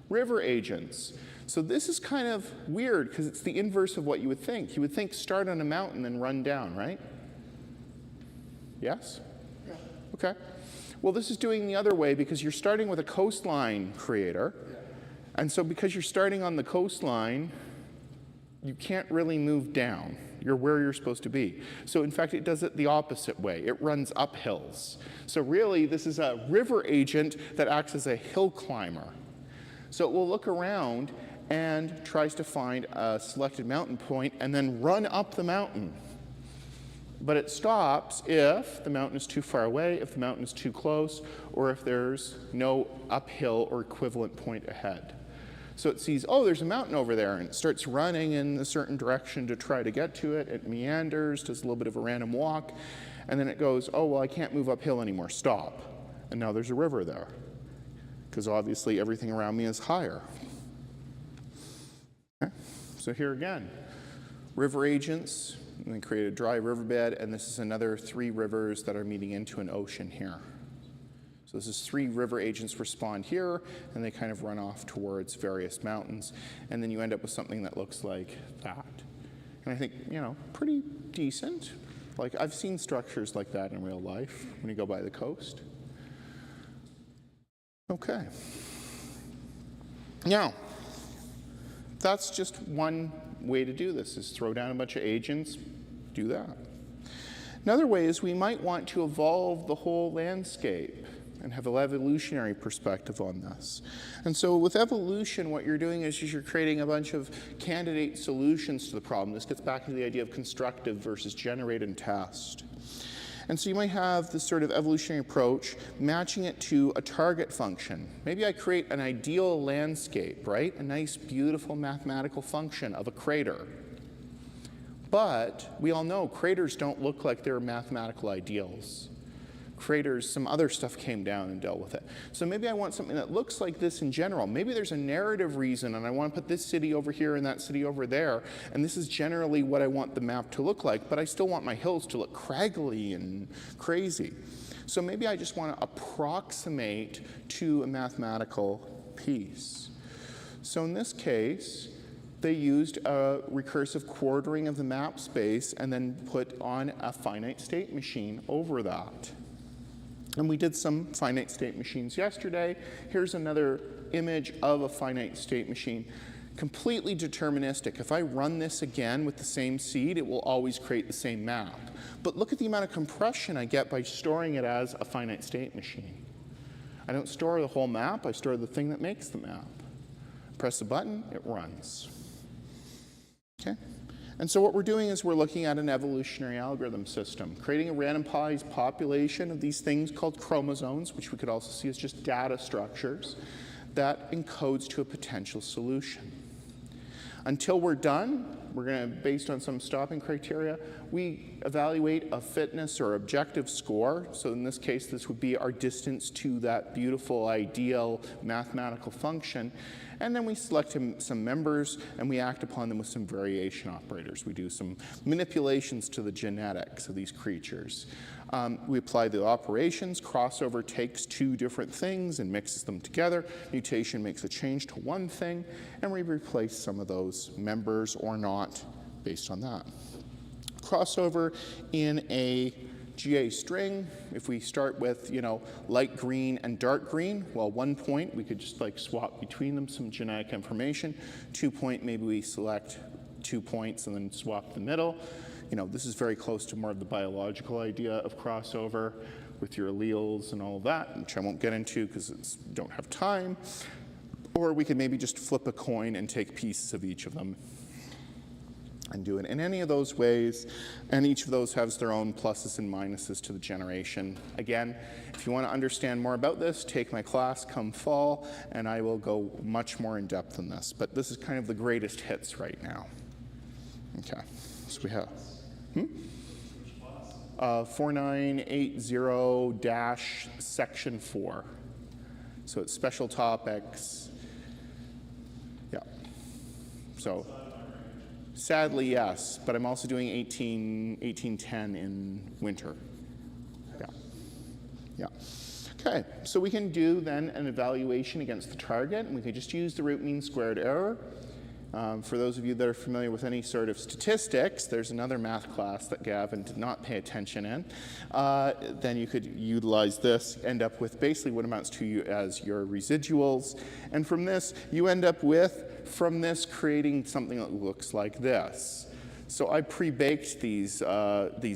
S1: River agents. So this is kind of weird because it's the inverse of what you would think. You would think start on a mountain and run down, right? Yes?
S2: Yeah.
S1: Okay. Well, this is doing the other way because you're starting with a coastline creator.
S2: Yeah.
S1: And so because you're starting on the coastline, you can't really move down. You're where you're supposed to be. So in fact, it does it the opposite way. It runs up hills. So really, this is a river agent that acts as a hill climber. So it will look around and tries to find a selected mountain point and then run up the mountain. But it stops if the mountain is too far away, if the mountain is too close, or if there's no uphill or equivalent point ahead. So it sees, oh, there's a mountain over there, and it starts running in a certain direction to try to get to it. It meanders, does a little bit of a random walk, and then it goes, oh, well, I can't move uphill anymore, stop. And now there's a river there, because obviously everything around me is higher. Okay. So here again, river agents, and they create a dry riverbed, and this is another 3 rivers that are meeting into an ocean here. So this is 3 river agents respond here, and they kind of run off towards various mountains, and then you end up with something that looks like that. And I think, you know, pretty decent. Like, I've seen structures like that in real life when you go by the coast. Okay. Now, that's just one way to do this, is throw down a bunch of agents, do that. Another way is we might want to evolve the whole landscape and have an evolutionary perspective on this. And so with evolution, what you're doing is you're creating a bunch of candidate solutions to the problem. This gets back into the idea of constructive versus generate and test. And so you might have this sort of evolutionary approach, matching it to a target function. Maybe I create an ideal landscape, right? A nice, beautiful mathematical function of a crater. But we all know craters don't look like they're mathematical ideals. Craters, some other stuff came down and dealt with it. So maybe I want something that looks like this in general. Maybe there's a narrative reason, and I want to put this city over here and that city over there, and this is generally what I want the map to look like, but I still want my hills to look craggly and crazy. So maybe I just want to approximate to a mathematical piece. So in this case, they used a recursive quartering of the map space and then put on a finite state machine over that. And we did some finite state machines yesterday. Here's another image of a finite state machine. Completely deterministic. If I run this again with the same seed, it will always create the same map. But look at the amount of compression I get by storing it as a finite state machine. I don't store the whole map, I store the thing that makes the map. Press a button, it runs. Okay? And so what we're doing is we're looking at an evolutionary algorithm system, creating a randomized population of these things called chromosomes, which we could also see as just data structures, that encodes to a potential solution. Until we're done, we're going to, based on some stopping criteria, we evaluate a fitness or objective score. So in this case, this would be our distance to that beautiful, ideal mathematical function. And then we select some members, and we act upon them with some variation operators. We do some manipulations to the genetics of these creatures. We apply the operations. Crossover takes 2 different things and mixes them together. Mutation makes a change to one thing, and we replace some of those members or not based on that. Crossover in a GA string, if we start with, you know, light green and dark green, well, 1 point, we could just like swap between them some genetic information. 2 point, maybe we select 2 points and then swap the middle. You know, this is very close to more of the biological idea of crossover with your alleles and all of that, which I won't get into because I don't have time. Or we could maybe just flip a coin and take pieces of each of them and do it in any of those ways, and each of those has their own pluses and minuses to the generation. Again, if you want to understand more about this, take my class come fall, and I will go much more in depth in this. But this is kind of the greatest hits right now. Okay, so we have 4980-section 4. So it's special topics. Yeah. So. Sadly, yes, but I'm also doing 1810 in winter. Yeah. Yeah. Okay, so we can do then an evaluation against the target, and we can just use the root mean squared error. For those of you that are familiar with any sort of statistics, there's another math class that Gavin did not pay attention in. Then you could utilize this, end up with basically what amounts to you as your residuals. And from this, you end up with, from this, creating something that looks like this. So I pre-baked these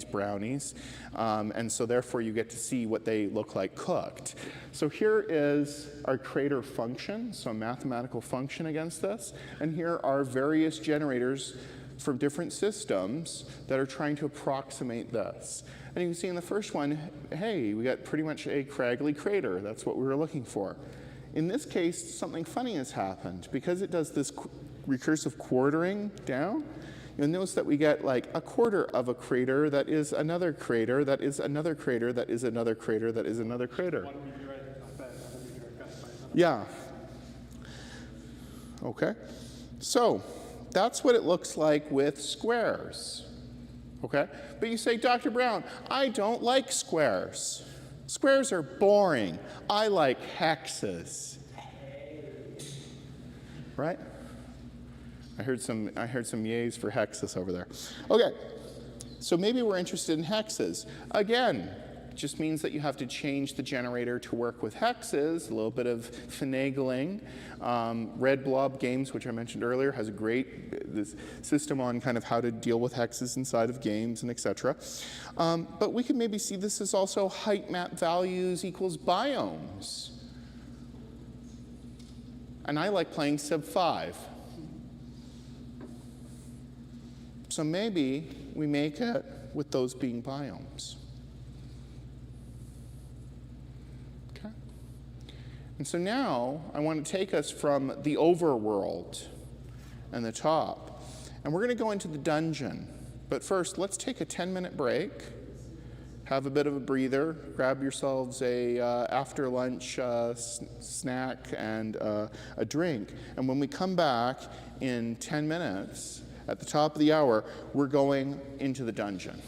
S1: brownies, and so therefore you get to see what they look like cooked. So here is our crater function, so a mathematical function against this, and here are various generators from different systems that are trying to approximate this. And you can see in the first one, hey, we got pretty much a craggly crater. That's what we were looking for. In this case, something funny has happened. Because it does this recursive quartering down, you'll notice that we get like a quarter of a crater that is another crater, that is another crater, that is another crater, that is another crater. Yeah. Okay. So that's what it looks like with squares. Okay? But you say, Dr. Brown, I don't like squares. Squares are boring. I like hexes. Right? I heard some yays for hexes over there. Okay, so maybe we're interested in hexes. Again, just means that you have to change the generator to work with hexes, a little bit of finagling. Red Blob Games, which I mentioned earlier, has a great this system on kind of how to deal with hexes inside of games and etc. But we could maybe see this as also height map values equals biomes. And I like playing Civ 5. So maybe we make it with those being biomes. Okay. And so now I want to take us from the overworld and the top, and we're going to go into the dungeon. But first, let's take a 10-minute break, have a bit of a breather, grab yourselves a after lunch snack and a drink. And when we come back in 10 minutes, at the top of the hour, we're going into the dungeon.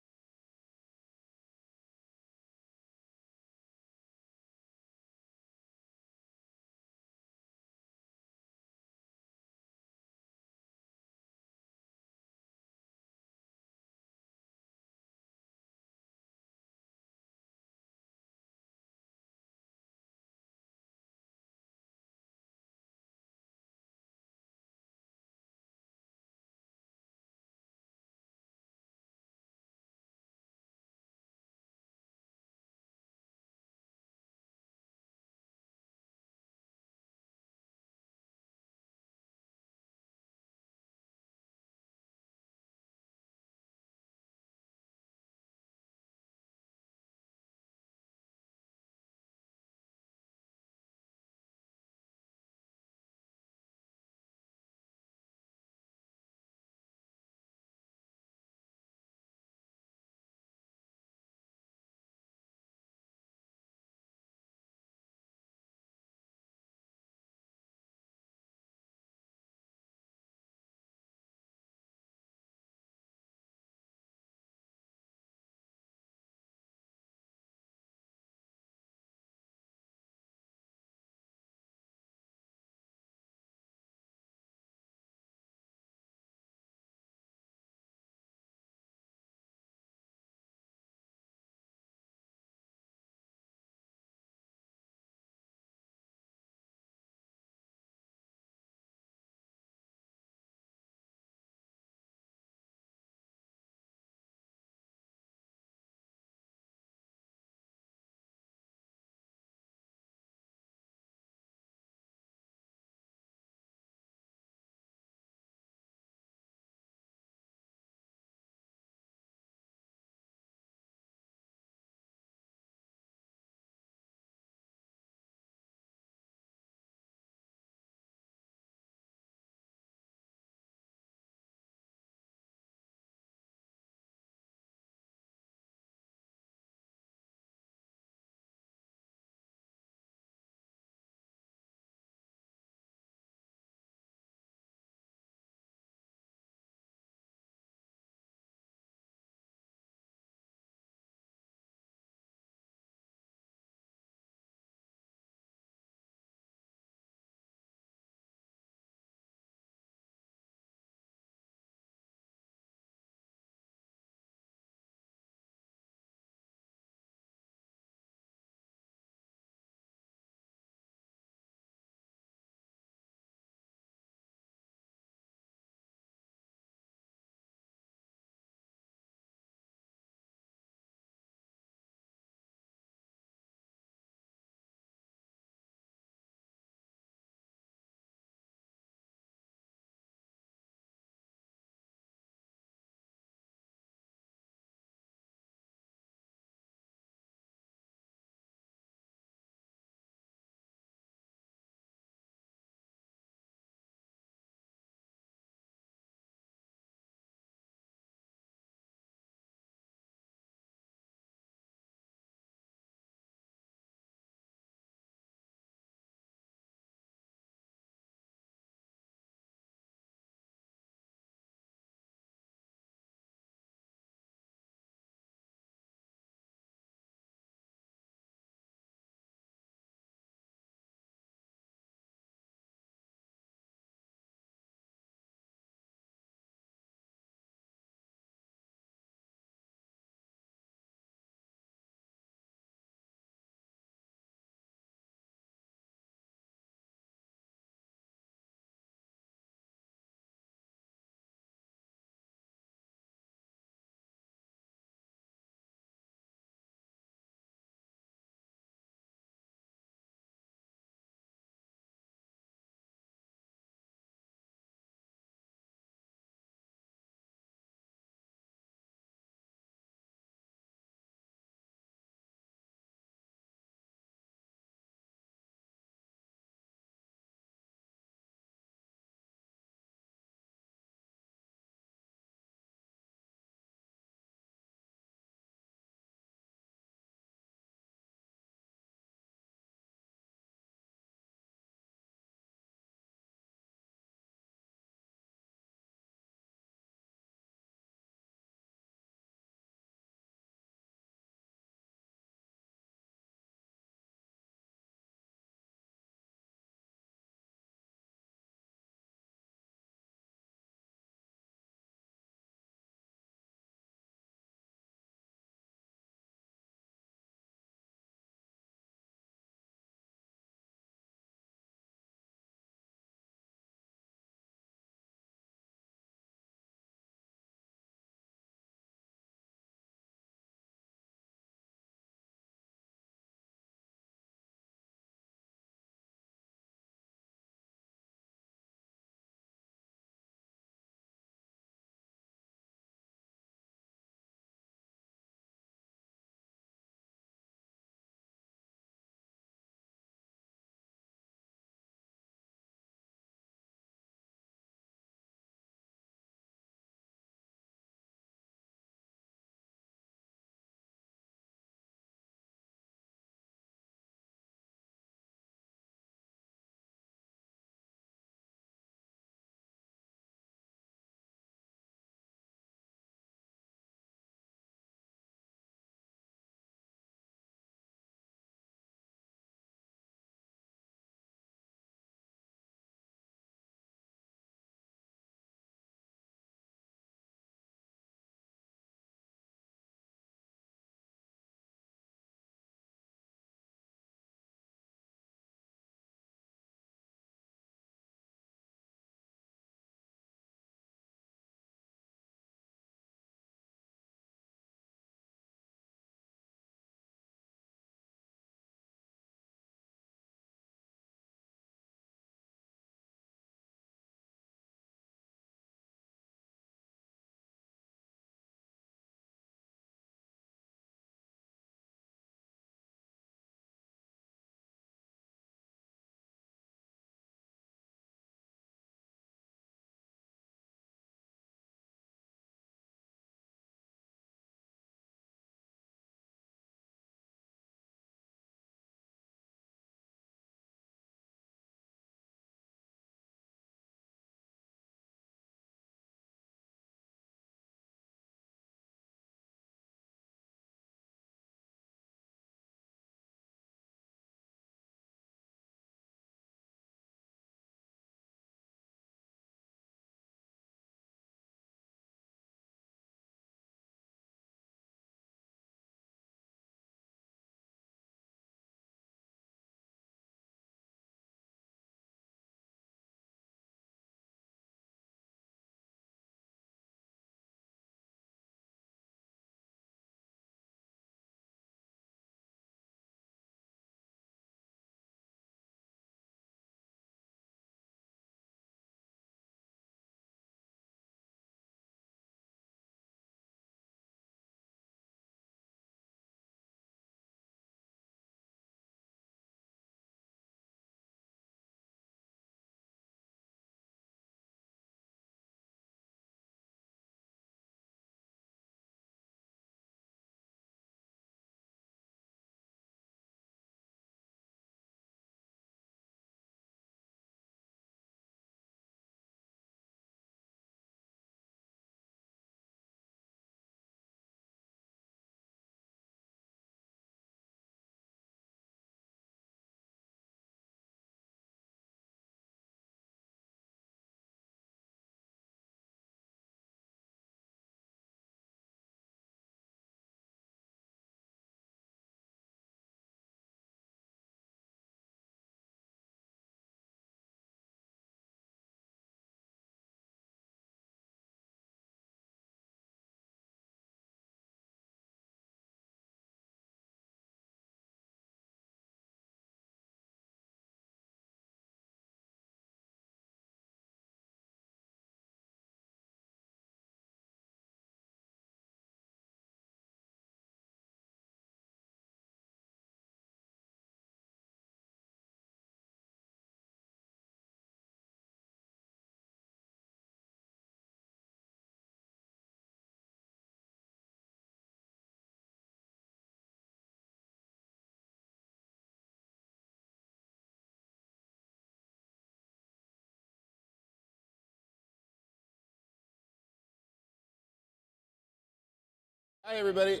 S1: Hi, everybody.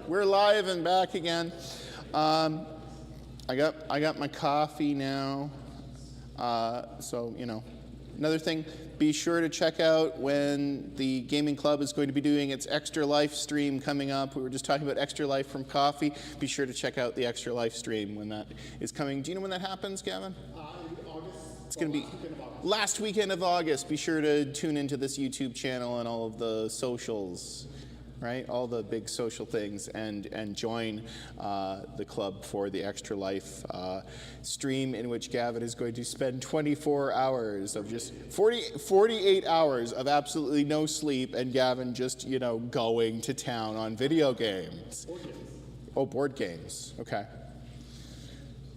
S1: We're live and back again. I got my coffee now. So, you know, another thing, be sure to check out when the gaming club is going to be doing its Extra Life stream coming up. We were just talking about Extra Life from coffee. Be sure to check out the Extra Life stream when that is coming. Do you know when that happens, Gavin?
S2: In August.
S1: It's going to be last weekend of August. Be sure to tune into this YouTube channel and all of the socials, right? All the big social things, and join the club for the Extra Life stream, in which Gavin is going to spend 24 hours of just 48 hours of absolutely no sleep, and Gavin just, you know, going to town on video games.
S2: Board games.
S1: Oh, board games. Okay.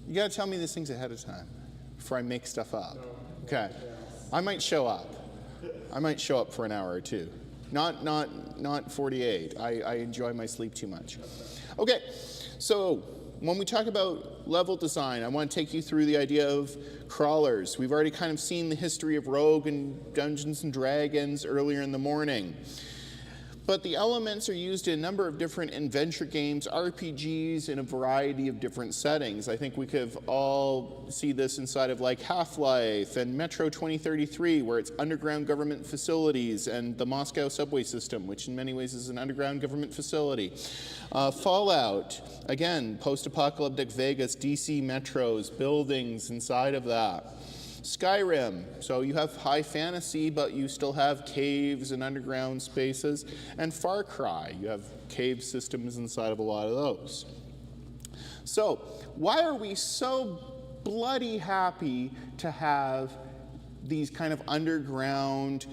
S1: You got to tell me these things ahead of time before I make stuff up.
S2: No.
S1: Okay. I might show up. I might show up for an hour or two. Not 48. I enjoy my sleep too much. Okay, so when we talk about level design, I want to take you through the idea of crawlers. We've already kind of seen the history of Rogue and Dungeons and Dragons earlier in the morning. But the elements are used in a number of different adventure games, RPGs, in a variety of different settings. I think we could all see this inside of like Half-Life and Metro 2033, where it's underground government facilities, and the Moscow subway system, which in many ways is an underground government facility. Fallout, again, post-apocalyptic Vegas, DC metros, buildings inside of that. Skyrim, so you have high fantasy, but you still have caves and underground spaces. And Far Cry, you have cave systems inside of a lot of those. So why are we so bloody happy to have these kind of underground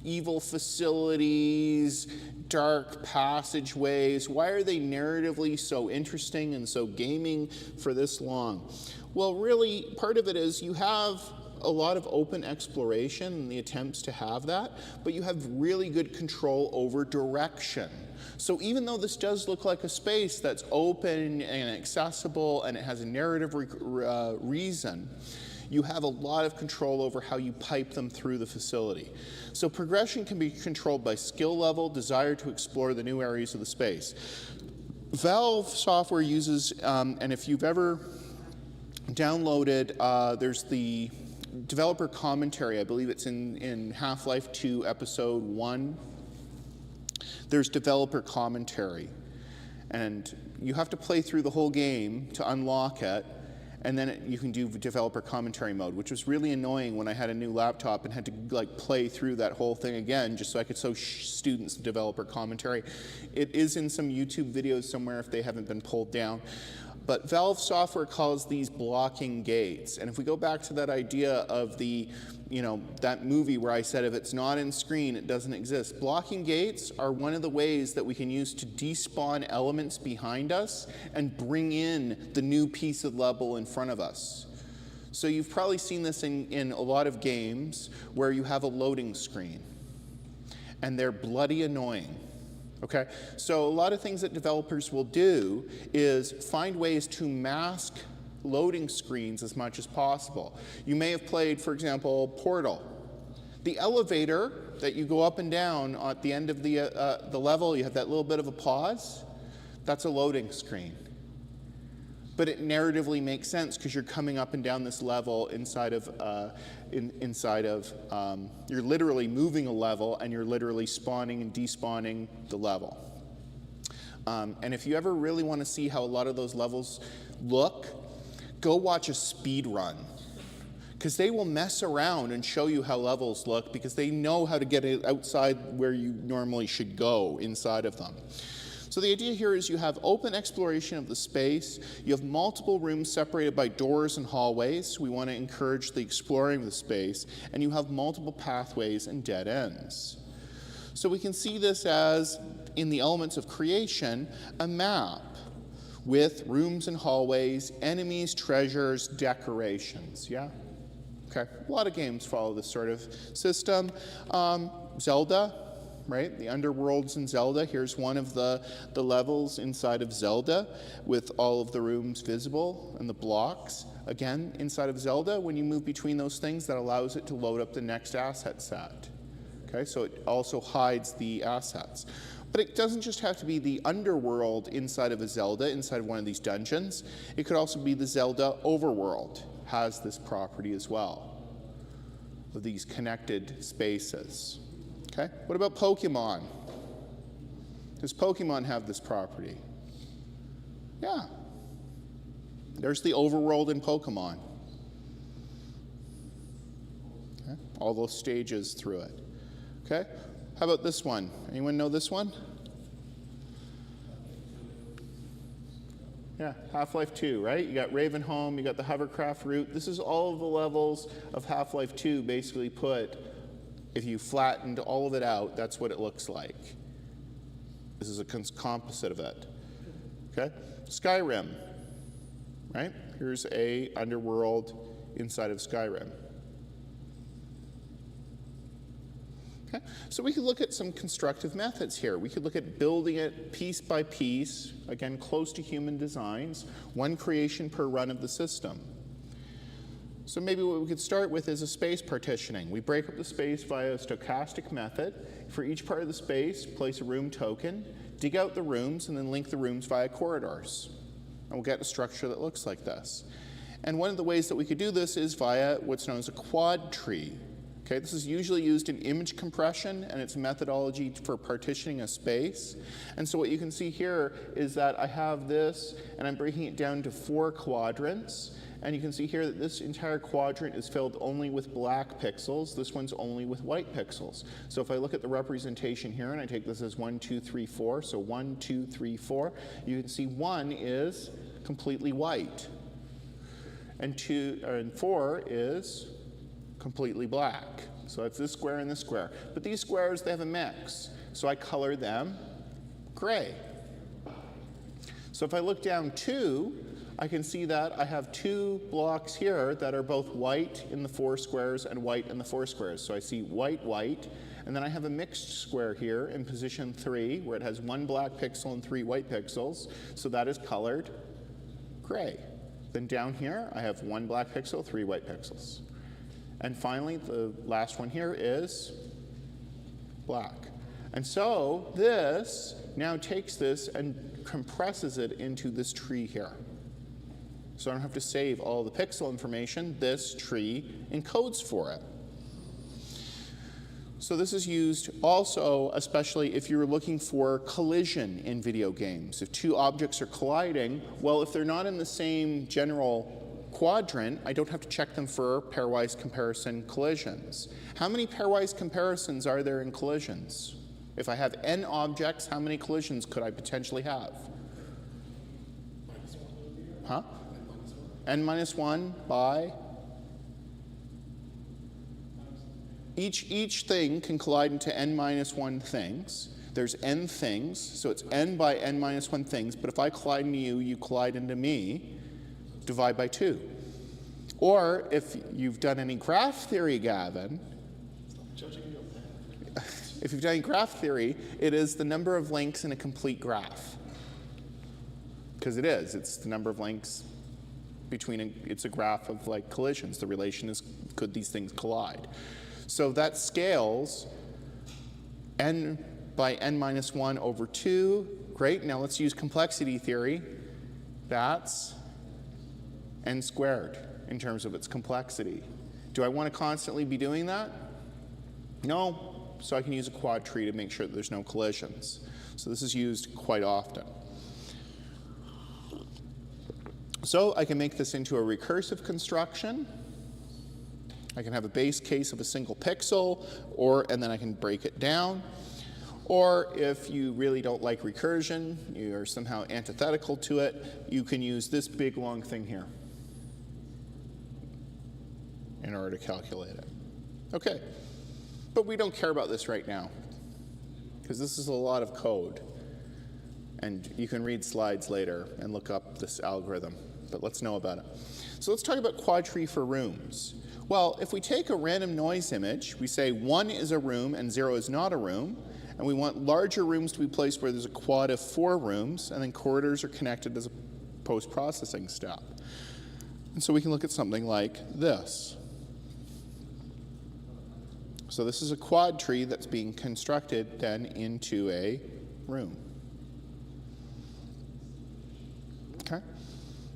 S1: evil facilities, dark passageways? Why are they narratively so interesting and so gaming for this long? Well, really, part of it is you have a lot of open exploration and the attempts to have that, but you have really good control over direction. So even though this does look like a space that's open and accessible and it has a narrative reason, you have a lot of control over how you pipe them through the facility. So progression can be controlled by skill level, desire to explore the new areas of the space. Valve software uses, and if you've ever downloaded, there's the developer commentary. I believe it's in Half-Life 2 episode 1. There's developer commentary, and you have to play through the whole game to unlock it, and then you can do developer commentary mode, which was really annoying when I had a new laptop and had to like play through that whole thing again just so I could show students the developer commentary. It is in some YouTube videos somewhere if they haven't been pulled down. But Valve software calls these blocking gates. And if we go back to that idea of the, you know, that movie where I said if it's not in screen, it doesn't exist. Blocking gates are one of the ways that we can use to despawn elements behind us and bring in the new piece of level in front of us. So you've probably seen this in a lot of games where you have a loading screen, and they're bloody annoying. Okay, so a lot of things that developers will do is find ways to mask loading screens as much as possible. You may have played, for example, Portal. The elevator that you go up and down at the end of the level, you have that little bit of a pause. That's a loading screen. But it narratively makes sense because you're coming up and down this level inside of, you're literally moving a level and you're literally spawning and despawning the level. And if you ever really want to see how a lot of those levels look, go watch a speed run. Because they will mess around and show you how levels look because they know how to get it outside where you normally should go inside of them. So the idea here is you have open exploration of the space, you have multiple rooms separated by doors and hallways. We want to encourage the exploring of the space, and you have multiple pathways and dead ends. So we can see this as, in the elements of creation, a map with rooms and hallways, enemies, treasures, decorations, yeah? Okay, a lot of games follow this sort of system. Zelda, right? The underworlds in Zelda. Here's one of the levels inside of Zelda with all of the rooms visible and the blocks. Again, inside of Zelda, when you move between those things, that allows it to load up the next asset set. Okay, so it also hides the assets. But it doesn't just have to be the underworld inside of a Zelda, inside of one of these dungeons. It could also be the Zelda overworld, has this property as well, of these connected spaces. Okay, what about Pokemon? Does Pokemon have this property? Yeah. There's the overworld in Pokemon. Okay, all those stages through it. Okay, how about this one? Anyone know this one? Yeah, Half-Life 2, right? You got Ravenholm, you got the hovercraft route. This is all of the levels of Half-Life 2 basically put. If you flattened all of it out, that's what it looks like. This is a composite of it. Okay? Skyrim, right? Here's a underworld inside of Skyrim. Okay? So we could look at some constructive methods here. We could look at building it piece by piece, again, close to human designs, one creation per run of the system. So maybe what we could start with is a space partitioning. We break up the space via a stochastic method. For each part of the space, place a room token, dig out the rooms, and then link the rooms via corridors. And we'll get a structure that looks like this. And one of the ways that we could do this is via what's known as a quad tree. Okay, this is usually used in image compression, and it's a methodology for partitioning a space. And so what you can see here is that I have this, and I'm breaking it down to 4 quadrants. And you can see here that this entire quadrant is filled only with black pixels. This one's only with white pixels. So if I look at the representation here, and I take this as 1, 2, 3, 4, so 1, 2, 3, 4, you can see 1 is completely white. And 4 is completely black. So it's this square and this square. But these squares, they have a mix. So I color them gray. So if I look down 2, I can see that I have 2 blocks here that are both white in the 4 squares and white in the 4 squares. So I see white, white, and then I have a mixed square here in position 3 where it has 1 black pixel and 3 white pixels. So that is colored gray. Then down here, I have 1 black pixel, 3 white pixels. And finally, the last one here is black. And so this now takes this and compresses it into this tree here. So I don't have to save all the pixel information. This tree encodes for it. So this is used also, especially if you're looking for collision in video games. If 2 objects are colliding, well, if they're not in the same general quadrant, I don't have to check them for pairwise comparison collisions. How many pairwise comparisons are there in collisions? If I have n objects, how many collisions could I potentially have? Huh? n minus 1 by? Each thing can collide into n minus 1 things. There's n things, so it's n by n minus 1 things, but if I collide into you, you collide into me, divide by 2. Or if you've done any graph theory, Gavin, if you've done any graph theory, it is the number of links in a complete graph. Because it is, it's the number of links between, it's a graph of like collisions. The relation is, could these things collide? So that scales n by n minus 1 over 2. Great, now let's use complexity theory. That's n squared in terms of its complexity. Do I want to constantly be doing that? No, so I can use a quad tree to make sure that there's no collisions. So this is used quite often. So I can make this into a recursive construction. I can have a base case of a single pixel, and then I can break it down. Or if you really don't like recursion, you are somehow antithetical to it, you can use this big long thing here in order to calculate it. Okay, but we don't care about this right now because this is a lot of code. And you can read slides later and look up this algorithm, but let's know about it. So let's talk about quad tree for rooms. Well, if we take a random noise image, we say 1 is a room and 0 is not a room, and we want larger rooms to be placed where there's a quad of 4 rooms, and then corridors are connected as a post-processing step. And so we can look at something like this. So this is a quad tree that's being constructed then into a room. Okay?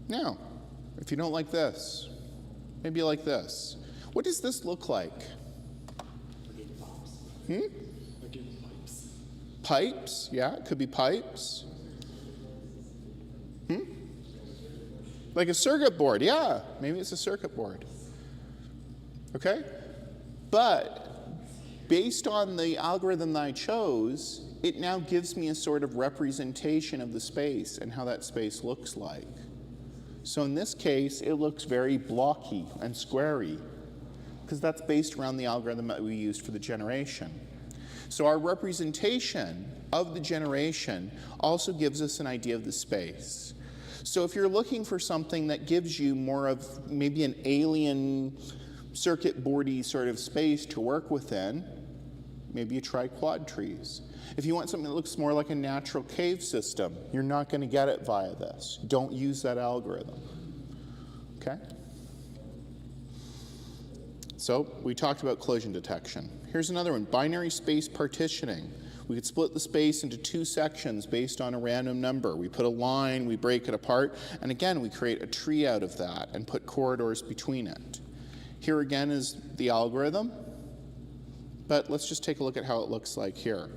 S1: Now, if you don't like this, maybe you like this. What does this look like? Pipes, yeah, it could be pipes. Like a circuit board, yeah, maybe it's a circuit board. Okay? But based on the algorithm that I chose, it now gives me a sort of representation of the space and how that space looks like. So in this case, it looks very blocky and squarey, because that's based around the algorithm that we used for the generation. So our representation of the generation also gives us an idea of the space. So if you're looking for something that gives you more of maybe an alien circuit boardy sort of space to work within, maybe you try quad trees. If you want something that looks more like a natural cave system, you're not going to get it via this. Don't use that algorithm. Okay? So we talked about collision detection. Here's another one, binary space partitioning. We could split the space into two sections based on a random number. We put a line, we break it apart, and again, we create a tree out of that and put corridors between it. Here again is the algorithm, but let's just take a look at how it looks like here.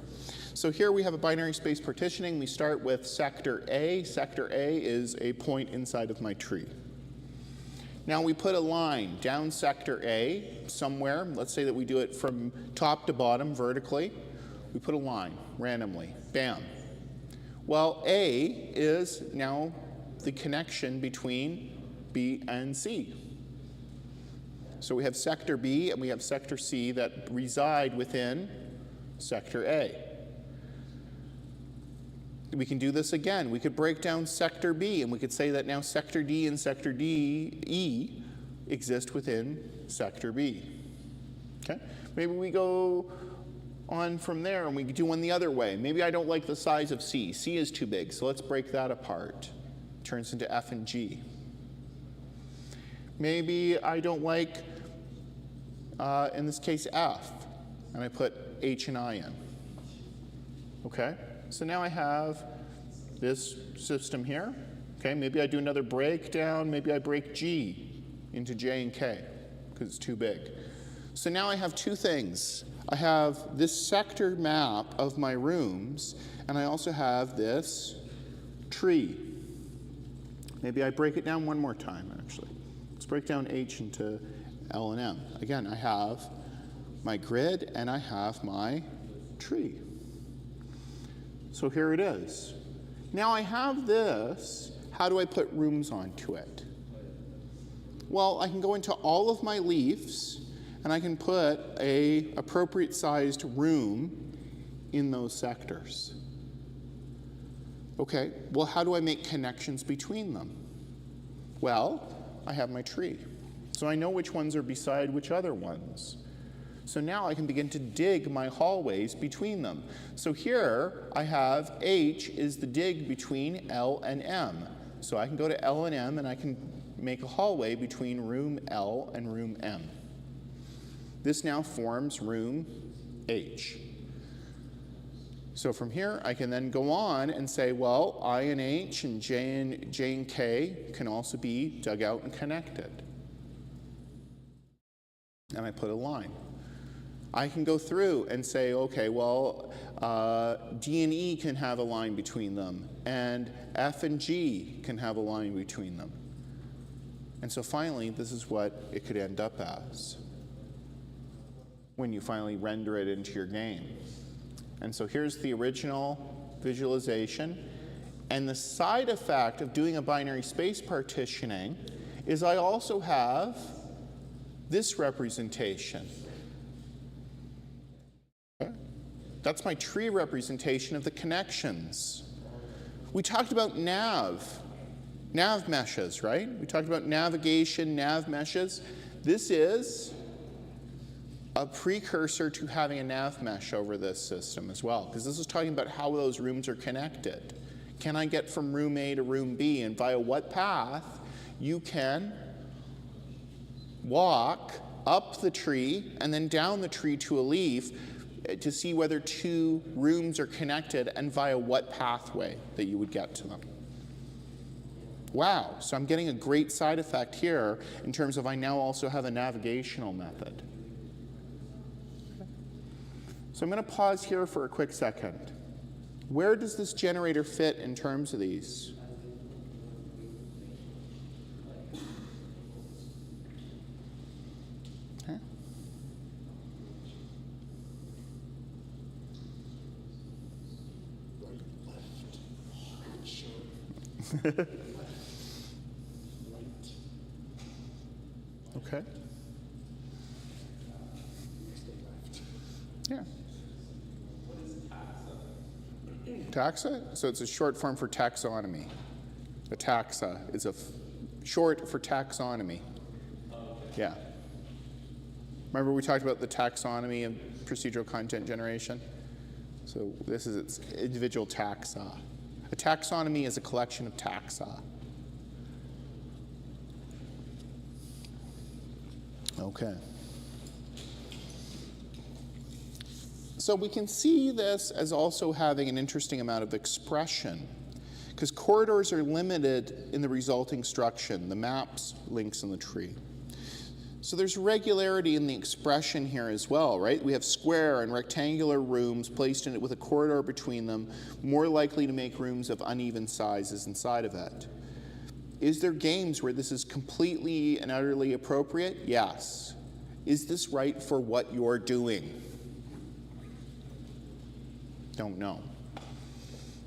S1: So here we have a binary space partitioning. We start with sector A. Sector A is a point inside of my tree. Now we put a line down sector A somewhere. Let's say that we do it from top to bottom vertically. We put a line randomly, bam. Well, A is now the connection between B and C. So we have sector B and we have sector C that reside within sector A. We can do this again. We could break down sector B and we could say that now sector D and sector E exist within sector B. Okay? Maybe we go on from there and we do one the other way. Maybe I don't like the size of C. C is too big, so let's break that apart. It turns into F and G. Maybe I don't like, in this case, F, and I put H and I in. Okay? So now I have this system here. Okay, maybe I do another breakdown. Maybe I break G into J and K because it's too big. So now I have two things. I have this sector map of my rooms, and I also have this tree. Maybe I break it down one more time, actually. Let's break down H into L and M. Again, I have my grid, and I have my tree. So here it is. Now I have this. How do I put rooms onto it? Well, I can go into all of my leaves, and I can put an appropriate sized room in those sectors. Okay, well, how do I make connections between them? Well, I have my tree. So I know which ones are beside which other ones. So now I can begin to dig my hallways between them. So here I have H is the dig between L and M. So I can go to L and M and I can make a hallway between room L and room M. This now forms room H. So from here I can then go on and say, well, I and H and J and K can also be dug out and connected. And I put a line. I can go through and say, okay, well, D and E can have a line between them, and F and G can have a line between them. And so finally, this is what it could end up as when you finally render it into your game. And so here's the original visualization. And the side effect of doing a binary space partitioning is I also have this representation. That's my tree representation of the connections. We talked about nav meshes, right? We talked about navigation, nav meshes. This is a precursor to having a nav mesh over this system as well, because this is talking about how those rooms are connected. Can I get from room A to room B, and via what path you can walk up the tree and then down the tree to a leaf to see whether two rooms are connected and via what pathway that you would get to them. Wow, so I'm getting a great side effect here in terms of I now also have a navigational method. So I'm going to pause here for a quick second. Where does this generator fit in terms of these? Okay. Okay. Yeah. Taxa? So it's a short form for taxonomy. A taxa is a short for taxonomy. Yeah. Remember we talked about the taxonomy of procedural content generation? So this is its individual taxa. A taxonomy is a collection of taxa. Okay. So we can see this as also having an interesting amount of expression, because corridors are limited in the resulting structure, the maps, links, and the tree. So there's regularity in the expression here as well, right? We have square and rectangular rooms placed in it with a corridor between them, more likely to make rooms of uneven sizes inside of it. Is there games where this is completely and utterly appropriate? Yes. Is this right for what you're doing? Don't know.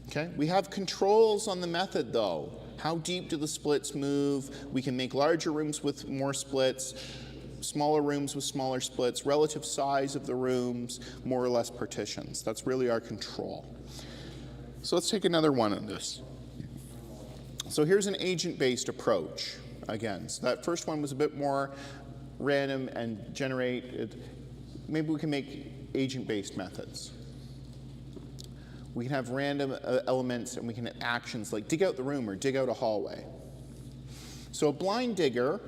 S1: Okay, we have controls on the method though. How deep do the splits move? We can make larger rooms with more splits, smaller rooms with smaller splits, relative size of the rooms, more or less partitions. That's really our control. So let's take another one on this. So here's an agent-based approach. Again, so that first one was a bit more random and generated. Maybe we can make agent-based methods. We can have random elements and we can have actions like dig out the room or dig out a hallway. So a blind digger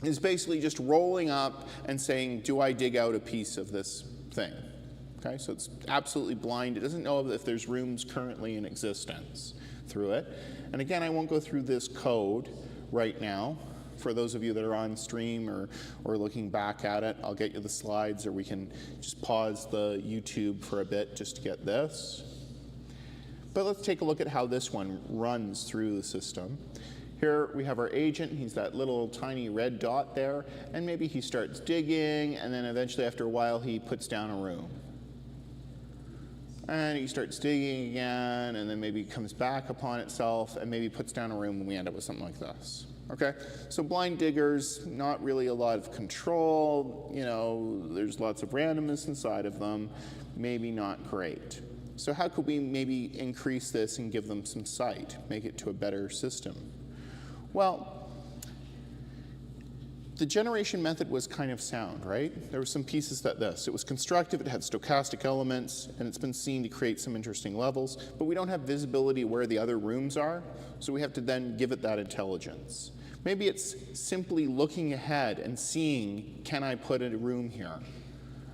S1: is basically just rolling up and saying, do I dig out a piece of this thing? Okay, so it's absolutely blind. It doesn't know if there's rooms currently in existence through it. And again, I won't go through this code right now. For those of you that are on stream or looking back at it, I'll get you the slides, or we can just pause the YouTube for a bit just to get this. But let's take a look at how this one runs through the system. Here we have our agent. He's that little tiny red dot there, and maybe he starts digging, and then eventually after a while he puts down a room. And he starts digging again, and then maybe comes back upon itself, and maybe puts down a room, and we end up with something like this. Okay, so blind diggers, not really a lot of control, you know, there's lots of randomness inside of them, maybe not great. So how could we maybe increase this and give them some sight, make it to a better system? Well, the generation method was kind of sound, right? There were some pieces that it was constructive, it had stochastic elements, and it's been seen to create some interesting levels, but we don't have visibility where the other rooms are, so we have to then give it that intelligence. Maybe it's simply looking ahead and seeing, can I put a room here?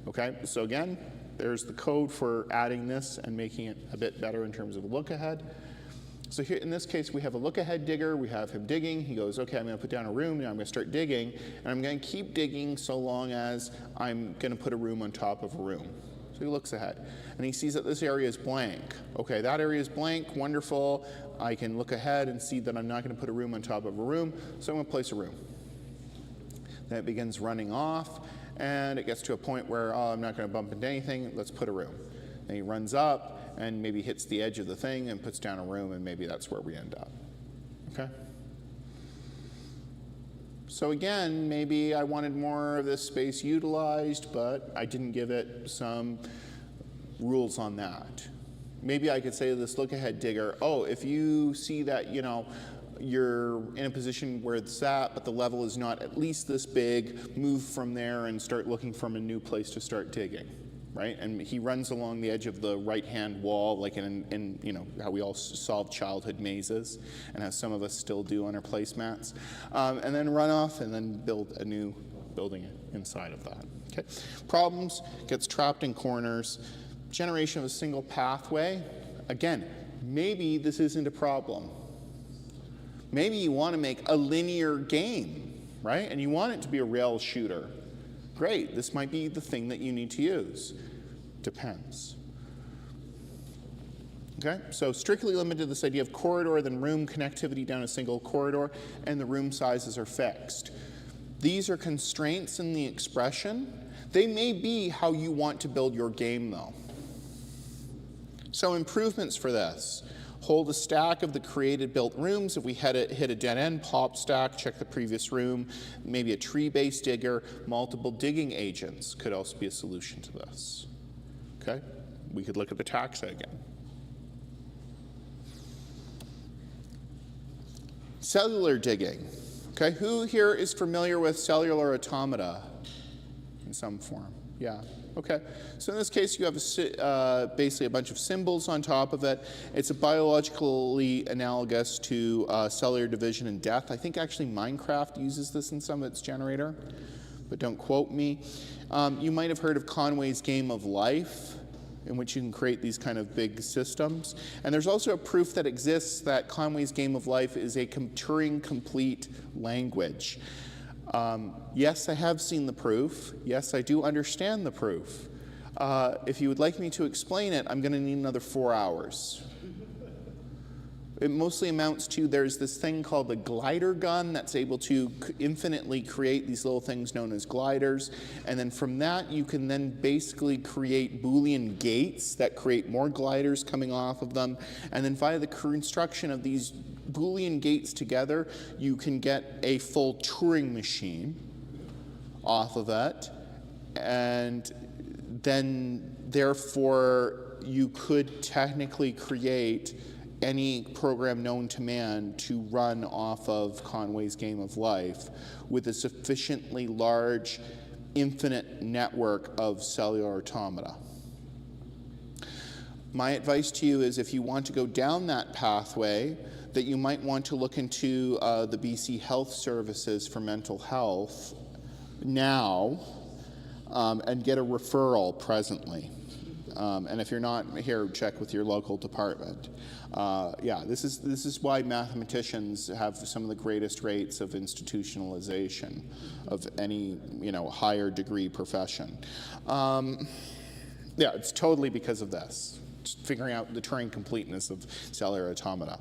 S1: Okay, so again, there's the code for adding this and making it a bit better in terms of look ahead. So here, in this case, we have a look ahead digger, we have him digging, he goes, okay, I'm gonna put down a room, now I'm gonna start digging, and I'm gonna keep digging so long as I'm gonna put a room on top of a room. So he looks ahead, and he sees that this area is blank. Okay, that area is blank, wonderful. I can look ahead and see that I'm not gonna put a room on top of a room, so I'm gonna place a room. Then it begins running off, and it gets to a point where, oh, I'm not gonna bump into anything, let's put a room. Then he runs up, and maybe hits the edge of the thing and puts down a room, and maybe that's where we end up, okay? So again, maybe I wanted more of this space utilized, but I didn't give it some rules on that. Maybe I could say to this look-ahead digger, oh, if you see that, you know, you're in a position where it's at, but the level is not at least this big, move from there and start looking for a new place to start digging, right? And he runs along the edge of the right-hand wall, like in you know, how we all solve childhood mazes, and how some of us still do on our placemats, and then run off and then build a new building it inside of that. Okay. Problems, gets trapped in corners. Generation of a single pathway. Again, maybe this isn't a problem. Maybe you want to make a linear game, right? And you want it to be a rail shooter. Great, this might be the thing that you need to use. Depends. Okay, so strictly limited to this idea of corridor, then room connectivity down a single corridor, and the room sizes are fixed. These are constraints in the expression. They may be how you want to build your game, though. So improvements for this. Hold a stack of the created built rooms. If we hit a dead end, pop stack, check the previous room. Maybe a tree-based digger. Multiple digging agents could also be a solution to this. Okay, we could look at the taxa again. Cellular digging. Okay, who here is familiar with cellular automata in some form? Yeah, okay. So in this case, you have basically a bunch of symbols on top of it. It's biologically analogous to cellular division and death. I think actually Minecraft uses this in some of its generator, but don't quote me. You might have heard of Conway's Game of Life, in which you can create these kind of big systems. And there's also a proof that exists that Conway's Game of Life is a Turing-complete language. Yes, I have seen the proof. Yes, I do understand the proof. If you would like me to explain it, I'm going to need another 4 hours. It mostly amounts to there's this thing called the glider gun that's able to infinitely create these little things known as gliders. And then from that, you can then basically create Boolean gates that create more gliders coming off of them. And then via the construction of these Boolean gates together, you can get a full Turing machine off of it. And then, therefore, you could technically create any program known to man to run off of Conway's Game of Life with a sufficiently large, infinite network of cellular automata. My advice to you is if you want to go down that pathway, that you might want to look into the BC Health Services for mental health now and get a referral presently. And if you're not here, check with your local department. Yeah, this is why mathematicians have some of the greatest rates of institutionalization of any higher degree profession. Yeah, it's totally because of this. Just figuring out the Turing completeness of cellular automata.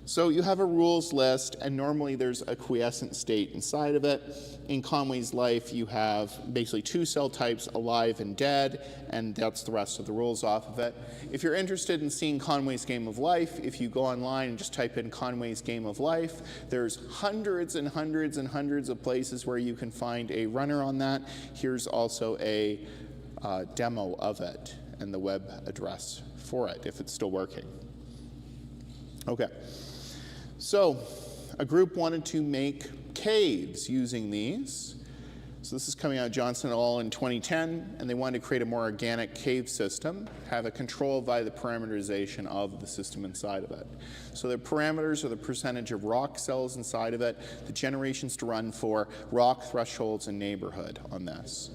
S1: So you have a rules list, and normally there's a quiescent state inside of it. In Conway's Life, you have basically 2 cell types, alive and dead, and that's the rest of the rules off of it. If you're interested in seeing Conway's Game of Life, if you go online and just type in Conway's Game of Life, there's hundreds and hundreds and hundreds of places where you can find a runner on that. Here's also a demo of it and the web address for it, if it's still working. Okay. So, a group wanted to make caves using these. So this is coming out of Johnson et al. In 2010, and they wanted to create a more organic cave system, have a control via the parameterization of the system inside of it. So the parameters are the percentage of rock cells inside of it, the generations to run for, rock thresholds, and neighborhood on this.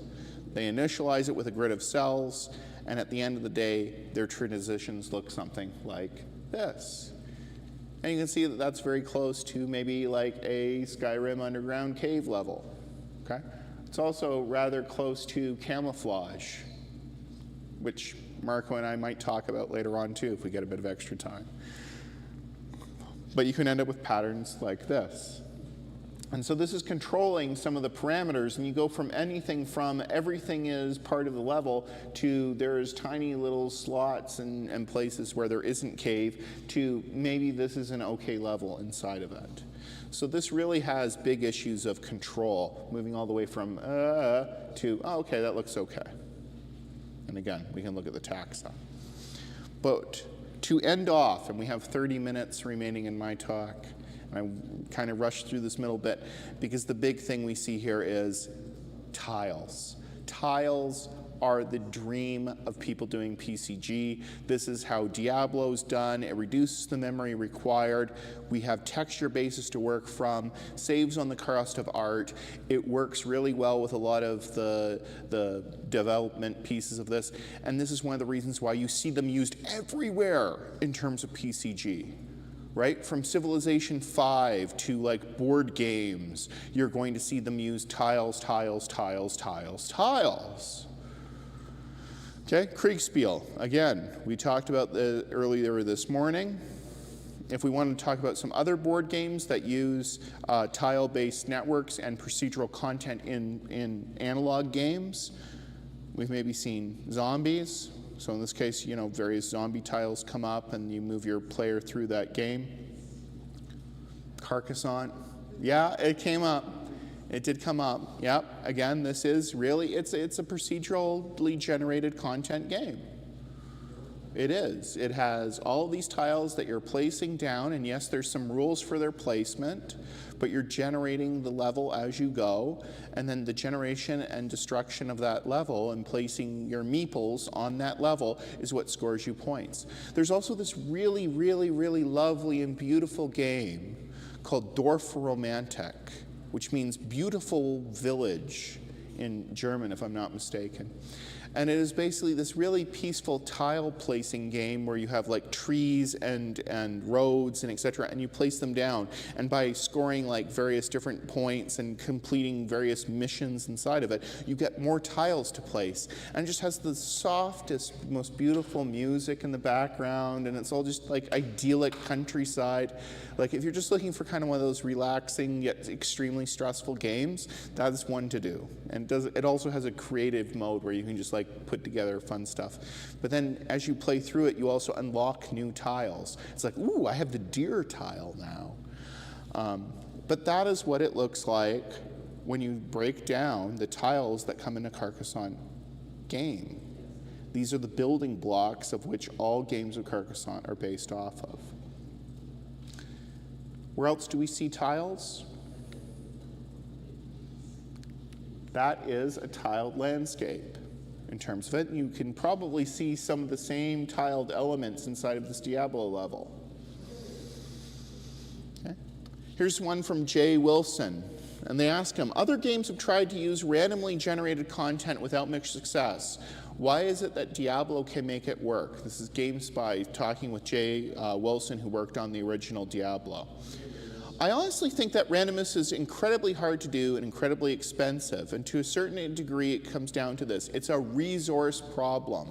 S1: They initialize it with a grid of cells, and at the end of the day, their transitions look something like this. And you can see that that's very close to maybe like a Skyrim underground cave level, okay? It's also rather close to camouflage, which Marco and I might talk about later on too if we get a bit of extra time. But you can end up with patterns like this. And so this is controlling some of the parameters, and you go from anything from everything is part of the level to there's tiny little slots and places where there isn't cave to maybe this is an okay level inside of it. So this really has big issues of control, moving all the way from to, oh, okay, that looks okay. And again, we can look at the taxa. But to end off, and we have 30 minutes remaining in my talk, and I kind of rushed through this middle bit because the big thing we see here is tiles. Tiles are the dream of people doing PCG. This is how Diablo's done. It reduces the memory required. We have texture bases to work from, saves on the cost of art. It works really well with a lot of the development pieces of this. And this is one of the reasons why you see them used everywhere in terms of PCG. Right? From Civilization 5 to like board games, you're going to see them use tiles, tiles, tiles, tiles, tiles. Okay, Kriegspiel. Again, we talked about earlier this morning. If we want to talk about some other board games that use tile-based networks and procedural content in analog games, we've maybe seen Zombies. So in this case, you know, various zombie tiles come up and you move your player through that game. Carcassonne. Yeah, it came up. It did come up. Yep. Again, this is really, it's a procedurally generated content game. It is. It has all of these tiles that you're placing down, and yes, there's some rules for their placement, but you're generating the level as you go, and then the generation and destruction of that level and placing your meeples on that level is what scores you points. There's also this really, really, really lovely and beautiful game called Dorfromantik, which means beautiful village in German, if I'm not mistaken. And it is basically this really peaceful tile placing game where you have like trees and roads and etc. and you place them down. And by scoring like various different points and completing various missions inside of it, you get more tiles to place. And it just has the softest, most beautiful music in the background, and it's all just like idyllic countryside. Like if you're just looking for kind of one of those relaxing yet extremely stressful games, that is one to do. And it also has a creative mode where you can just like put together fun stuff. But then as you play through it, you also unlock new tiles. It's like, ooh, I have the deer tile now. But that is what it looks like when you break down the tiles that come in a Carcassonne game. These are the building blocks of which all games of Carcassonne are based off of. Where else do we see tiles? That is a tiled landscape in terms of it. You can probably see some of the same tiled elements inside of this Diablo level. Okay. Here's one from Jay Wilson. And they ask him, other games have tried to use randomly generated content without much success. Why is it that Diablo can make it work? This is GameSpy talking with Jay Wilson, who worked on the original Diablo. I honestly think that randomness is incredibly hard to do and incredibly expensive, and to a certain degree it comes down to this. It's a resource problem.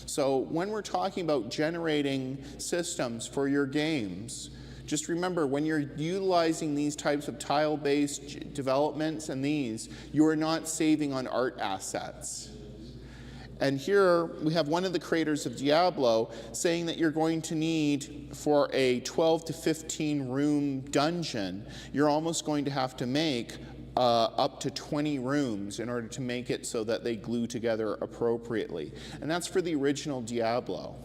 S1: So when we're talking about generating systems for your games, just remember when you're utilizing these types of tile-based developments and these, you are not saving on art assets. And here we have one of the creators of Diablo saying that you're going to need, for a 12 to 15 room dungeon, you're almost going to have to make up to 20 rooms in order to make it so that they glue together appropriately. And that's for the original Diablo.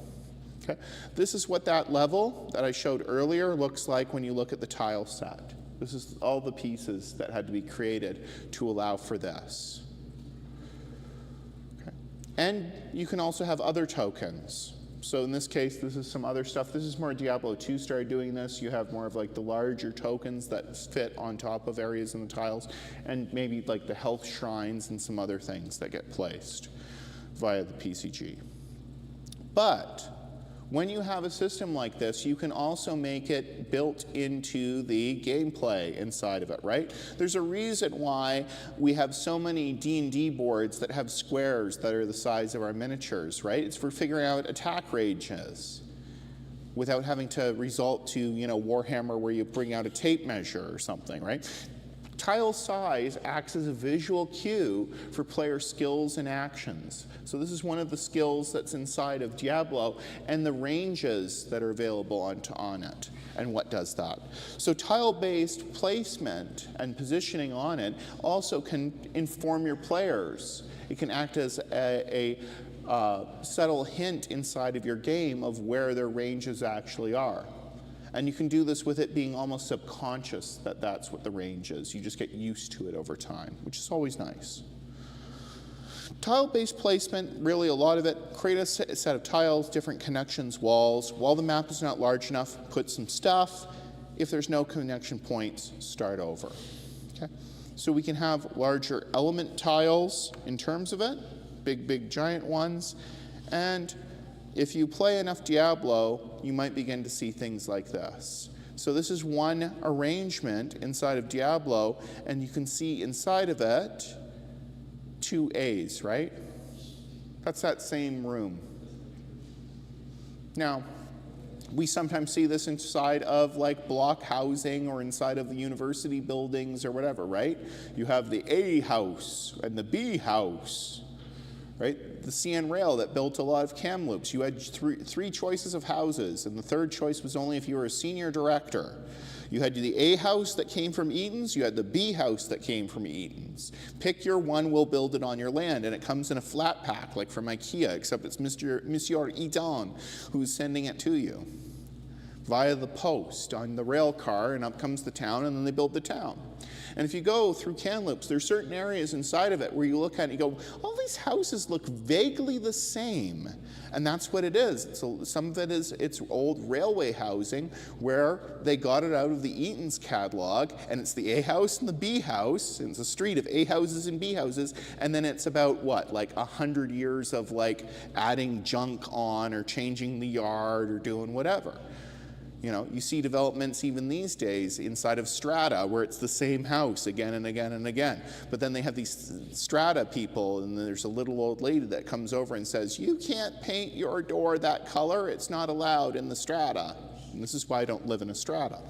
S1: Okay? This is what that level that I showed earlier looks like when you look at the tile set. This is all the pieces that had to be created to allow for this. And you can also have other tokens. So in this case, this is some other stuff. This is more Diablo 2 started doing this. You have more of like the larger tokens that fit on top of areas in the tiles, and maybe like the health shrines and some other things that get placed via the PCG. But when you have a system like this, you can also make it built into the gameplay inside of it, right? There's a reason why we have so many D&D boards that have squares that are the size of our miniatures, right? It's for figuring out attack ranges without having to resort to, you know, Warhammer where you bring out a tape measure or something, right? Tile size acts as a visual cue for player skills and actions. So this is one of the skills that's inside of Diablo, and the ranges that are available on it, and what does that. So tile-based placement and positioning on it also can inform your players. It can act as a subtle hint inside of your game of where their ranges actually are. And you can do this with it being almost subconscious that that's what the range is. You just get used to it over time, which is always nice. Tile-based placement, really a lot of it, create a set of tiles, different connections, walls. While the map is not large enough, put some stuff. If there's no connection points, start over. Okay? So we can have larger element tiles in terms of it, big giant ones. And if you play enough Diablo, you might begin to see things like this. So this is one arrangement inside of Diablo, and you can see inside of it 2 A's, right? That's that same room. Now, we sometimes see this inside of like block housing or inside of the university buildings or whatever, right? You have the A house and the B house, right? The CN Rail that built a lot of Kamloops. You had three choices of houses, and the third choice was only if you were a senior director. You had the A house that came from Eaton's, you had the B house that came from Eaton's. Pick your one, we'll build it on your land, and it comes in a flat pack, like from IKEA, except it's Monsieur Eaton who's sending it to you via the post on the rail car, and up comes the town, and then they build the town. And if you go through Kamloops, there's certain areas inside of it where you look at it and you go, all these houses look vaguely the same. And that's what it is. Some of it is, it's old railway housing where they got it out of the Eaton's catalog, and it's the A house and the B house, and it's a street of A houses and B houses, and then it's about what, like 100 years of like adding junk on or changing the yard or doing whatever. You know, you see developments even these days inside of strata where it's the same house again and again and again. But then they have these strata people, and there's a little old lady that comes over and says, you can't paint your door that color, it's not allowed in the strata. And this is why I don't live in a strata,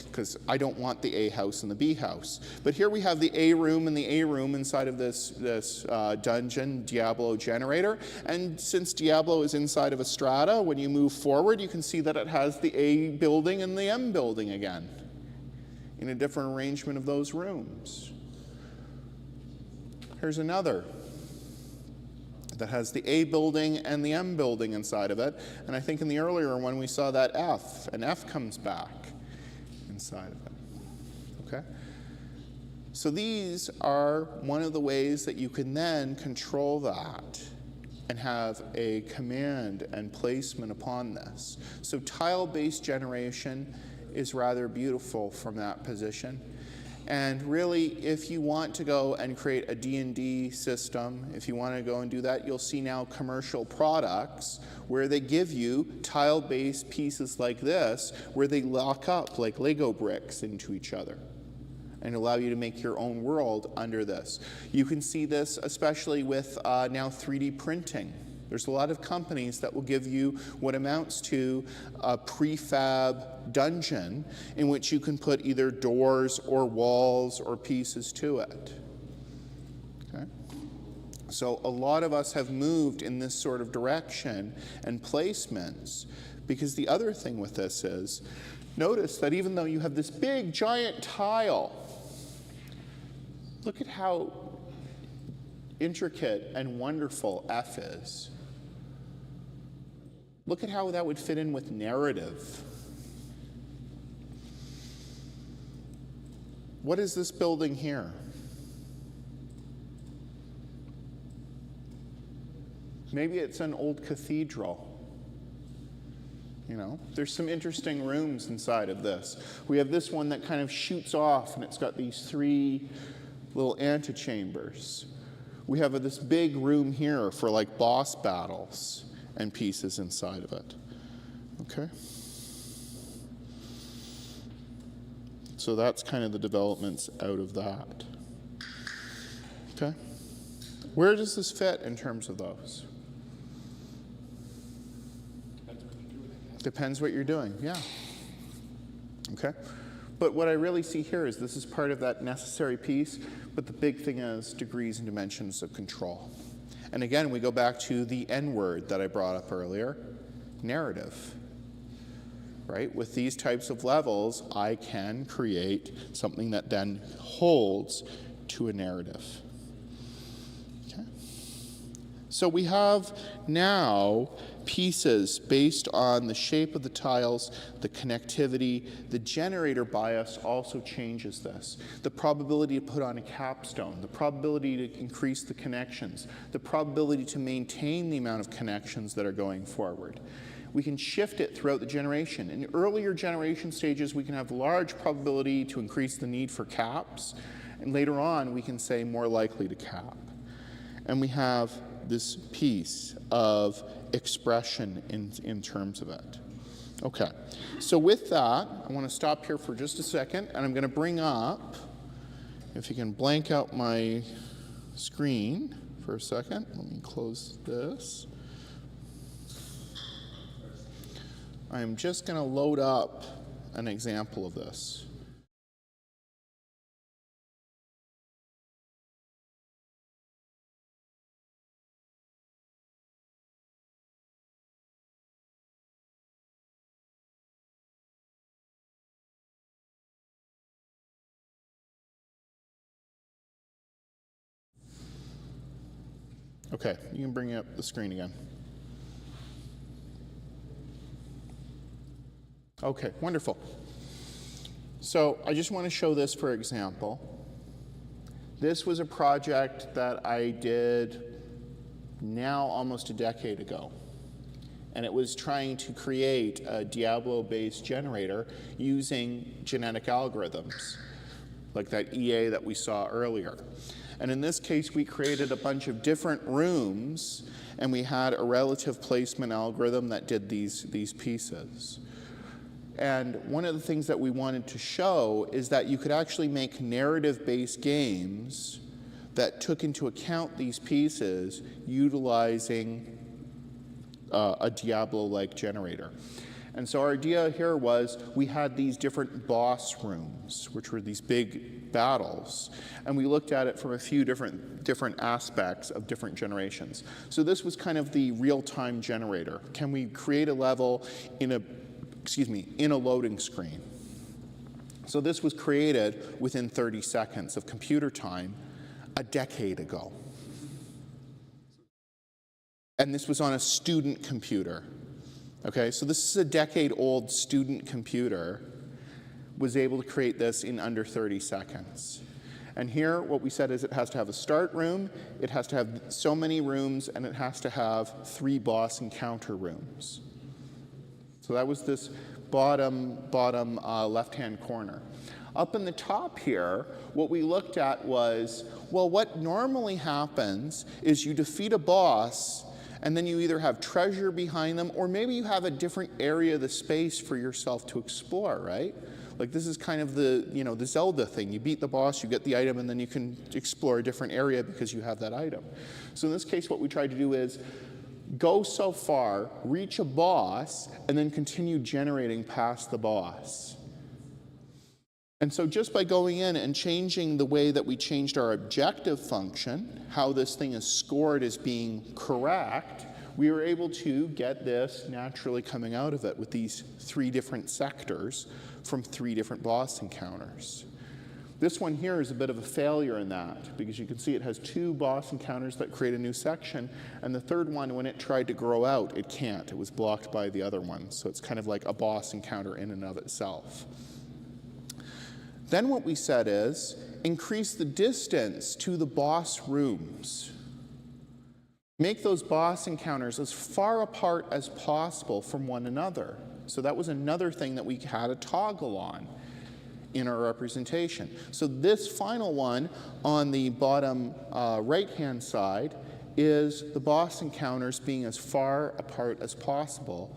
S1: because I don't want the A house and the B house. But here we have the A room and the A room inside of this dungeon Diablo generator. And since Diablo is inside of a strata, when you move forward, you can see that it has the A building and the M building again in a different arrangement of those rooms. Here's another that has the A building and the M building inside of it. And I think in the earlier one we saw that F, and F comes back inside of it, okay? So these are one of the ways that you can then control that and have a command and placement upon this. So tile-based generation is rather beautiful from that position. And really, if you want to go and create a D&D system, if you want to go and do that, you'll see now commercial products where they give you tile-based pieces like this, where they lock up like Lego bricks into each other and allow you to make your own world under this. You can see this especially with now 3D printing. There's a lot of companies that will give you what amounts to a prefab dungeon in which you can put either doors or walls or pieces to it. Okay? So a lot of us have moved in this sort of direction and placements, because the other thing with this is, notice that even though you have this big giant tile, look at how intricate and wonderful F is. Look at how that would fit in with narrative. What is this building here? Maybe it's an old cathedral. You know, there's some interesting rooms inside of this. We have this one that kind of shoots off, and it's got these 3 little antechambers. We have this big room here for like boss battles and pieces inside of it. Okay? So that's kind of the developments out of that. Okay? Where does this fit in terms of those? Depends what you're doing, yeah. Okay? But what I really see here is this is part of that necessary piece, but the big thing is degrees and dimensions of control. And again, we go back to the N word that I brought up earlier, narrative. Right? With these types of levels, I can create something that then holds to a narrative. Okay? So we have now pieces based on the shape of the tiles, the connectivity. The generator bias also changes this. The probability to put on a capstone, the probability to increase the connections, the probability to maintain the amount of connections that are going forward. We can shift it throughout the generation. In earlier generation stages, we can have large probability to increase the need for caps, and later on, we can say more likely to cap. And we have this piece of expression in terms of it. Okay, so with that, I want to stop here for just a second, and I'm going to bring up, if you can blank out my screen for a second. Let me close this. I'm just going to load up an example of this. Okay, you can bring up the screen again. Okay, wonderful. So I just want to show this for example. This was a project that I did now almost a decade ago. And it was trying to create a Diablo-based generator using genetic algorithms, like that EA that we saw earlier. And in this case, we created a bunch of different rooms, and we had a relative placement algorithm that did these pieces. And one of the things that we wanted to show is that you could actually make narrative-based games that took into account these pieces utilizing a Diablo-like generator. And so our idea here was we had these different boss rooms, which were these big battles, and we looked at it from a few different aspects of different generations. So this was kind of the real-time generator. Can we create a level in a loading screen? So this was created within 30 seconds of computer time a decade ago. And this was on a student computer. Okay, so this is a decade-old student computer, was able to create this in under 30 seconds. And here, what we said is it has to have a start room, it has to have so many rooms, and it has to have 3 boss encounter rooms. So that was this bottom left-hand corner. Up in the top here, what we looked at was, well, what normally happens is you defeat a boss, and then you either have treasure behind them, or maybe you have a different area of the space for yourself to explore, right? Like this is kind of the, the Zelda thing. You beat the boss, you get the item, and then you can explore a different area because you have that item. So in this case, what we tried to do is go so far, reach a boss, and then continue generating past the boss. And so just by going in and changing the way that we changed our objective function, how this thing is scored as being correct, we were able to get this naturally coming out of it with these 3 different sectors from 3 different boss encounters. This one here is a bit of a failure in that, because you can see it has 2 boss encounters that create a new section, and the third one, when it tried to grow out, it can't. It was blocked by the other one, so it's kind of like a boss encounter in and of itself. Then what we said is, increase the distance to the boss rooms. Make those boss encounters as far apart as possible from one another. So that was another thing that we had a toggle on in our representation. So this final one on the bottom right-hand side is the boss encounters being as far apart as possible,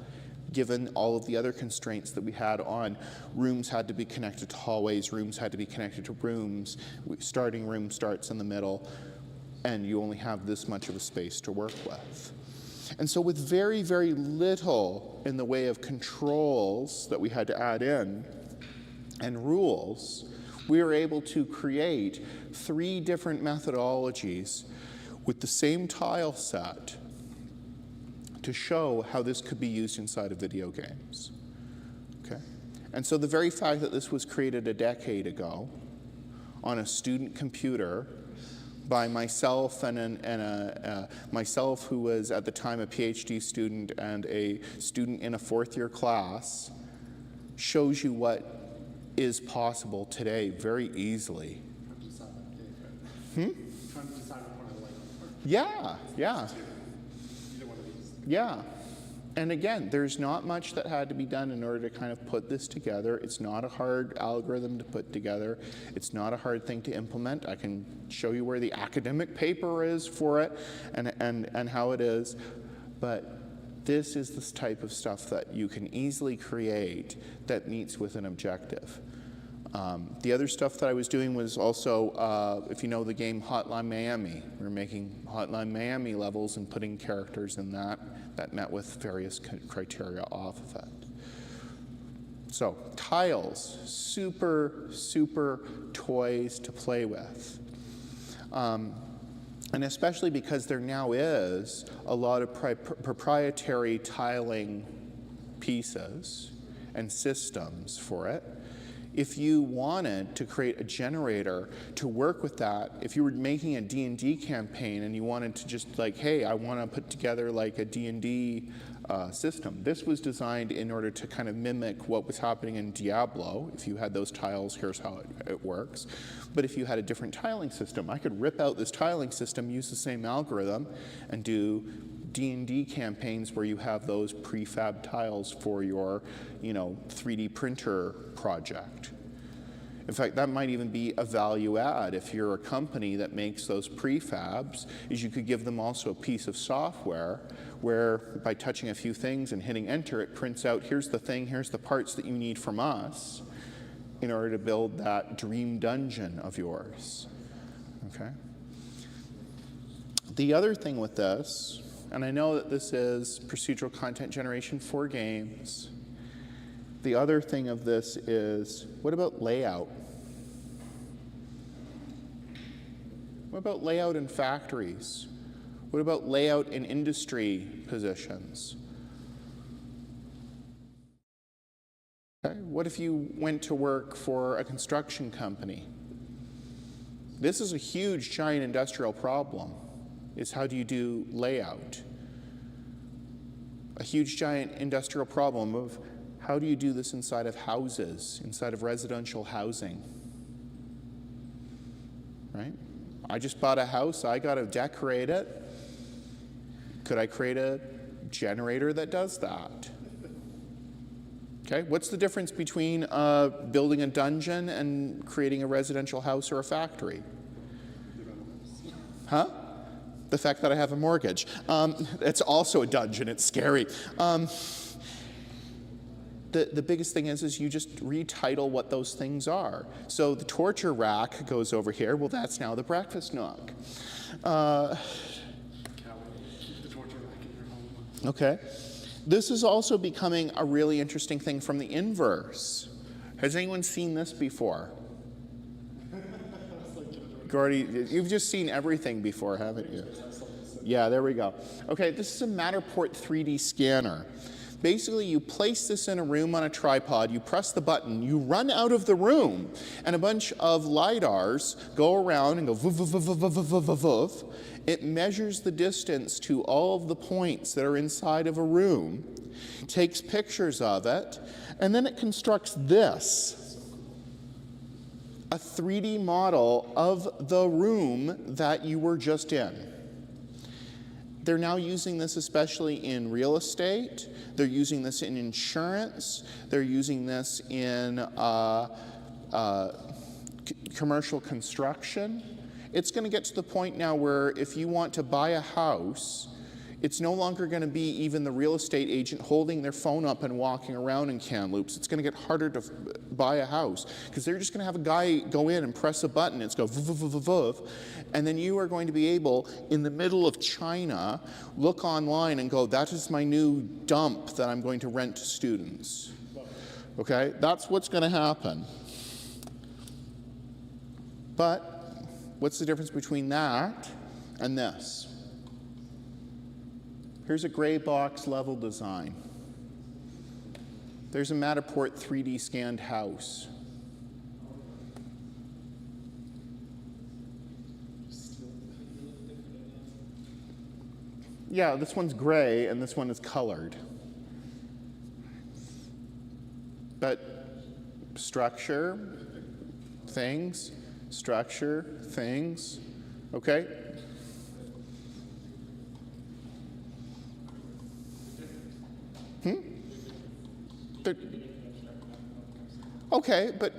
S1: given all of the other constraints that we had on rooms had to be connected to hallways, rooms had to be connected to rooms, starting room starts in the middle, and you only have this much of a space to work with. And so with very, very little in the way of controls that we had to add in and rules, we were able to create 3 different methodologies with the same tile set to show how this could be used inside of video games. Okay? And so the very fact that this was created a decade ago on a student computer by myself myself who was at the time a PhD student and a student in a fourth-year class shows you what is possible today very easily.
S2: Trying to decide what I like.
S1: Yeah, yeah,
S2: Either one of these.
S1: yeah. And again, there's not much that had to be done in order to kind of put this together. It's not a hard algorithm to put together. It's not a hard thing to implement. I can show you where the academic paper is for it and how it is. But this is this type of stuff that you can easily create that meets with an objective. The other stuff that I was doing was also, if you know the game Hotline Miami, we were making Hotline Miami levels and putting characters in that met with various criteria off of it. So tiles, super, super toys to play with. And especially because there now is a lot of proprietary tiling pieces and systems for it. If you wanted to create a generator to work with that, if you were making a D&D campaign and you wanted to just like, hey, I want to put together like a D&D system, this was designed in order to kind of mimic what was happening in Diablo. If you had those tiles, here's how it works. But if you had a different tiling system, I could rip out this tiling system, use the same algorithm, and do D&D campaigns where you have those prefab tiles for your, 3D printer project. In fact, that might even be a value add if you're a company that makes those prefabs, is you could give them also a piece of software where by touching a few things and hitting enter, it prints out, here's the thing, here's the parts that you need from us in order to build that dream dungeon of yours, okay? The other thing with this, and I know that this is procedural content generation for games. The other thing of this is, what about layout? What about layout in factories? What about layout in industry positions? Okay. What if you went to work for a construction company? This is a huge, giant industrial problem. Is how do you do layout? A huge, giant industrial problem of how do you do this inside of houses, inside of residential housing, right? I just bought a house, I got to decorate it. Could I create a generator that does that? Okay, what's the difference between building a dungeon and creating a residential house or a factory? Huh? The fact that I have a mortgage. It's also a dungeon, it's scary. The biggest thing is you just retitle what those things are. So the torture rack goes over here, well that's now the breakfast nook. Okay. This is also becoming a really interesting thing from the inverse. Has anyone seen this before? Gordy, you've just seen everything before, haven't you? Yeah, there we go. Okay, this is a Matterport 3D scanner. Basically, you place this in a room on a tripod, you press the button, you run out of the room, and a bunch of LiDARs go around and go voof, voof, voof, voof, voof, voof, voof. It measures the distance to all of the points that are inside of a room, takes pictures of it, and then it constructs this, a 3D model of the room that you were just in. They're now using this especially in real estate. They're using this in insurance. They're using this in commercial construction. It's going to get to the point now where if you want to buy a house, it's no longer going to be even the real estate agent holding their phone up and walking around in Kamloops. It's going to get harder to buy a house because they're just going to have a guy go in and press a button. It's go voof, voof, voof, voof, and then you are going to be able, in the middle of China, look online and go, that is my new dump that I'm going to rent to students. Okay, that's what's going to happen. But what's the difference between that and this? Here's a gray box level design. There's a Matterport 3D scanned house. Yeah, this one's gray and this one is colored. But structure, things, okay? They're- Okay, but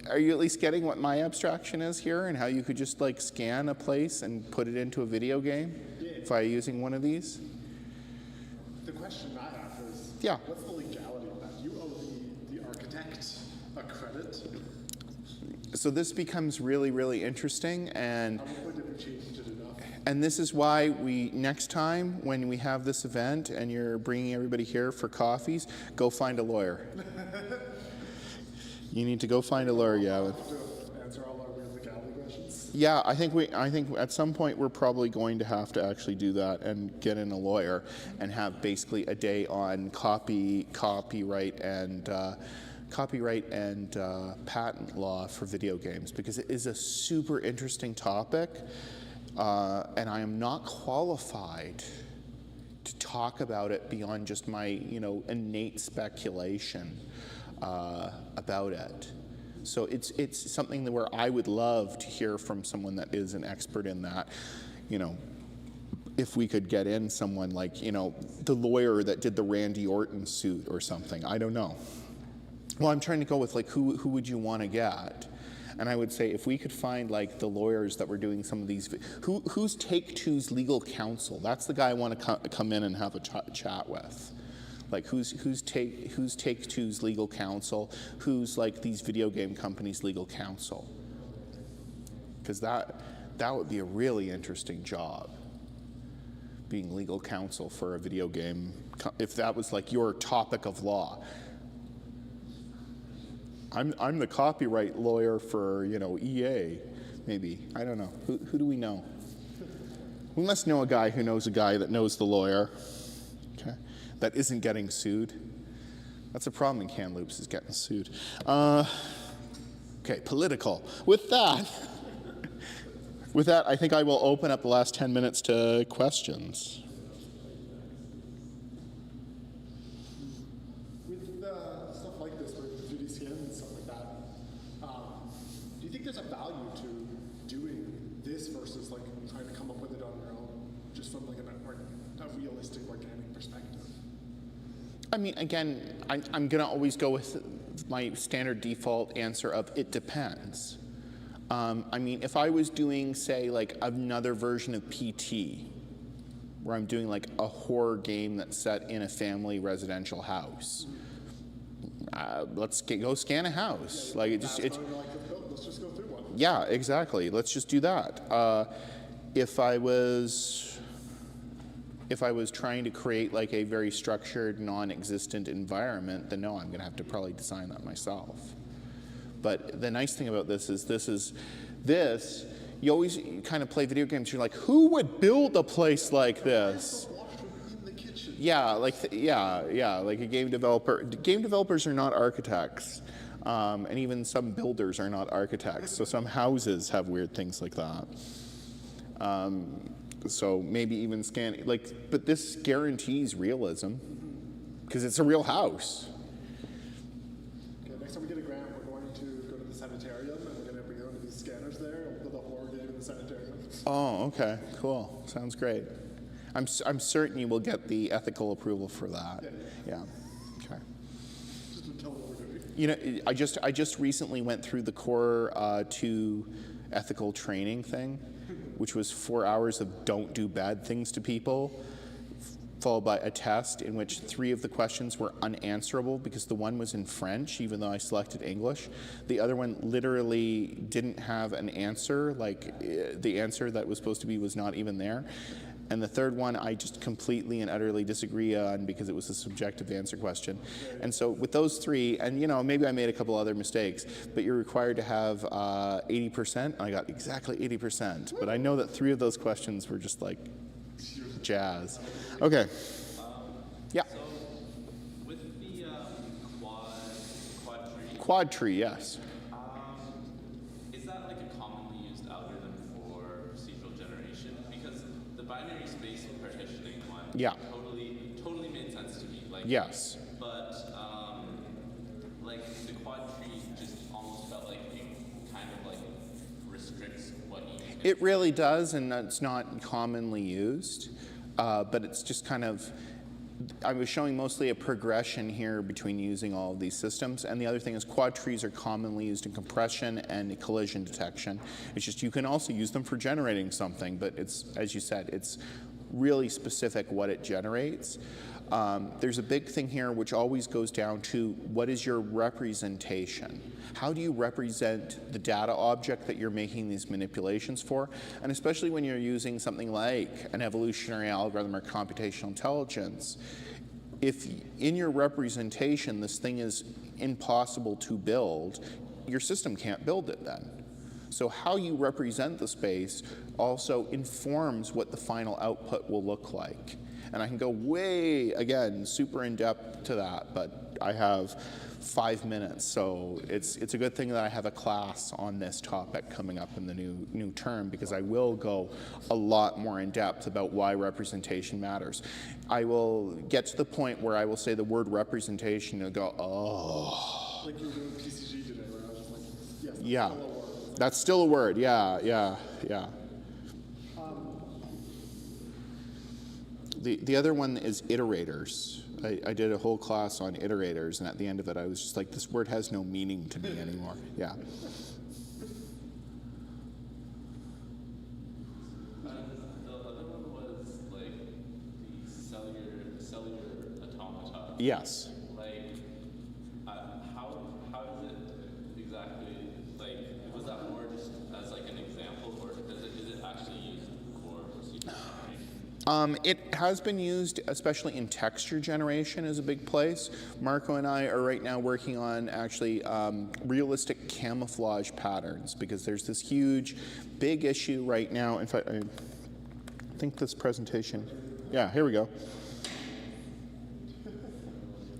S1: are you at least getting what my abstraction is here and how you could just like scan a place and put it into a video game by using one of these?
S2: The question I have is,
S1: Yeah.
S2: what's the legality of that? You owe the architect a credit.
S1: So this becomes really, really interesting, and
S2: How much have you changed it enough?
S1: and this is why next time when we have this event and you're bringing everybody here for coffees, go find a lawyer. You need to go find a lawyer, yeah.
S2: To answer all our weird legality questions.
S1: Yeah, I think at some point we're probably going to have to actually do that and get in a lawyer and have basically a day on copyright and patent law for video games, because it is a super interesting topic, and I am not qualified to talk about it beyond just my innate speculation about it. So it's something that where I would love to hear from someone that is an expert in that. If we could get in someone like the lawyer that did the Randy Orton suit or something. I don't know. Well, I'm trying to go with like who would you want to get? And I would say if we could find like the lawyers that were doing some of these, who's Take-Two's legal counsel? That's the guy I want to come in and have a chat with. Like who's Take-Two's legal counsel? Who's like these video game companies' legal counsel? Because that would be a really interesting job, being legal counsel for a video game. If that was like your topic of law. I'm the copyright lawyer for EA, maybe. I don't know. Who do we know? We must know a guy who knows a guy that knows the lawyer. Okay, that isn't getting sued. That's a problem in Kamloops, is getting sued. Okay, political. With that, I think I will open up the last 10 minutes to questions.
S2: With stuff like this, with 3D scans and stuff like that, do you think there's a value to doing this versus like trying to come up with it on your own, just from like a realistic organic perspective?
S1: I mean, again, I'm gonna always go with my standard default answer of it depends. I mean, if I was doing, say, like another version of PT, where I'm doing like a horror game that's set in a family residential house, let's go scan a house. Like
S2: Let's just go through one.
S1: Yeah, exactly. Let's just do that. If I was trying to create like a very structured, non-existent environment, then no, I'm going to have to probably design that myself. But the nice thing about this is you always kind of play video games. You're like, who would build a place like this?
S2: In the kitchen.
S1: Yeah, like a game developer. Game developers are not architects, and even some builders are not architects. So some houses have weird things like that. So maybe even scanning, but this guarantees realism because it's a real house.
S2: Okay, next time we get a grant, we're going to go to the sanitarium and we're going to bring one of these scanners there and we'll build a horror game in the sanitarium.
S1: Oh, okay, cool. Sounds great. I'm certain you will get the ethical approval for that. Yeah. Okay.
S2: Just to tell them what we're doing.
S1: I just recently went through the Core 2 ethical training thing, which was 4 hours of don't do bad things to people, followed by a test in which 3 of the questions were unanswerable because the one was in French, even though I selected English. The other one literally didn't have an answer, like the answer that was supposed to be was not even there. And the third one I just completely and utterly disagree on because it was a subjective answer question. And so with those 3, and maybe I made a couple other mistakes, but you're required to have 80%. I got exactly 80%. But I know that 3 of those questions were just like jazz. Okay. Yeah.
S4: So with the
S1: Quad tree, yes.
S4: is that like a commonly used algorithm for procedural generation? Because the binary space partitioning
S1: Yeah.
S4: totally made sense to me. Like,
S1: Yes.
S4: but like the quad tree just almost felt like it kind of like restricts what you can.
S1: It really does, and it's not commonly used, but it's just kind of, I was showing mostly a progression here between using all of these systems, and the other thing is quad trees are commonly used in compression and collision detection. It's just you can also use them for generating something, but it's, as you said, it's really specific what it generates. There's a big thing here which always goes down to what is your representation? How do you represent the data object that you're making these manipulations for? And especially when you're using something like an evolutionary algorithm or computational intelligence, if in your representation this thing is impossible to build, your system can't build it then. So how you represent the space also informs what the final output will look like. And I can go way, again, super in depth to that, but I have 5 minutes, so it's a good thing that I have a class on this topic coming up in the new term, because I will go a lot more in depth about why representation matters. I will get to the point where I will say the word representation and go, oh.
S2: Like you were doing PCG today, where I was like, yes, that's
S1: Yeah,
S2: still a word.
S1: that's still a word, yeah. The other one is iterators. I did a whole class on iterators, and at the end of it, I was just like, this word has no meaning to me anymore. Yeah.
S4: The other one was like the cellular automata.
S1: Yes.
S4: Like, how does it exactly, like, was that more just as like an example, or is it actually used for procedure generation?
S1: It has been used, especially in texture generation, is a big place. Marco and I are right now working on actually realistic camouflage patterns, because there's this huge, big issue right now. In fact, I think this presentation, yeah, here we go.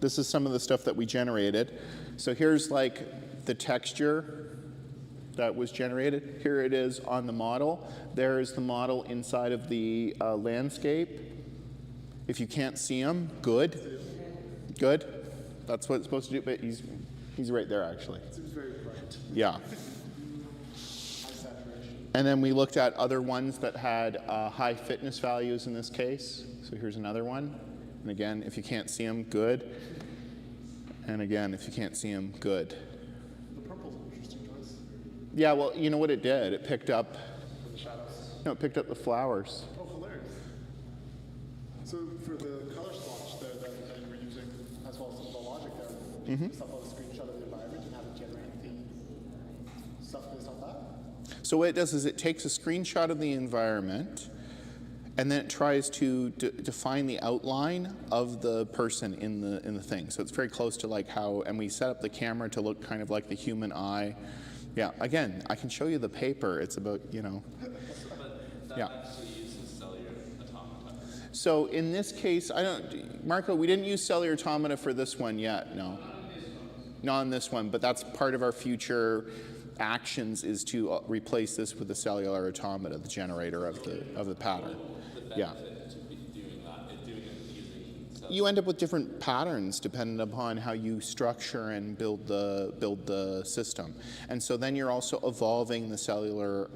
S1: This is some of the stuff that we generated. So here's like the texture that was generated. Here it is on the model. There is the model inside of the landscape. If you can't see him, good. Good. That's what it's supposed to do, but he's right there actually.
S2: Seems very bright.
S1: Yeah.
S2: High saturation.
S1: And then we looked at other ones that had high fitness values in this case. So here's another one. And again, if you can't see him, good. And again, if you can't see him, good.
S2: The purple's an interesting choice.
S1: Yeah, well, you know what it did? It picked up,
S2: For the shadows.
S1: no, it picked up the flowers.
S2: Oh, hilarious. So for the color swatch there that you were using, as well as some of the logic there, just upload a screenshot of the environment and have it generate the stuff based on that?
S1: So what it does is it takes a screenshot of the environment, and then it tries to define the outline of the person in the thing. So it's very close to like how, and we set up the camera to look kind of like the human eye. Yeah, again, I can show you the paper. It's about, you know.
S4: But that
S1: Yeah.
S4: actually uses cellular automata.
S1: So in this case, Marco, we didn't use cellular automata for this one yet, no. Not on this one, but that's part of our future actions, is to replace this with the cellular automata, the generator of the pattern. Yeah.
S4: To be doing that, doing it using cellular.
S1: You end up with different patterns depending upon how you structure and build the system. And so then you're also evolving the cellular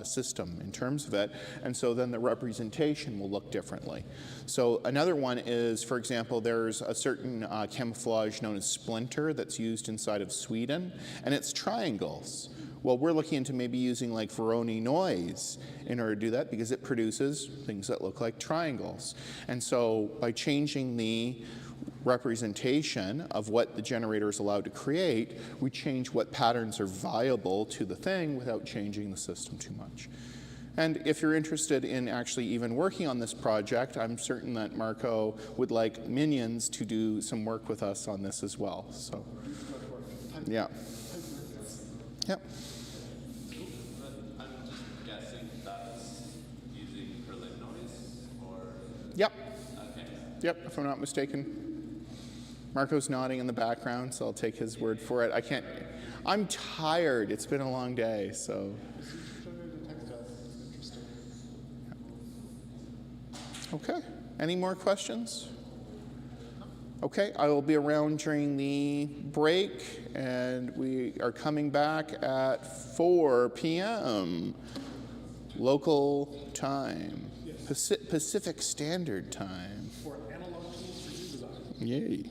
S1: system in terms of it, and so then the representation will look differently. So another one is, for example, there's a certain camouflage known as splinter that's used inside of Sweden, and it's triangles. Well, we're looking into maybe using like Voronoi noise in order to do that, because it produces things that look like triangles. And so by changing the representation of what the generator is allowed to create, we change what patterns are viable to the thing without changing the system too much. And if you're interested in actually even working on this project, I'm certain that Marco would like Minions to do some work with us on this as well. So, yeah. Yep.
S4: I'm just guessing that's using Berlin noise, or
S1: Yep.
S4: okay.
S1: Yep, if I'm not mistaken. Marco's nodding in the background, so I'll take his word for it. I'm tired. It's been a long day, so.
S2: Generated text as interesting.
S1: Okay. Any more questions? Okay, I will be around during the break, and we are coming back at 4 p.m. local time, Pacific Standard Time.
S2: For analog tools for zoo design.
S1: Yay.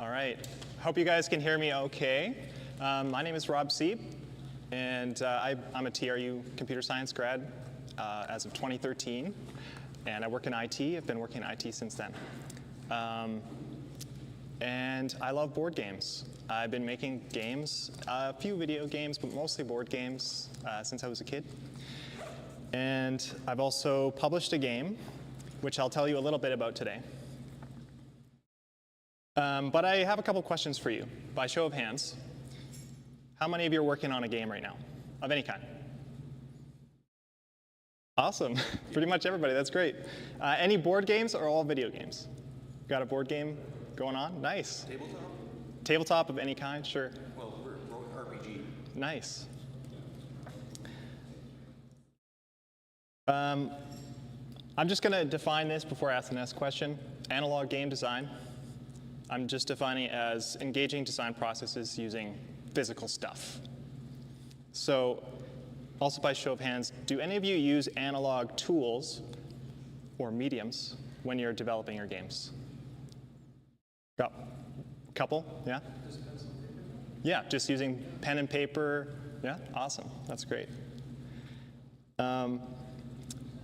S5: All right. Hope you guys can hear me okay. My name is Rob Sieb, and I'm a TRU computer science grad as of 2013, and I work in IT. I've been working in IT since then. And I love board games. I've been making games, a few video games, but mostly board games since I was a kid. And I've also published a game, which I'll tell you a little bit about today. But I have a couple questions for you. By show of hands, how many of you are working on a game right now, of any kind? Awesome. Pretty much everybody. That's great. Any board games or all video games? Got a board game going on? Nice.
S6: Tabletop?
S5: Tabletop of any kind? Sure.
S6: Well, we're RPG.
S5: Nice. I'm just going to define this before I ask the next question. Analog game design. I'm just defining it as engaging design processes using physical stuff. So, also by show of hands, do any of you use analog tools or mediums when you're developing your games? Got a couple? Yeah? Yeah, just using pen and paper. Yeah, awesome. That's great. I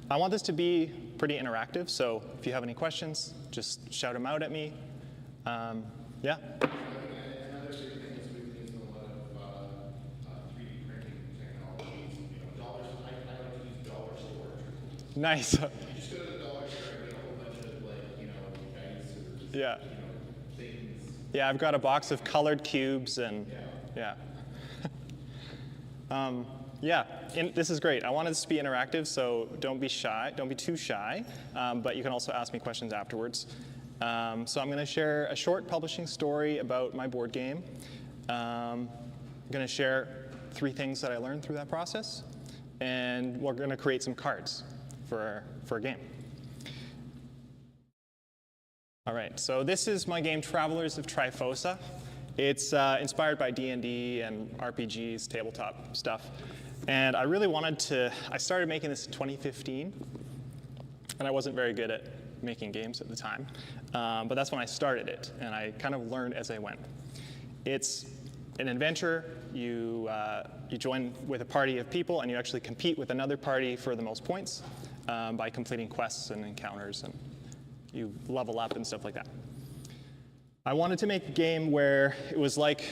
S5: want this to be pretty interactive, so if you have any questions, just shout them out at me. Yeah?
S7: Another big thing is we've used a lot of 3D printing technologies. Dollars, I like to use dollar store.
S5: Nice.
S7: You just go to the dollar store and get a whole bunch of dice or
S5: Yeah.
S7: things.
S5: Yeah, I've got a box of colored cubes and yeah. Yeah, this is great. I want this to be interactive, so don't be shy. Don't be too shy, but you can also ask me questions afterwards. So I'm going to share a short publishing story about my board game. I'm going to share 3 things that I learned through that process, and we're going to create some cards for a game. All right, so this is my game Travelers of Trifosa. It's inspired by D&D and RPGs, tabletop stuff. And I really wanted to, I started making this in 2015, and I wasn't very good at making games at the time. But that's when I started it, and I kind of learned as I went. It's an adventure. You join with a party of people, and you actually compete with another party for the most points by completing quests and encounters, and you level up and stuff like that. I wanted to make a game where it was like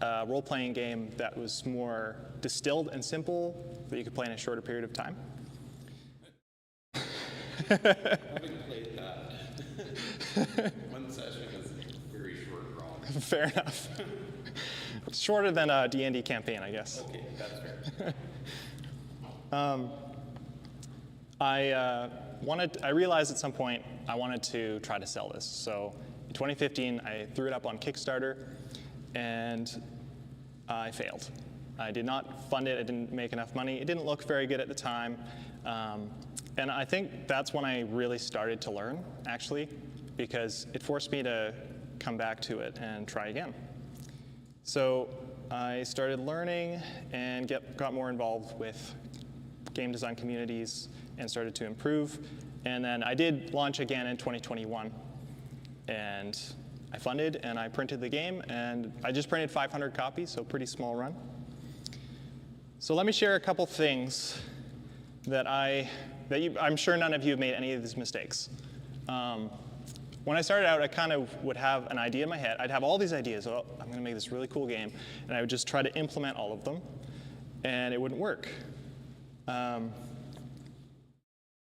S5: a role-playing game that was more distilled and simple, that you could play in a shorter period of time.
S6: Having played that, one session is very short wrong.
S5: Fair enough. It's shorter than a D&D campaign, I guess.
S6: Okay, that's fair.
S5: I realized at some point I wanted to try to sell this. So in 2015, I threw it up on Kickstarter, and I failed. I did not fund it. I didn't make enough money. It didn't look very good at the time. And I think that's when I really started to learn, actually, because it forced me to come back to it and try again. So I started learning and got more involved with game design communities and started to improve. And then I did launch again in 2021. And I funded and I printed the game, and I just printed 500 copies, so pretty small run. So let me share a couple things that I'm sure none of you have made any of these mistakes. When I started out, I kind of would have an idea in my head. I'd have all these ideas. Oh, I'm going to make this really cool game. And I would just try to implement all of them, and it wouldn't work. I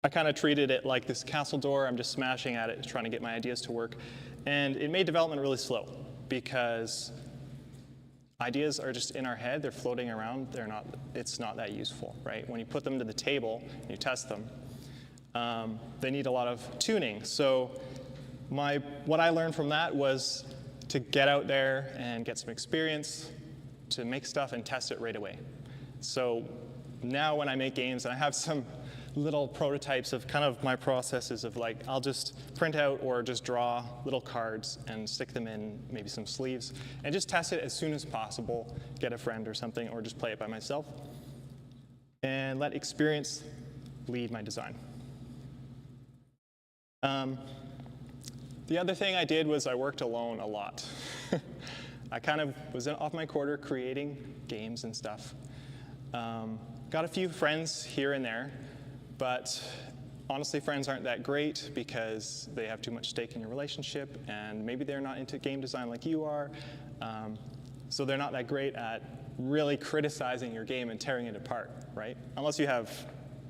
S5: kind of treated it like this castle door. I'm just smashing at it, trying to get my ideas to work. And it made development really slow, because ideas are just in our head. They're floating around. It's not that useful, right? When you put them to the table and you test them, they need a lot of tuning. So what I learned from that was to get out there and get some experience, to make stuff and test it right away. So now when I make games, and I have some little prototypes of kind of my processes of like, I'll just print out or just draw little cards and stick them in maybe some sleeves and just test it as soon as possible, get a friend or something, or just play it by myself and let experience lead my design. The other thing I did was I worked alone a lot. I kind of was off my quarter creating games and stuff. Got a few friends here and there, but honestly, friends aren't that great because they have too much stake in your relationship, and maybe they're not into game design like you are, so they're not that great at really criticizing your game and tearing it apart, right? Unless you have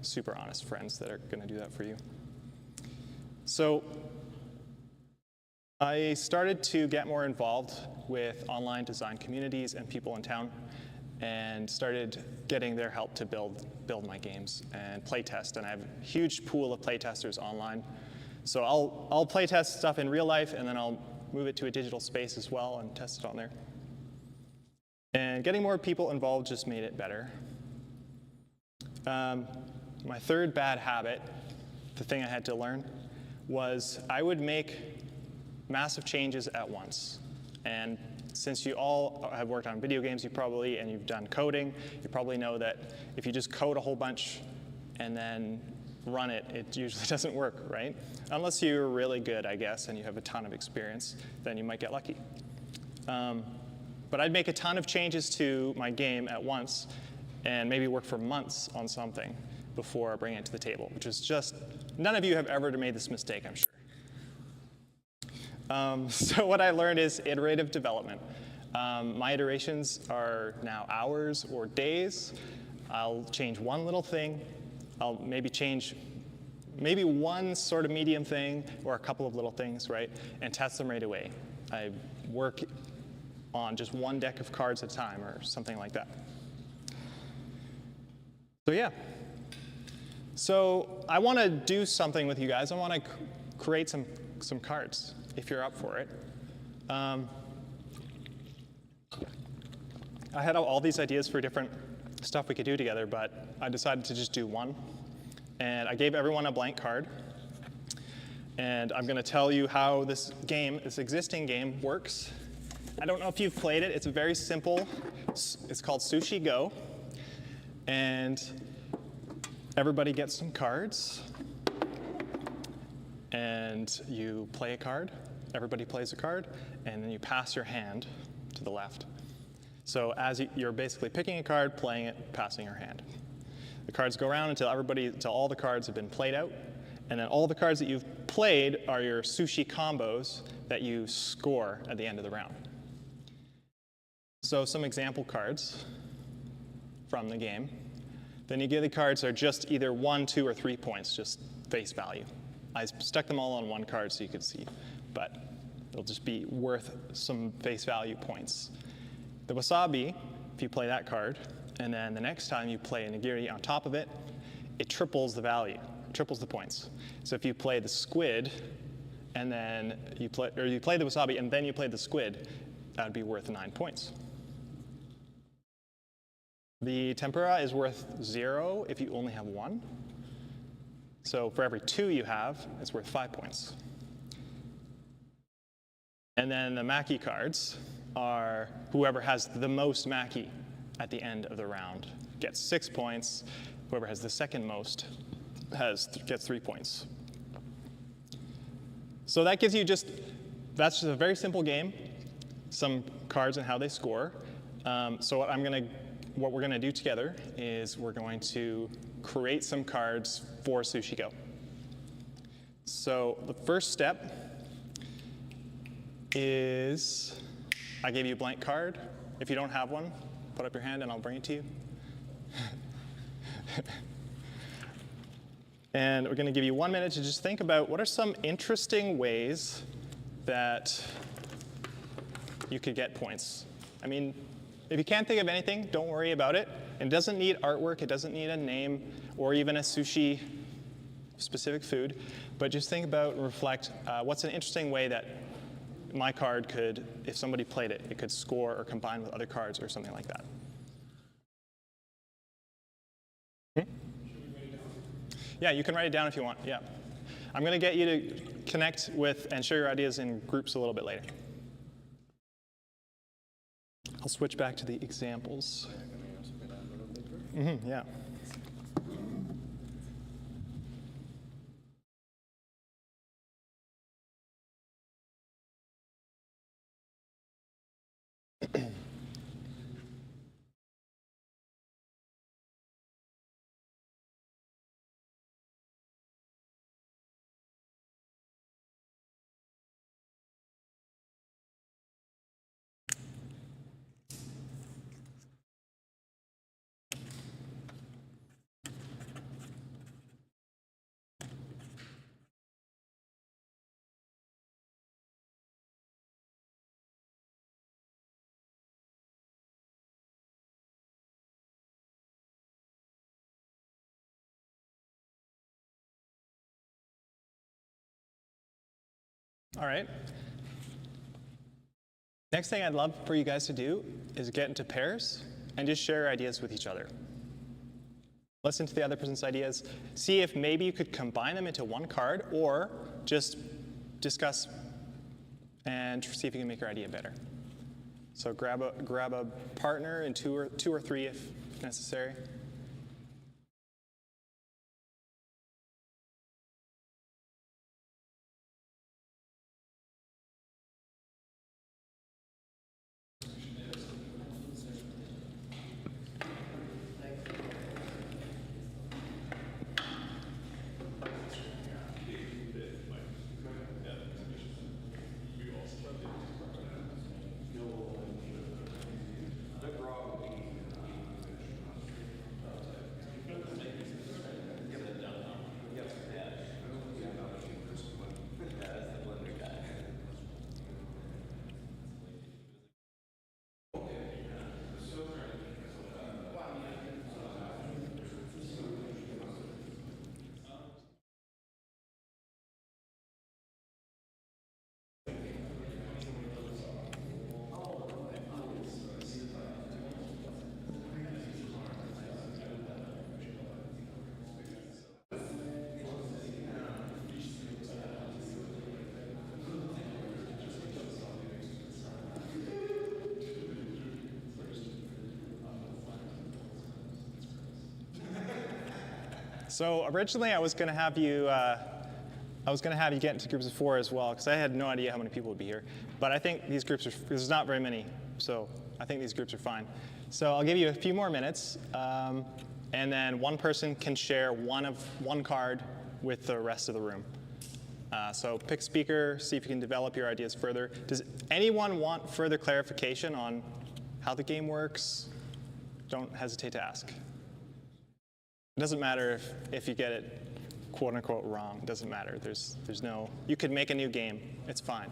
S5: super honest friends that are going to do that for you. So I started to get more involved with online design communities and people in town, and started getting their help to build my games and playtest. And I have a huge pool of playtesters online. So I'll playtest stuff in real life, and then I'll move it to a digital space as well and test it on there. And getting more people involved just made it better. My third bad habit, the thing I had to learn, was I would make massive changes at once. And since you all have worked on video games, and you've done coding, you probably know that if you just code a whole bunch and then run it, it usually doesn't work, right? Unless you're really good, I guess, and you have a ton of experience, then you might get lucky. But I'd make a ton of changes to my game at once and maybe work for months on something before bringing it to the table, which is just, none of you have ever made this mistake, I'm sure. So what I learned is iterative development. My iterations are now hours or days. I'll change one little thing. I'll maybe change one sort of medium thing or a couple of little things, right? And test them right away. I work on just one deck of cards at a time or something like that. So yeah. So I want to do something with you guys. I want to create some cards, if you're up for it. I had all these ideas for different stuff we could do together, but I decided to just do one. And I gave everyone a blank card. And I'm going to tell you how this existing game works. I don't know if you've played it. It's very simple. It's called Sushi Go. And everybody gets some cards. And you play a card. Everybody plays a card. And then you pass your hand to the left. So as you're basically picking a card, playing it, passing your hand. The cards go around until all the cards have been played out. And then all the cards that you've played are your sushi combos that you score at the end of the round. So some example cards from the game. The nigiri cards are just either 1, 2, or 3 points, just face value. I stuck them all on one card so you could see, but it'll just be worth some face value points. The wasabi, if you play that card, and then the next time you play a nigiri on top of it, it triples the value, triples the points. So if you play the squid, and then you play the wasabi, and then you play the squid, that would be worth 9 points. The tempura is worth 0 if you only have 1. So for every 2 you have, it's worth 5 points. And then the maki cards are whoever has the most maki at the end of the round gets 6 points. Whoever has the second most gets 3 points. So that gives you that's just a very simple game, some cards and how they score. So what we're gonna do together is we're going to create some cards for Sushi Go. So the first step is I gave you a blank card. If you don't have one, put up your hand and I'll bring it to you. And we're going to give you 1 minute to just think about what are some interesting ways that you could get points. I mean, if you can't think of anything, don't worry about it. It doesn't need artwork, it doesn't need a name or even a sushi specific food, but just think about and reflect what's an interesting way that my card could, if somebody played it, it could score or combine with other cards or something like that. Yeah, you can write it down if you want, yeah. I'm going to get you to connect with and share your ideas in groups a little bit later. I'll switch back to the examples. Yeah. All right. Next thing I'd love for you guys to do is get into pairs and just share ideas with each other. Listen to the other person's ideas. See if maybe you could combine them into one card, or just discuss and see if you can make your idea better. So grab a partner in two or three if necessary. So originally, I was going to have you get into groups of 4 as well, because I had no idea how many people would be here. But I think these groups there's not very many, so I think these groups are fine. So I'll give you a few more minutes, and then one person can share one card with the rest of the room. So pick speaker, see if you can develop your ideas further. Does anyone want further clarification on how the game works? Don't hesitate to ask. It doesn't matter if you get it quote unquote wrong. It doesn't matter. There's no, you could make a new game. It's fine.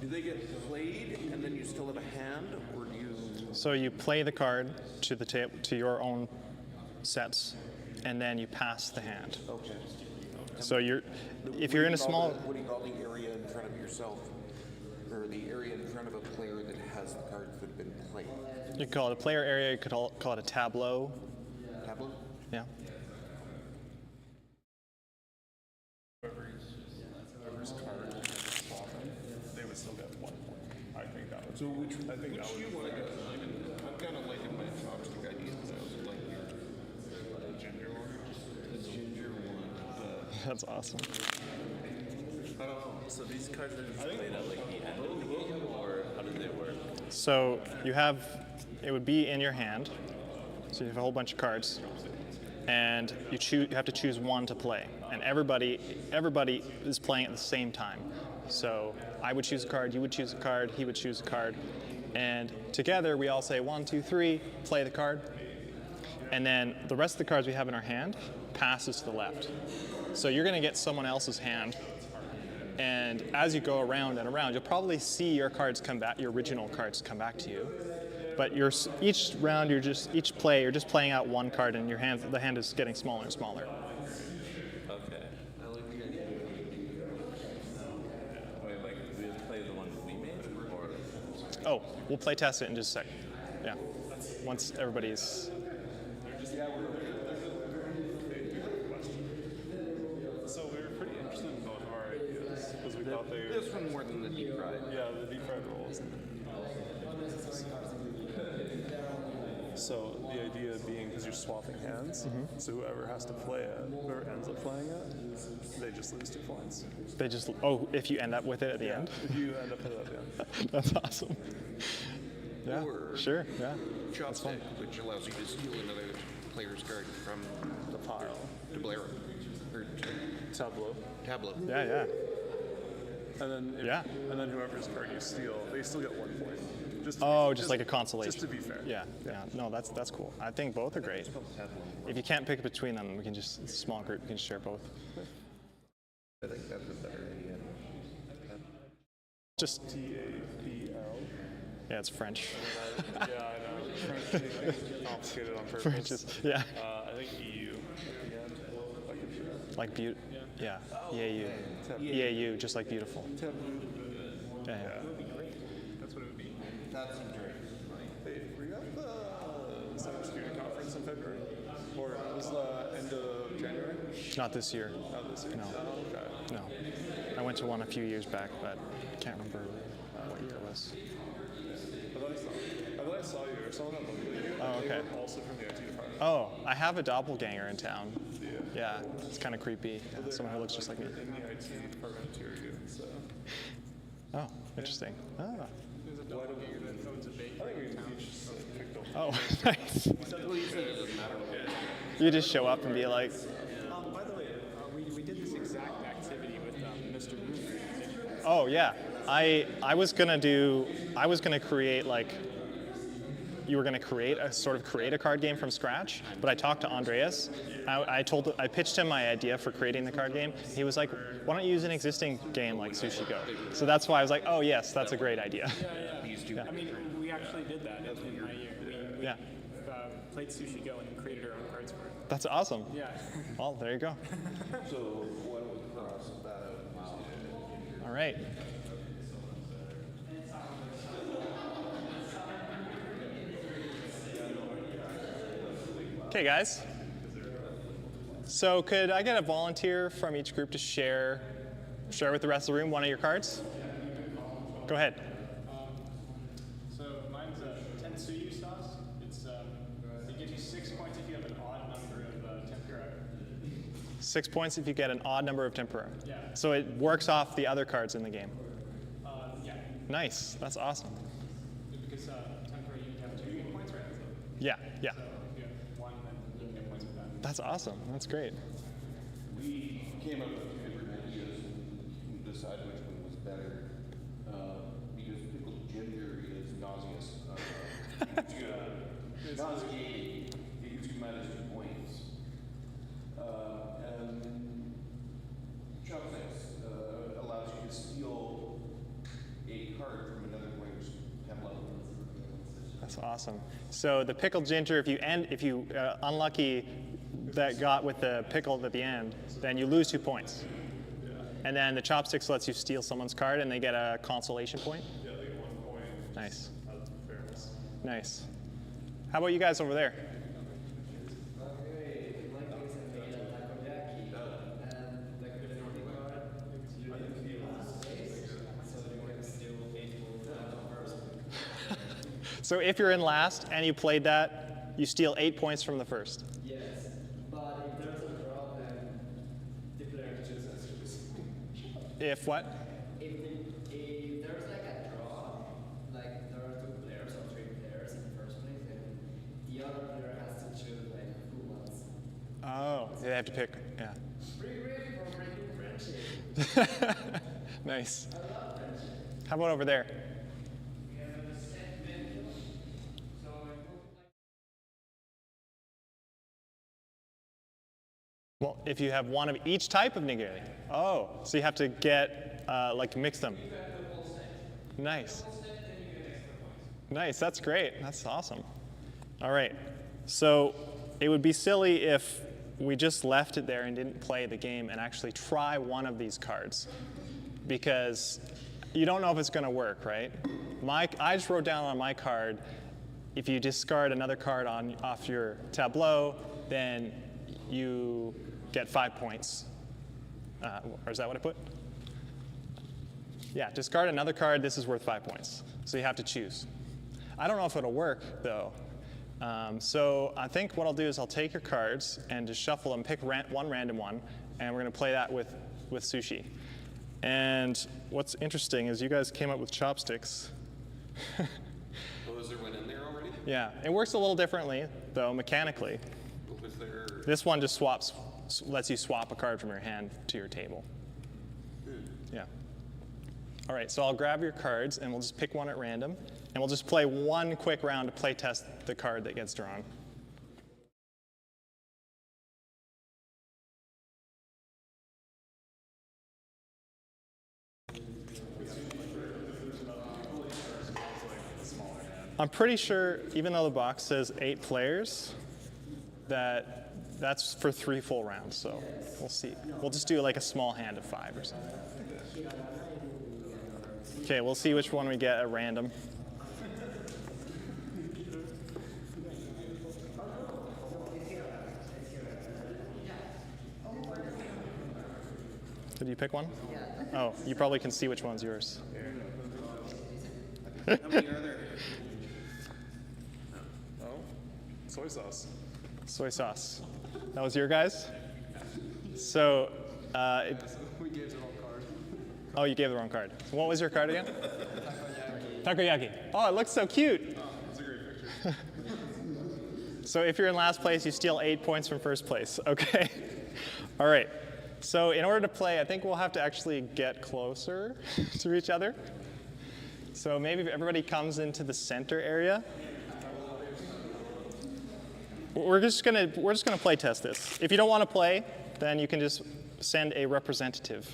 S6: Do they get played and then you still have a hand, or do you?
S5: So you play the card to the to your own sets, and then you pass the hand.
S6: Okay.
S5: So if you're in a small,
S6: What do you call the area in front of yourself, or the area in front of a player that has the cards that have been played?
S5: you could call it a player area. You could call it a tableau.
S6: Tableau?
S5: Yeah.
S3: Whoever's card is swapping, they would still get 1 point. I think that would. So I think that would.
S6: You want to go? I'm kind of liking my chopstick idea because I was like
S3: The ginger one.
S6: the ginger one.
S5: That's awesome.
S6: I don't know.
S4: So these cards are just played at like the end of the game, or how do they work?
S5: So it would be in your hand. So you have a whole bunch of cards, and you have to choose one to play, and everybody is playing at the same time. So I would choose a card, you would choose a card, he would choose a card, and together we all say 1, 2, 3, play the card, and then the rest of the cards we have in our hand passes to the left. So you're going to get someone else's hand, and as you go around and around, you'll probably see your cards come back, your original cards come back to you. But each round, each play, you're just playing out one card, and the hand is getting smaller and smaller.
S4: Okay. I like the idea. Wait, like we play the ones we made, or?
S5: Oh, we'll play test it in just a sec. Yeah. Once everybody's.
S3: So we were pretty interested in both of our ideas because we thought they.
S6: This one more than the deep fried.
S3: Yeah, the deep fried rolls. So the idea being, because you're swapping hands, so whoever has to play it, whoever ends up playing it, they just lose 2 points.
S5: If you end up with it at the end.
S3: If you end up with it at the end.
S5: That's awesome. Yeah.
S6: Or
S5: Sure. Yeah.
S6: chopstick, which allows you to steal another player's card from
S3: The pile.
S6: to Blair or
S3: Tableau.
S6: Tableau.
S5: Yeah. Yeah.
S3: And then and then whoever's card you steal, they still get 1 point. Just
S5: Like a consolation.
S3: Just to be fair.
S5: Yeah. No, that's cool. I think both are great. If you can't pick between them, it's a small group. We can share both.
S6: I think that's a better idea.
S5: Just
S3: TABL.
S5: yeah, it's French.
S3: Yeah, I know. French is complicated on purpose.
S5: French is yeah.
S3: I think EU at the end. Like a few.
S5: Like beaut. Yeah. EAU. EAU, just like beautiful. Yeah.
S3: That's what it would be.
S6: That seems right.
S3: Hey, were you at the cybersecurity conference in February? Or was the end of January?
S5: Not this year.
S3: Not this year.
S5: No.
S3: Oh, okay.
S5: No. I went to one a few years back, but I can't remember what year it was.
S3: I thought I saw you or someone that looked like you.
S5: Oh,
S3: They
S5: okay.
S3: were also from the IT department.
S5: Oh, I have a doppelganger in town. Yeah, it's kind of creepy. Yeah, someone who looks just like me.
S3: In the IT department too, so.
S5: Oh, interesting. Ah.
S3: There's a doppelganger that owns a bakery. I think we each picked up.
S5: Oh, nice. You just show up and be like,
S8: By the way, we did this exact activity with Mr. Roof.
S5: oh yeah, I was gonna create like. You were going to create a card game from scratch, but I talked to Andreas. I pitched him my idea for creating the card game. He was like, "Why don't you use an existing game like Sushi Go?" So that's why I was like, "Oh yes, that's a great idea."
S8: I mean, we actually did that in my year. We
S5: Yeah,
S8: played Sushi Go and created our own cards for it.
S5: that's awesome.
S8: Yeah.
S5: Well, there you go.
S6: So why don't we cross that out?
S5: All right. Okay, guys. So could I get a volunteer from each group to share with the rest of the room one of your cards? Go ahead.
S8: So mine's a Tensui sauce. It gives you 6 points if you have an odd number of tempura.
S5: 6 points if you get an odd number of tempura.
S8: Yeah.
S5: So it works off the other cards in the game.
S8: Yeah.
S5: Nice. That's awesome.
S8: Because tempura you have 2 points, right?
S5: Yeah. Yeah.
S8: So if you have 1, then you get points for that.
S5: That's awesome. That's great.
S6: We came up with different ideas and decided which one was better because pickled ginger is nauseous. Nauseating. It gives you -2 points. And chopsticks allows you to steal a card from another player's tableau.
S5: That's awesome. So the pickled ginger, if you unlucky that got with the pickle at the end, then you lose 2 points. And then the chopsticks lets you steal someone's card and they get a consolation point.
S3: Yeah, they get 1 point.
S5: Nice.
S3: Out of fairness.
S5: Nice. How about you guys over there? So if you're in last and you played that, you steal 8 points from the first.
S9: Yes, but if there's a draw, then the player chooses.
S5: If what?
S9: If there's like a draw, like there are 2 players or 3 players in the first place, then the other player has to choose like who wants.
S5: Oh, they have to pick, yeah.
S9: Pretty great for breaking friendship.
S5: Nice.
S9: I love friendship.
S5: How about over there?
S9: We have a set menu, so
S5: Well, if you have one of each type of nigiri. Oh, so you have to get, like mix them. Nice. Nice, that's great. That's awesome. All right, so it would be silly if we just left it there and didn't play the game and actually try one of these cards, because you don't know if it's going to work, right? I just wrote down on my card, if you discard another card off your tableau, then you get 5 points. Or is that what I put? Yeah, discard another card, this is worth 5 points. So you have to choose. I don't know if it'll work, though. So I think what I'll do is I'll take your cards and just shuffle them, pick one random one, and we're going to play that with sushi. And what's interesting is you guys came up with chopsticks.
S6: Oh, is there one in there already?
S5: Yeah, it works a little differently, though, mechanically.
S6: Was there?
S5: This one just lets you swap a card from your hand to your table. Yeah. All right, so I'll grab your cards and we'll just pick one at random, and we'll just play one quick round to play test the card that gets drawn. I'm pretty sure, even though the box says 8 players, that's for 3 full rounds, so we'll see. We'll just do like a small hand of 5 or something. Okay, we'll see which one we get at random. Did you pick one? Oh, you probably can see which one's yours.
S6: How many are there?
S3: Oh, soy sauce.
S5: Soy sauce. That was your guys? So,
S8: We gave the wrong card.
S5: oh, you gave the wrong card. What was your card again? Takoyaki. Oh, it looks so cute.
S3: Oh, that's a great picture.
S5: So if you're in last place, you steal 8 points from first place. Okay. All right. So in order to play, I think we'll have to actually get closer to each other. So maybe if everybody comes into the center area. We're just gonna play test this. If you don't want to play, then you can just send a representative.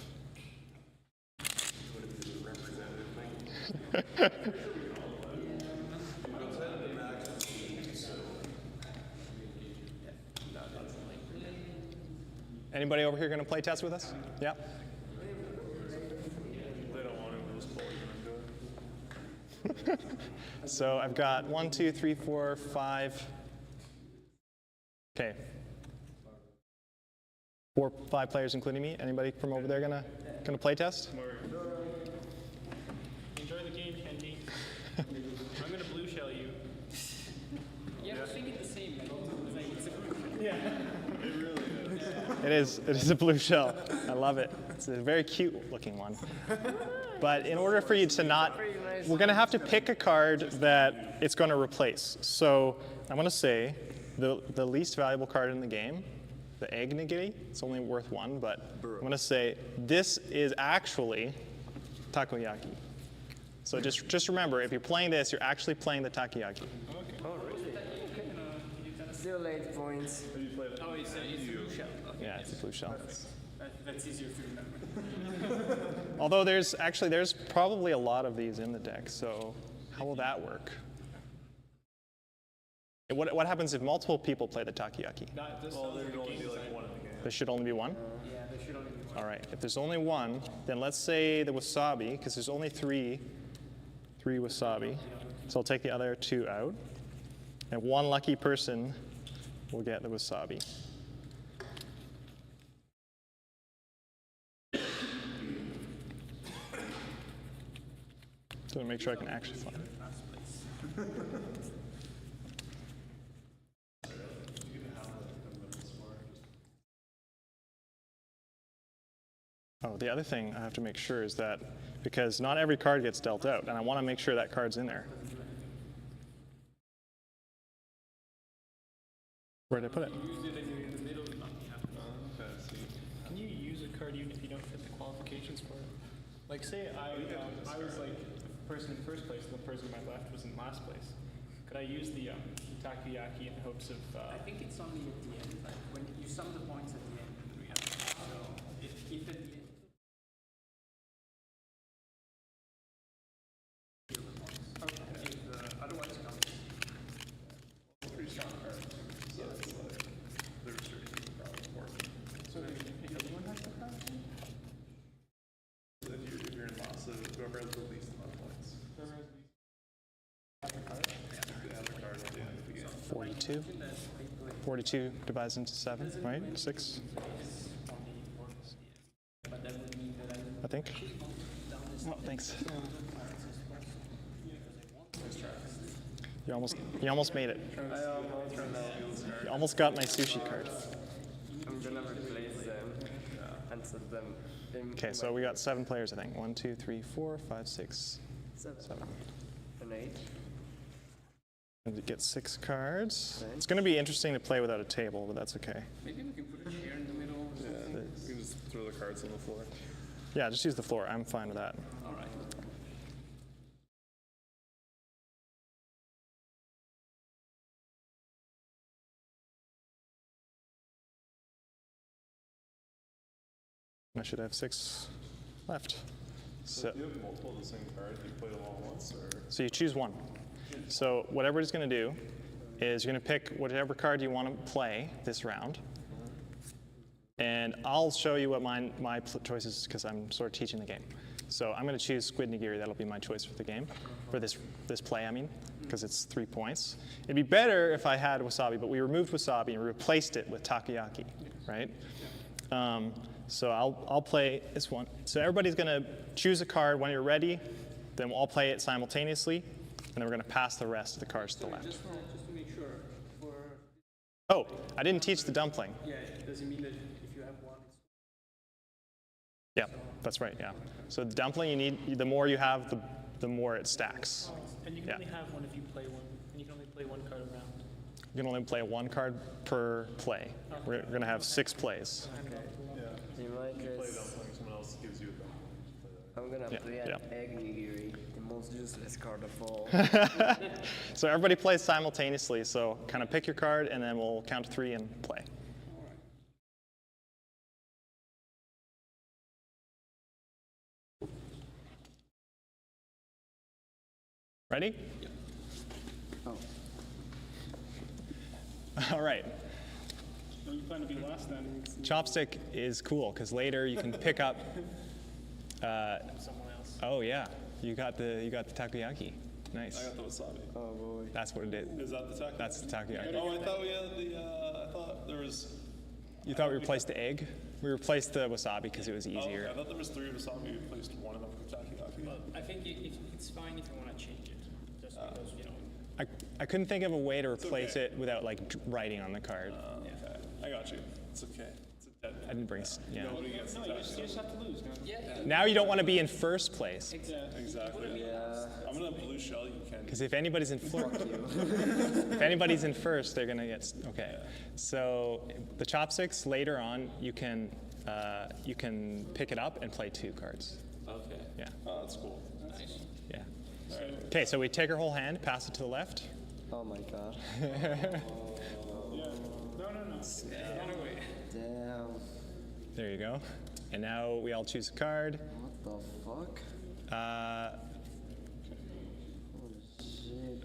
S5: Anybody over here going to play test with us? Yeah.
S3: They don't want it, we'll just pull you into it.
S5: So I've got 1, 2, 3, 4, 5. Okay. 5 players, including me. Anybody from over there gonna play test?
S8: Enjoy the game, Candy. I'm gonna blue shell you. Yeah, we're thinking the same. It's a blue shell. Yeah.
S3: It really is.
S5: It is a blue shell. I love it. It's a very cute looking one. But in order for you to not, we're gonna have to pick a card that it's gonna replace. So I'm gonna say the least valuable card in the game, the egg nigiri, it's only worth 1, but I'm gonna say this is actually takoyaki. So just remember, if you're playing this, you're actually playing the takoyaki.
S9: Still 8 points.
S8: Oh, it's a blue shell. Okay.
S5: Yeah, it's a blue shell.
S8: That's easier to remember.
S5: Although there's probably a lot of these in the deck, so how will that work? What happens if multiple people play the takoyaki?
S3: Well, there should only be like one in the game.
S5: There should only be one?
S8: Yeah, there should only be one.
S5: All right, if there's only one, then let's say the wasabi, because there's only three wasabi. So I'll take the other two out. And one lucky person will get the wasabi. So to make sure I can actually find it. Oh, the other thing I have to make sure is that, because not every card gets dealt out, and I want to make sure that card's in there. Where did I put it?
S8: Use it in the middle. Can you use a card even if you don't fit the qualifications for it? Like, say I was like the person in first place, and the person on my left was in last place. Could I use the takoyaki in hopes of?
S10: I think it's only at the end, like when you sum the points at the end. So if at the end. Okay. Otherwise, it comes.
S3: Pretty strong card. So it's like the restrictions are probably important.
S8: So if everyone has the card?
S3: If you're in loss, so whoever has the least amount of points. The other card at the end of the game.
S5: 42. 42 divides into 7, right? 6, I think. Oh, thanks. You almost made it. You almost got my sushi card.
S9: I'm gonna replace them and set them in.
S5: Okay, so we got 7 players, I think. 1, 2, 3, 4, 5, 6, 7.
S9: An 8.
S5: And you get 6 cards. It's going to be interesting to play without a table, but that's okay.
S10: Maybe we can put a chair in the middle.
S3: Yeah, you can just throw the cards on the floor.
S5: Yeah, just use the floor. I'm fine with that.
S10: All right.
S5: I should have 6 left.
S3: So if you have multiple of the same card, you play them all once, or?
S5: So you choose one. So what everybody's going to do is you're going to pick whatever card you want to play this round. And I'll show you what my choice is because I'm sort of teaching the game. So I'm going to choose squid nigiri. That'll be my choice for the game, for this play, I mean, because it's 3 points. It'd be better if I had wasabi, but we removed wasabi and replaced it with takoyaki, right? So I'll play this one. So everybody's going to choose a card when you're ready. Then we'll all play it simultaneously, and then we're going to pass the rest of the cards to the left.
S10: Just to make sure. For
S5: Oh, I didn't teach the dumpling.
S10: yeah, does it mean that if you have one?
S5: Yeah, that's right, yeah. So the dumpling, you need, the more you have, the more it stacks.
S8: And you can
S5: Yeah.
S8: only have one if you play one. And you can only play one card around.
S5: You can only play 1 card per play. We're going to have 6 plays.
S9: In my
S3: You play
S9: case,
S3: dumpling, someone else gives you a dumpling.
S9: I'm gonna
S5: Yeah,
S9: play an
S5: yeah.
S9: egg nigiri, the most useless card of all.
S5: So everybody plays simultaneously, so kind of pick your card, and then we'll count to 3 and play. Ready?
S10: Oh.
S5: All right.
S8: So you plan to be last then?
S5: Chopstick is cool because later you can pick up.
S8: Someone else.
S5: Oh yeah, you got the takoyaki. Nice.
S3: I got the wasabi.
S9: Oh boy.
S5: That's what it is.
S3: Is that the takoyaki?
S5: That's the takoyaki.
S3: Oh, I thought we had the, I thought there was,
S5: You thought we replaced the egg? We replaced the wasabi because it was
S3: oh,
S5: easier.
S3: okay, I thought there was 3 wasabi, we placed one of them for takoyaki.
S10: I think it's fine if you want to change it, just because you know.
S5: I couldn't think of a way to replace it without like writing on the card.
S3: Okay, I got you. It's okay. It's a dead.
S5: I didn't bring. Yeah.
S3: Nobody gets the
S8: You just
S3: takoyaki.
S8: have to lose. No?
S10: Yeah.
S5: Now you don't want to be in first place
S3: Exactly.
S9: Yeah.
S3: I'm gonna blue shell you, Ken.
S5: because if anybody's in if anybody's in first, they're gonna get okay. So the chopsticks later on, you can pick it up and play 2 cards.
S4: Okay.
S5: Yeah.
S3: Oh, that's cool.
S5: Yeah. Okay, so we take our whole hand, pass it to the left.
S9: Oh my god.
S8: No.
S9: Damn.
S5: There you go. And now we all choose a card.
S9: What the fuck? Holy shit.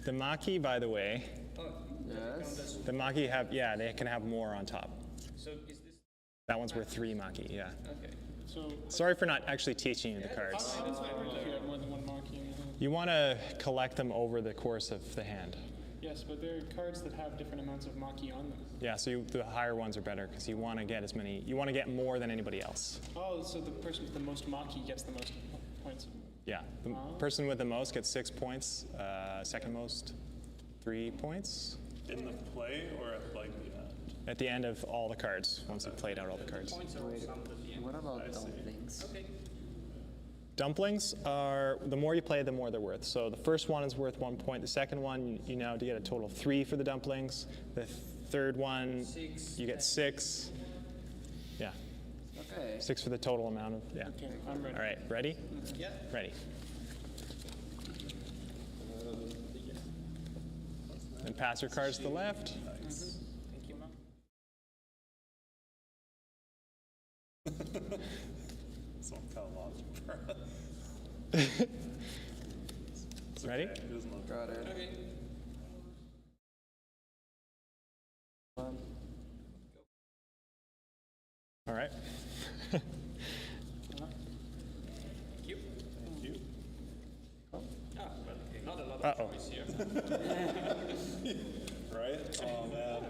S5: The maki, by the way,
S10: Oh, does.
S5: The maki have, yeah, they can have more on top.
S10: So is this
S5: That one's worth 3 maki, yeah.
S10: okay?
S8: So
S5: Sorry for not actually teaching you the cards.
S8: it is better if you have more than one marquee in your hand.
S5: You want to collect them over the course of the hand.
S8: Yes, but there are cards that have different amounts of marquee on them.
S5: Yeah, so the higher ones are better because you want to get as many, you want to get more than anybody else.
S8: Oh, so the person with the most marquee gets the most points.
S5: Yeah, the person with the most gets 6 points, second most 3 points.
S3: In the play or at like the end?
S5: At the end of all the cards, once you've played out all the cards.
S10: Points are all summed at the end.
S11: What about dumplings?
S10: Okay.
S5: Dumplings are, the more you play, the more they're worth. So the first one is worth 1 point. The second one, you now get a total of 3 for the dumplings. The third one,
S10: 6.
S5: you get 6. Yeah,
S11: Okay.
S5: 6 for the total amount of, yeah.
S8: Okay, I'm ready.
S5: All right, ready?
S10: Yeah.
S5: Ready. And pass your cards to the left.
S10: Thank you, Mom.
S3: It's not kind of logical for us. It's
S5: Ready?
S3: okay. It doesn't look
S11: Got it.
S10: Okay.
S5: All right.
S10: Thank you.
S3: Thank you.
S10: Ah, well, not a lot of
S5: Uh-oh.
S10: choice here.
S3: Right? Oh man.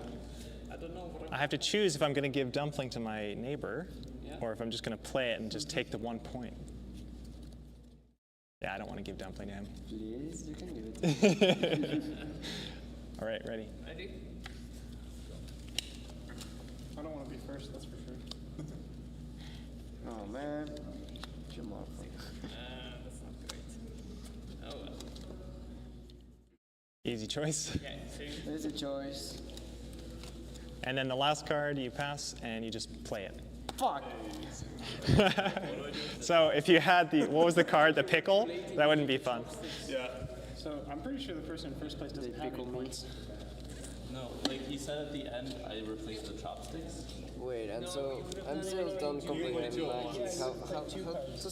S10: I don't know what
S5: I have to choose if I'm going to give dumpling to my neighbor
S10: Yeah.
S5: or if I'm just going to play it and just take the 1 point. Yeah, I don't want to give dumpling to him.
S11: Please, you can give it.
S5: All right, ready?
S10: Ready?
S8: I don't want to be first, that's for sure.
S11: Oh man. Come on.
S10: That's not great. Oh well.
S5: Easy choice.
S10: Yeah, same.
S11: There's a choice.
S5: And then the last card you pass and you just play it.
S11: Fuck.
S5: So if you had the, what was the card, the pickle? That wouldn't be fun.
S3: Yeah.
S8: So I'm pretty sure the person in first place doesn't have any points.
S4: No, like he said at the end, I replaced the chopsticks.
S11: Wait, and so I'm still don't comprehend like how does it work?
S10: So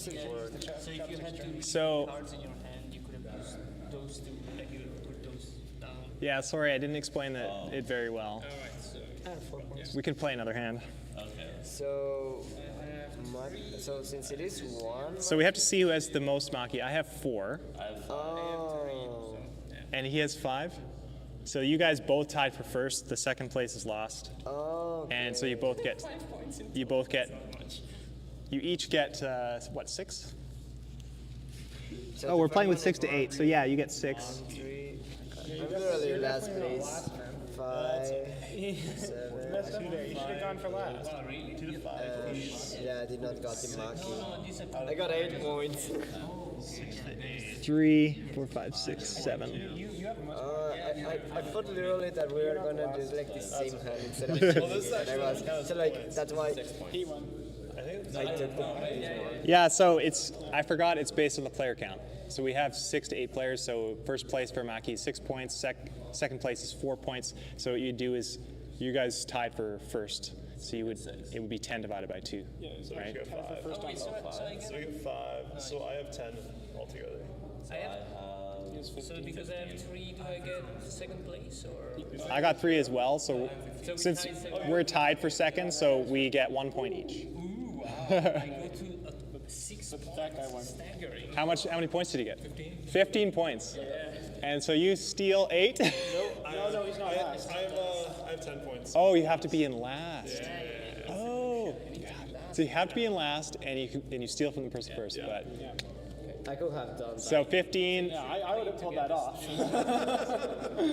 S10: if you had two
S5: So,
S10: cards in your hand, you could have used those two, like you put those down.
S5: yeah, sorry, I didn't explain it very well.
S10: Alright, so
S8: I have 4 points.
S5: We could play another hand.
S4: Okay.
S11: So so since it is one.
S5: So we have to see who has the most maki. I have 4,
S4: I have
S11: Oh.
S5: and he has 5. So you guys both tied for first. The second place is lost,
S11: Oh.
S5: and so you both get, you each get what, 6?
S11: So
S5: Oh,
S11: the
S5: we're
S11: first
S5: playing with
S11: one
S5: 6
S11: is
S5: to 8. So yeah, you get 6.
S11: 1, 3. I'm literally last place. 5, 7.
S8: You should have gone for last.
S11: Yeah, I did not got the marquee. I got 8 points.
S5: 3, 4, 5, 6, 7.
S11: I thought literally that we were gonna do like the same hand instead of changing it. And I was so like that's why
S8: He won.
S11: I took the easy one.
S5: Yeah, so it's, I forgot it's based on the player count. So we have 6 to 8 players. So first place for Maki is 6 points. Second place is 4 points. So what you do is you guys tied for first. So you would, it would be 10 divided by 2.
S3: Yeah, so
S5: right?
S3: I get 5.
S10: Oh, wait, so I
S3: So I get 5. So I have 10 altogether.
S10: I have. So because I have 3, do I get second place or?
S5: I got 3 as well. So
S10: So we
S5: since
S10: tied second.
S5: we're tied for second, so we get 1 point each.
S10: Ooh, wow. I go to 6 points. Staggering.
S5: How many points did you get? 15 points. And so you steal 8?
S8: No, he's not last.
S3: I have 10 points.
S5: Oh, you have to be in last. Oh, so you have to be in last, and you steal from the person first. But
S11: I could have done that.
S5: so 15.
S8: I would have pulled that off.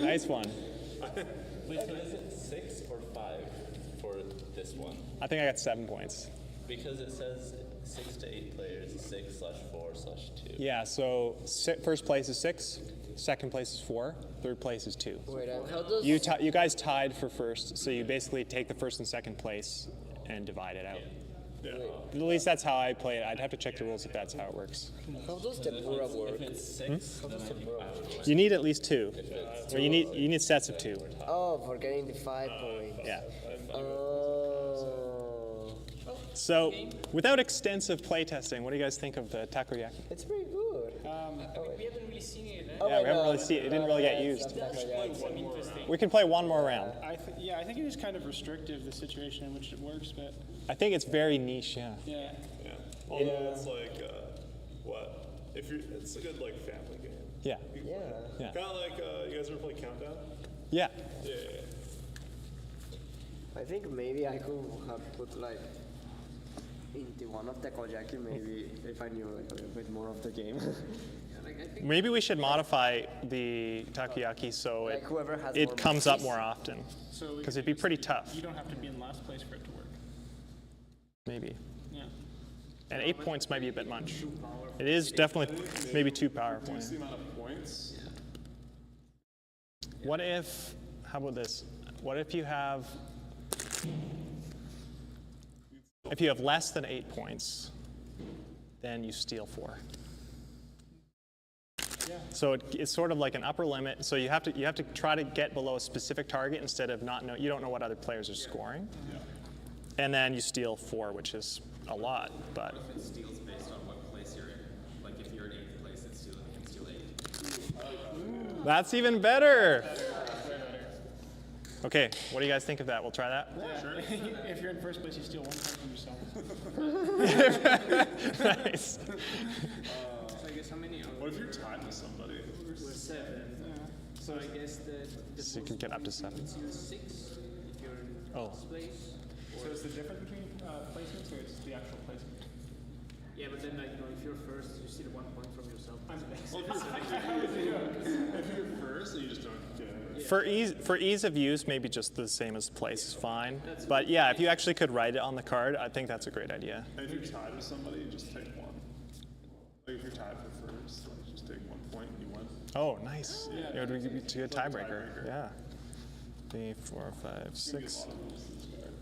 S5: Nice one.
S4: Wait, so is it 6 or 5 for this one?
S5: I think I got 7 points.
S4: Because it says 6 to 8 players, 6/4/2.
S5: Yeah. So first place is 6. Second place is 4. Third place is 2.
S11: Wait, how does
S5: You guys tied for first, so you basically take the first and second place and divide it out. At least that's how I play it. I'd have to check the rules if that's how it works.
S11: how does the Pura work?
S4: If it's 6, then I have
S5: You need at least 2. Or you need sets of 2.
S11: Oh, for getting the 5 points.
S5: Yeah.
S11: Oh,
S5: So without extensive playtesting, what do you guys think of the takoyaki?
S11: it's pretty good.
S10: We haven't really seen it. Eh?
S11: Oh,
S5: Yeah, we
S11: wait,
S5: haven't
S11: no,
S5: really seen it. It didn't really get
S11: it's
S5: used.
S11: not that yet.
S8: It's interesting.
S5: We can play one more round.
S8: Yeah, I think it is kind of restrictive, the situation in which it works, but
S5: I think it's very niche, yeah.
S8: yeah.
S3: Yeah. Although it's like, what? If you're, it's a good like family game.
S5: Yeah.
S11: Yeah.
S5: Yeah.
S3: Kind of like, you guys ever play Countdown?
S5: Yeah.
S3: Yeah.
S11: I think maybe I could have put like into one of the kojaki maybe if I knew like a little bit more of the game.
S5: Maybe we should modify the takoyaki so
S11: Like whoever has
S5: it
S11: more
S5: comes up
S11: pieces.
S5: more often.
S8: So
S5: Because it'd be pretty tough,
S8: You don't have to be in last place for it to work.
S5: maybe.
S8: Yeah.
S5: And 8 points might be a bit much. It is definitely maybe too powerful.
S3: Reduce the amount of points.
S5: What if, how about this? What if you have less than 8 points, then you steal 4.
S8: Yeah.
S5: So it's sort of like an upper limit. So you have to try to get below a specific target instead of you don't know what other players are scoring.
S3: Yeah.
S5: And then you steal 4, which is a lot, but
S4: What if it steals based on what place you're in? Like if you're in 8th place, it can steal 8.
S5: that's even better. Okay, what do you guys think of that? We'll try that.
S8: Yeah. Sure. If you're in first place, you steal 1 point from yourself.
S5: Nice.
S10: So I guess how many are
S3: What if you're tied with somebody?
S10: we're 7. So I guess the
S5: So you can get up to 7.
S10: it's you 6 if you're in
S5: Oh.
S10: last place.
S8: So it's the difference between placements, or it's the actual placement?
S10: Yeah, but then like if you're first, you steal 1 point from yourself.
S3: If you're first, you just don't get it.
S5: For ease of use, maybe just the same as place is fine. But yeah, if you actually could write it on the card, I think that's a great idea.
S3: And if you're tied with somebody, you just take 1. Like if you're tied for first, like just take 1 point and you win.
S5: Oh, nice.
S3: Yeah.
S5: It would be a good
S3: Like a
S5: tiebreaker.
S3: tiebreaker.
S5: Yeah. 3, 4, 5, 6.
S3: Maybe a lot of rules to this card.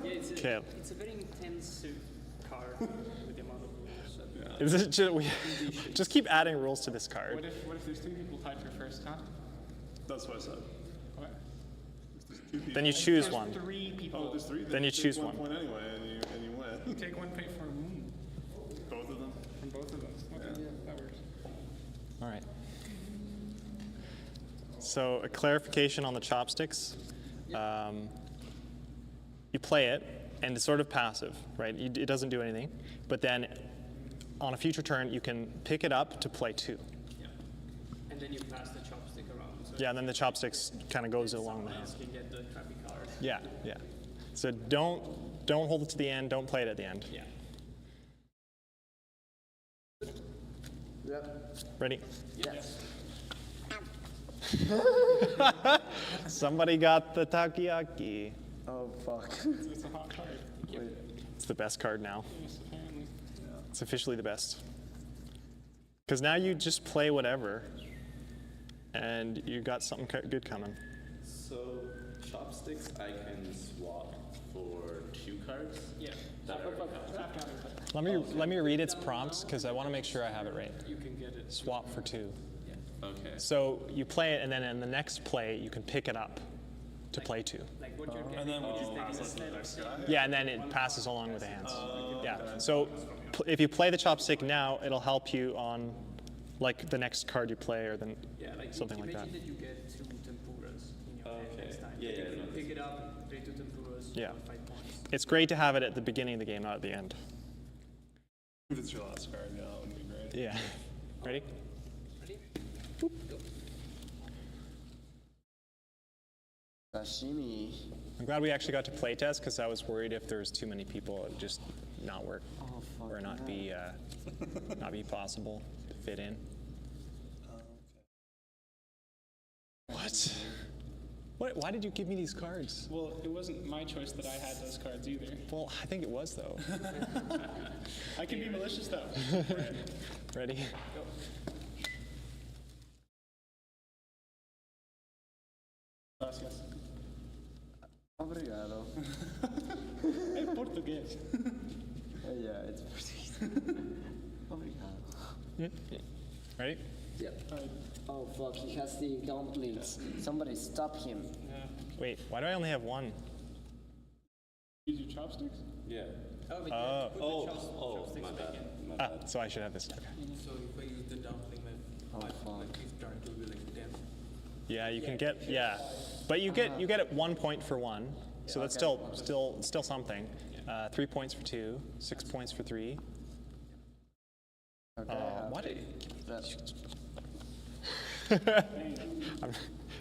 S10: Yeah, it's
S5: Okay.
S10: it's a very intense card with the amount of rules. So.
S5: Is it just keep adding rules to this card.
S8: What if there's 2 people tied for first, huh?
S3: That's what I said.
S8: What?
S3: There's 2 people.
S5: Then you choose
S8: There's
S5: one.
S8: 3 people.
S3: Oh, there's 3.
S5: Then you
S3: take
S5: choose
S3: 1
S5: one.
S3: point anyway, and you win.
S8: You take 1 point from
S3: Both of them.
S8: both of them. Okay, that works.
S5: All right. So a clarification on the chopsticks. You play it, and it's sort of passive, right? It doesn't do anything. But then on a future turn, you can pick it up to play 2.
S10: Yeah. And then you pass the chopstick around. So
S5: Yeah, and then the chopsticks kind of goes along the
S10: someone
S5: hand.
S10: else can get the crappy card.
S5: Yeah, yeah. So don't hold it to the end. Don't play it at the end.
S10: Yeah.
S11: Yep.
S5: Ready?
S11: Yes.
S5: Somebody got the takoyaki.
S11: Oh fuck.
S8: It's a hot card.
S5: It's the best card now.
S8: Yes, apparently.
S5: It's officially the best. Because now you just play whatever, and you got something good coming.
S4: So chopsticks I can swap for 2 cards.
S10: Yeah.
S4: That already counts.
S5: Let me read its prompts because I want to make sure I have it right.
S10: You can get it.
S5: Swap for 2.
S4: Okay.
S5: So you play it, and then in the next play you can pick it up to play 2.
S10: Like what you're getting.
S3: And then would you
S10: is
S3: pass
S10: taking a
S3: it to the
S10: set
S3: next
S10: of
S3: guy?
S5: Yeah, and then it passes along with the hands. Yeah. So if you play the chopstick now, it'll help you on like the next card you play, or then
S10: Yeah, like
S5: something like that.
S10: imagine that you get 2 tempuras in your hand
S4: Okay.
S10: next time.
S4: Yeah,
S10: Like,
S4: yeah,
S10: if you
S4: no,
S10: pick it up, play 2 tempuras,
S5: Yeah.
S10: 5 points.
S5: It's great to have it at the beginning of the game, not at the end.
S3: If it's your last card, yeah, that would be great.
S5: Yeah. Ready?
S10: Ready?
S11: Sashimi.
S5: I'm glad we actually got to play test because I was worried if there was too many people, it would just not work
S11: Oh fuck.
S5: or not be possible to fit in. What? Why did you give me these cards?
S8: Well, it wasn't my choice that I had those cards either.
S5: Well, I think it was though.
S8: I can be malicious though.
S5: Ready?
S8: Gracias.
S11: Obrigado.
S8: Hey, Portuguese.
S11: Yeah, it's Portuguese. Obrigado.
S5: Ready?
S11: Yep. Oh fuck, he has the gauntlets. Somebody stop him.
S5: Wait, why do I only have 1?
S8: Use your chopsticks?
S4: Yeah.
S10: Oh, but
S5: Oh.
S10: put the
S4: Oh,
S10: chopsticks
S4: my
S10: back
S4: bad.
S10: in.
S4: My
S5: Ah,
S4: bad.
S5: so I should have this. Okay.
S10: So if I use the dumpling, then Start to be like 10.
S5: Yeah, you can get, but you get it 1 point for one, so that's still something. 3 points for two, 6 points for three.
S11: Okay.
S5: What?
S11: That.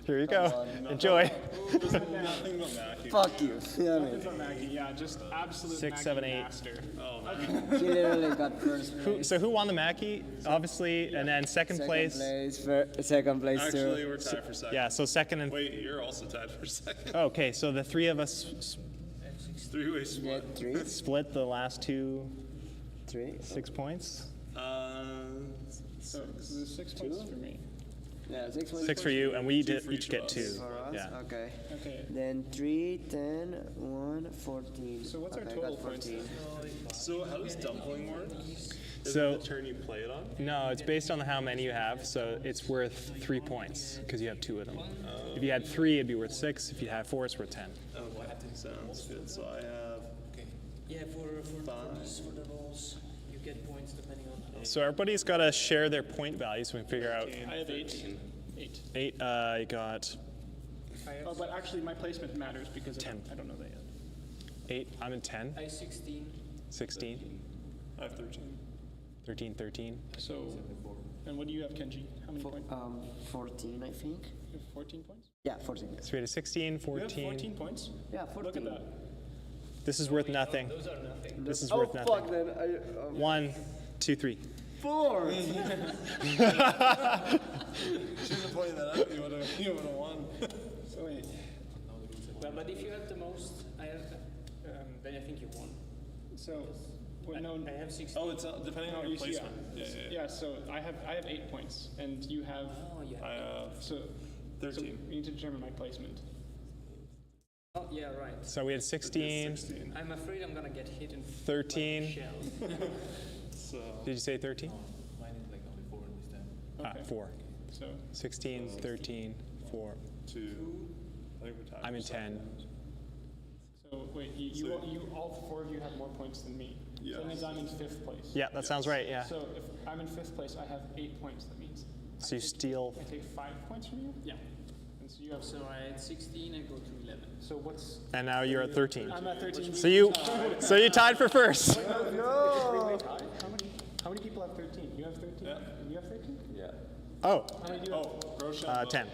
S5: Here you go. Enjoy.
S3: Nothing but Mackie.
S11: Fuck you. Yeah,
S8: It's on Maggie, yeah, just absolute
S5: 6,
S8: Maggie
S5: 7, 8.
S8: master.
S3: Oh,
S11: He literally got first place.
S5: So who won the Mackie? Obviously, and then second place.
S11: Second place
S3: actually,
S11: too.
S3: we're tied for second.
S5: Yeah, so second and.
S3: Wait, you're also tied for second.
S5: Okay, so the three of us
S3: Three-way split.
S11: Yeah, three.
S5: split the last two
S11: Three.
S5: 6 points.
S8: So there's 6 points for me.
S11: Yeah, 6 points.
S5: 6 for you, and we
S3: Two for
S5: each
S3: each
S5: get
S3: of us.
S5: 2.
S11: For us?
S5: Yeah.
S11: Okay.
S8: Okay.
S11: Then 3, 10, 1, 14.
S8: So what's our
S11: Okay,
S8: total
S11: got
S8: points
S11: 14.
S3: So how does dumpling work? Is
S5: So-
S3: it the turn you play it on?
S5: No, it's based on how many you have, so it's worth 3 points because you have 2 of them. If you had 3, it'd be worth 6. If you had 4, it's worth 10.
S3: Okay, sounds good. So I have
S10: Yeah, for the rolls, you get points depending on.
S5: So everybody's got to share their point value so we can figure out.
S8: I have 8. 8.
S5: 8, you got
S8: Oh, but actually my placement matters because
S5: 10.
S8: I don't know that yet.
S5: 8, I'm in 10,
S10: I 16.
S5: 16,
S3: I have 13.
S5: 13, 13.
S8: So, and what do you have, Kenji? How many points?
S11: 14, I think.
S8: You have 14 points?
S11: Yeah, 14.
S5: So we had a 16,
S8: You
S5: 14.
S8: have 14 points?
S11: Yeah, 14.
S8: Look at that.
S5: This is worth nothing.
S10: Those are nothing.
S5: This is
S11: Oh,
S5: worth nothing.
S11: fuck, then.
S5: 1, 2, 3.
S11: 4!
S3: Shouldn't have pointed that out. You would have won.
S8: So wait.
S10: But if you have the most, then I think you won.
S8: So, well, no,
S10: I have 16.
S3: Oh, it's depending on
S8: no,
S3: your
S8: you see,
S3: placement.
S8: yeah, so I have 8 points, and you have,
S10: Oh, yeah.
S3: I have
S8: so
S3: 13.
S8: we need to determine my placement.
S10: Oh, yeah, right.
S5: So we had 16,
S3: 16.
S10: I'm afraid I'm gonna get hit in
S5: 13.
S10: shell.
S3: So
S5: Did you say 13?
S10: Mine is like only 4 this time.
S8: Okay.
S5: 4.
S8: So,
S5: 16, 13, 4.
S3: 2. I think we're tied.
S5: I'm in
S3: for
S5: 10.
S8: so wait, you all 4 of you have more points than me. So
S3: Yes.
S8: that means I'm in 5th place.
S5: Yeah, that sounds right, yeah.
S8: So if I'm in 5th place, I have 8 points. That means
S5: So you steal.
S8: I take 5 points from you.
S10: Yeah.
S8: And so you have.
S10: So I had 16 and go to 11.
S8: So what's?
S5: And now you're at 13.
S8: I'm at 13.
S5: So you tied for first.
S8: No. How many people have 13? You have 13.
S3: Yeah.
S8: And you have 13.
S3: Yeah.
S5: Oh,
S8: How many do you have?
S5: 10.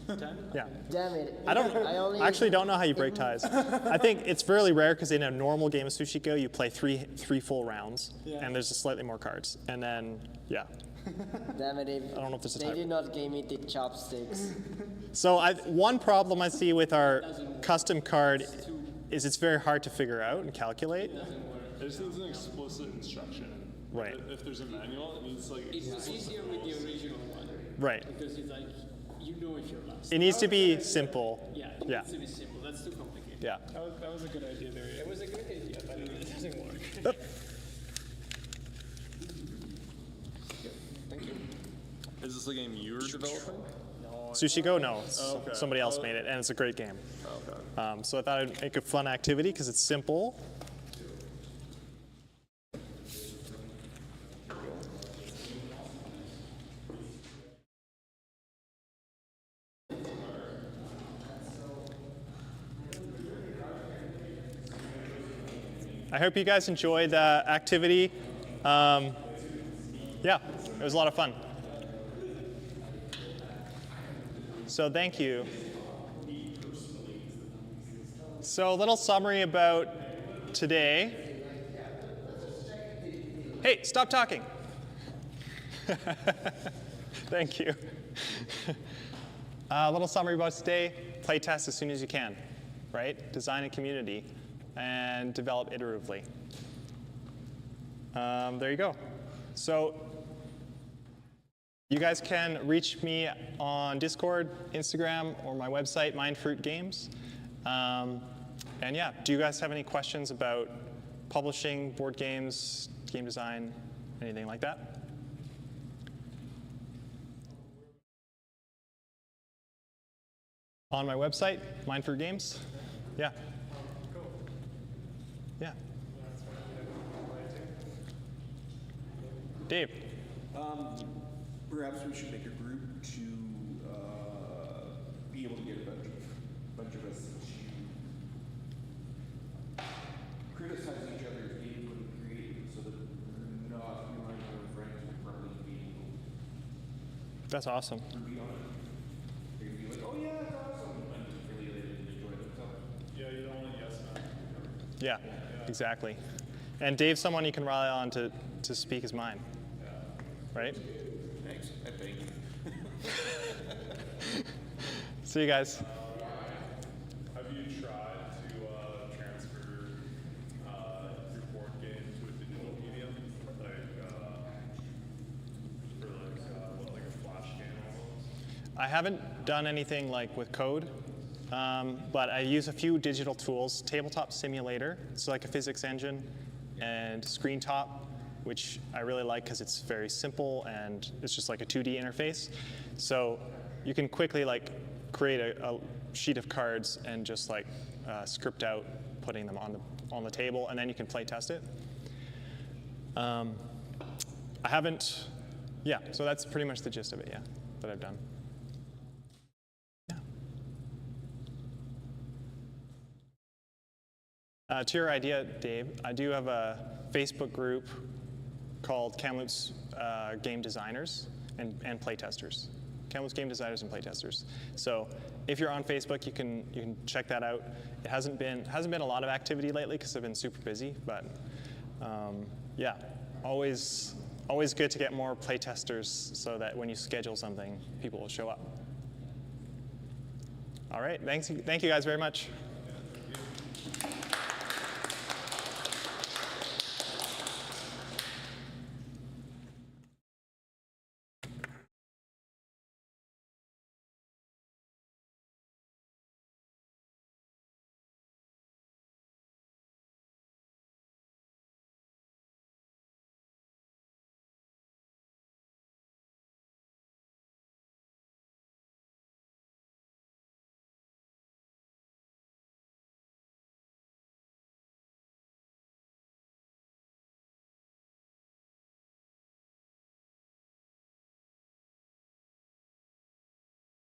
S8: 10.
S5: Yeah.
S11: Damn it.
S5: I actually don't know how you break ties. I think it's fairly rare because in a normal game of Sushi Go, you play three full rounds, and there's just slightly more cards. And then, yeah.
S11: Damn it.
S5: I don't know if there's a
S11: They
S5: tie.
S11: did not give me the chopsticks.
S5: So one problem I see with our custom card is it's very hard to figure out and calculate.
S3: It just needs an explicit instruction.
S5: Right.
S3: If there's a manual, it needs like.
S10: It was easier with the original one.
S5: Right.
S10: Because it's like, you know if you're last.
S5: It needs to be simple.
S10: Yeah, it
S5: Yeah.
S10: needs to be simple. That's too complicated.
S5: Yeah.
S8: That was a good idea there.
S10: It was a great idea, but it doesn't work.
S3: Is this a game you're developing?
S5: Sushi Go? No.
S3: okay.
S5: Somebody else made it, and it's a great game.
S3: Okay.
S5: So I thought I'd make a fun activity because it's simple. I hope you guys enjoyed the activity. Yeah, it was a lot of fun. So thank you. So a little summary about today. Hey, stop talking. Thank you. A little summary about today. Play test as soon as you can, right? Design a community and develop iteratively. There you go. So you guys can reach me on Discord, Instagram, or my website, Mindfruit Games. And yeah, do you guys have any questions about publishing, board games, game design, anything like that? On my website, Mindfruit Games. Yeah. Yeah.
S12: I
S6: perhaps we should make a group to be able to get a bunch of us to criticize each other's input and creative, so that we're not relying on our friends who probably being
S5: That's awesome.
S6: be on it. They're gonna be like, oh yeah, that's awesome, and really they didn't enjoy themselves.
S3: Yeah, you don't want to yes man.
S5: Yeah, exactly. And Dave's someone you can rely on to speak his mind, right?
S6: Thanks. I thank you.
S5: See you guys.
S3: Have you tried to transfer your board game to a digital medium, like for like a flash game almost?
S5: I haven't done anything like with code, but I use a few digital tools. Tabletop Simulator, it's like a physics engine, and Screen Top, which I really like because it's very simple and it's just like a 2D interface. So you can quickly like create a sheet of cards and just like script out putting them on the table, and then you can play test it. I haven't, yeah. So that's pretty much the gist of it, yeah, that I've done. To your idea, Dave, I do have a Facebook group called Kamloops Game Designers and Playtesters. Kamloops Game Designers and Playtesters. So if you're on Facebook, you can check that out. It hasn't been a lot of activity lately because I've been super busy, but yeah, always good to get more playtesters so that when you schedule something, people will show up. All right, thank you guys very much.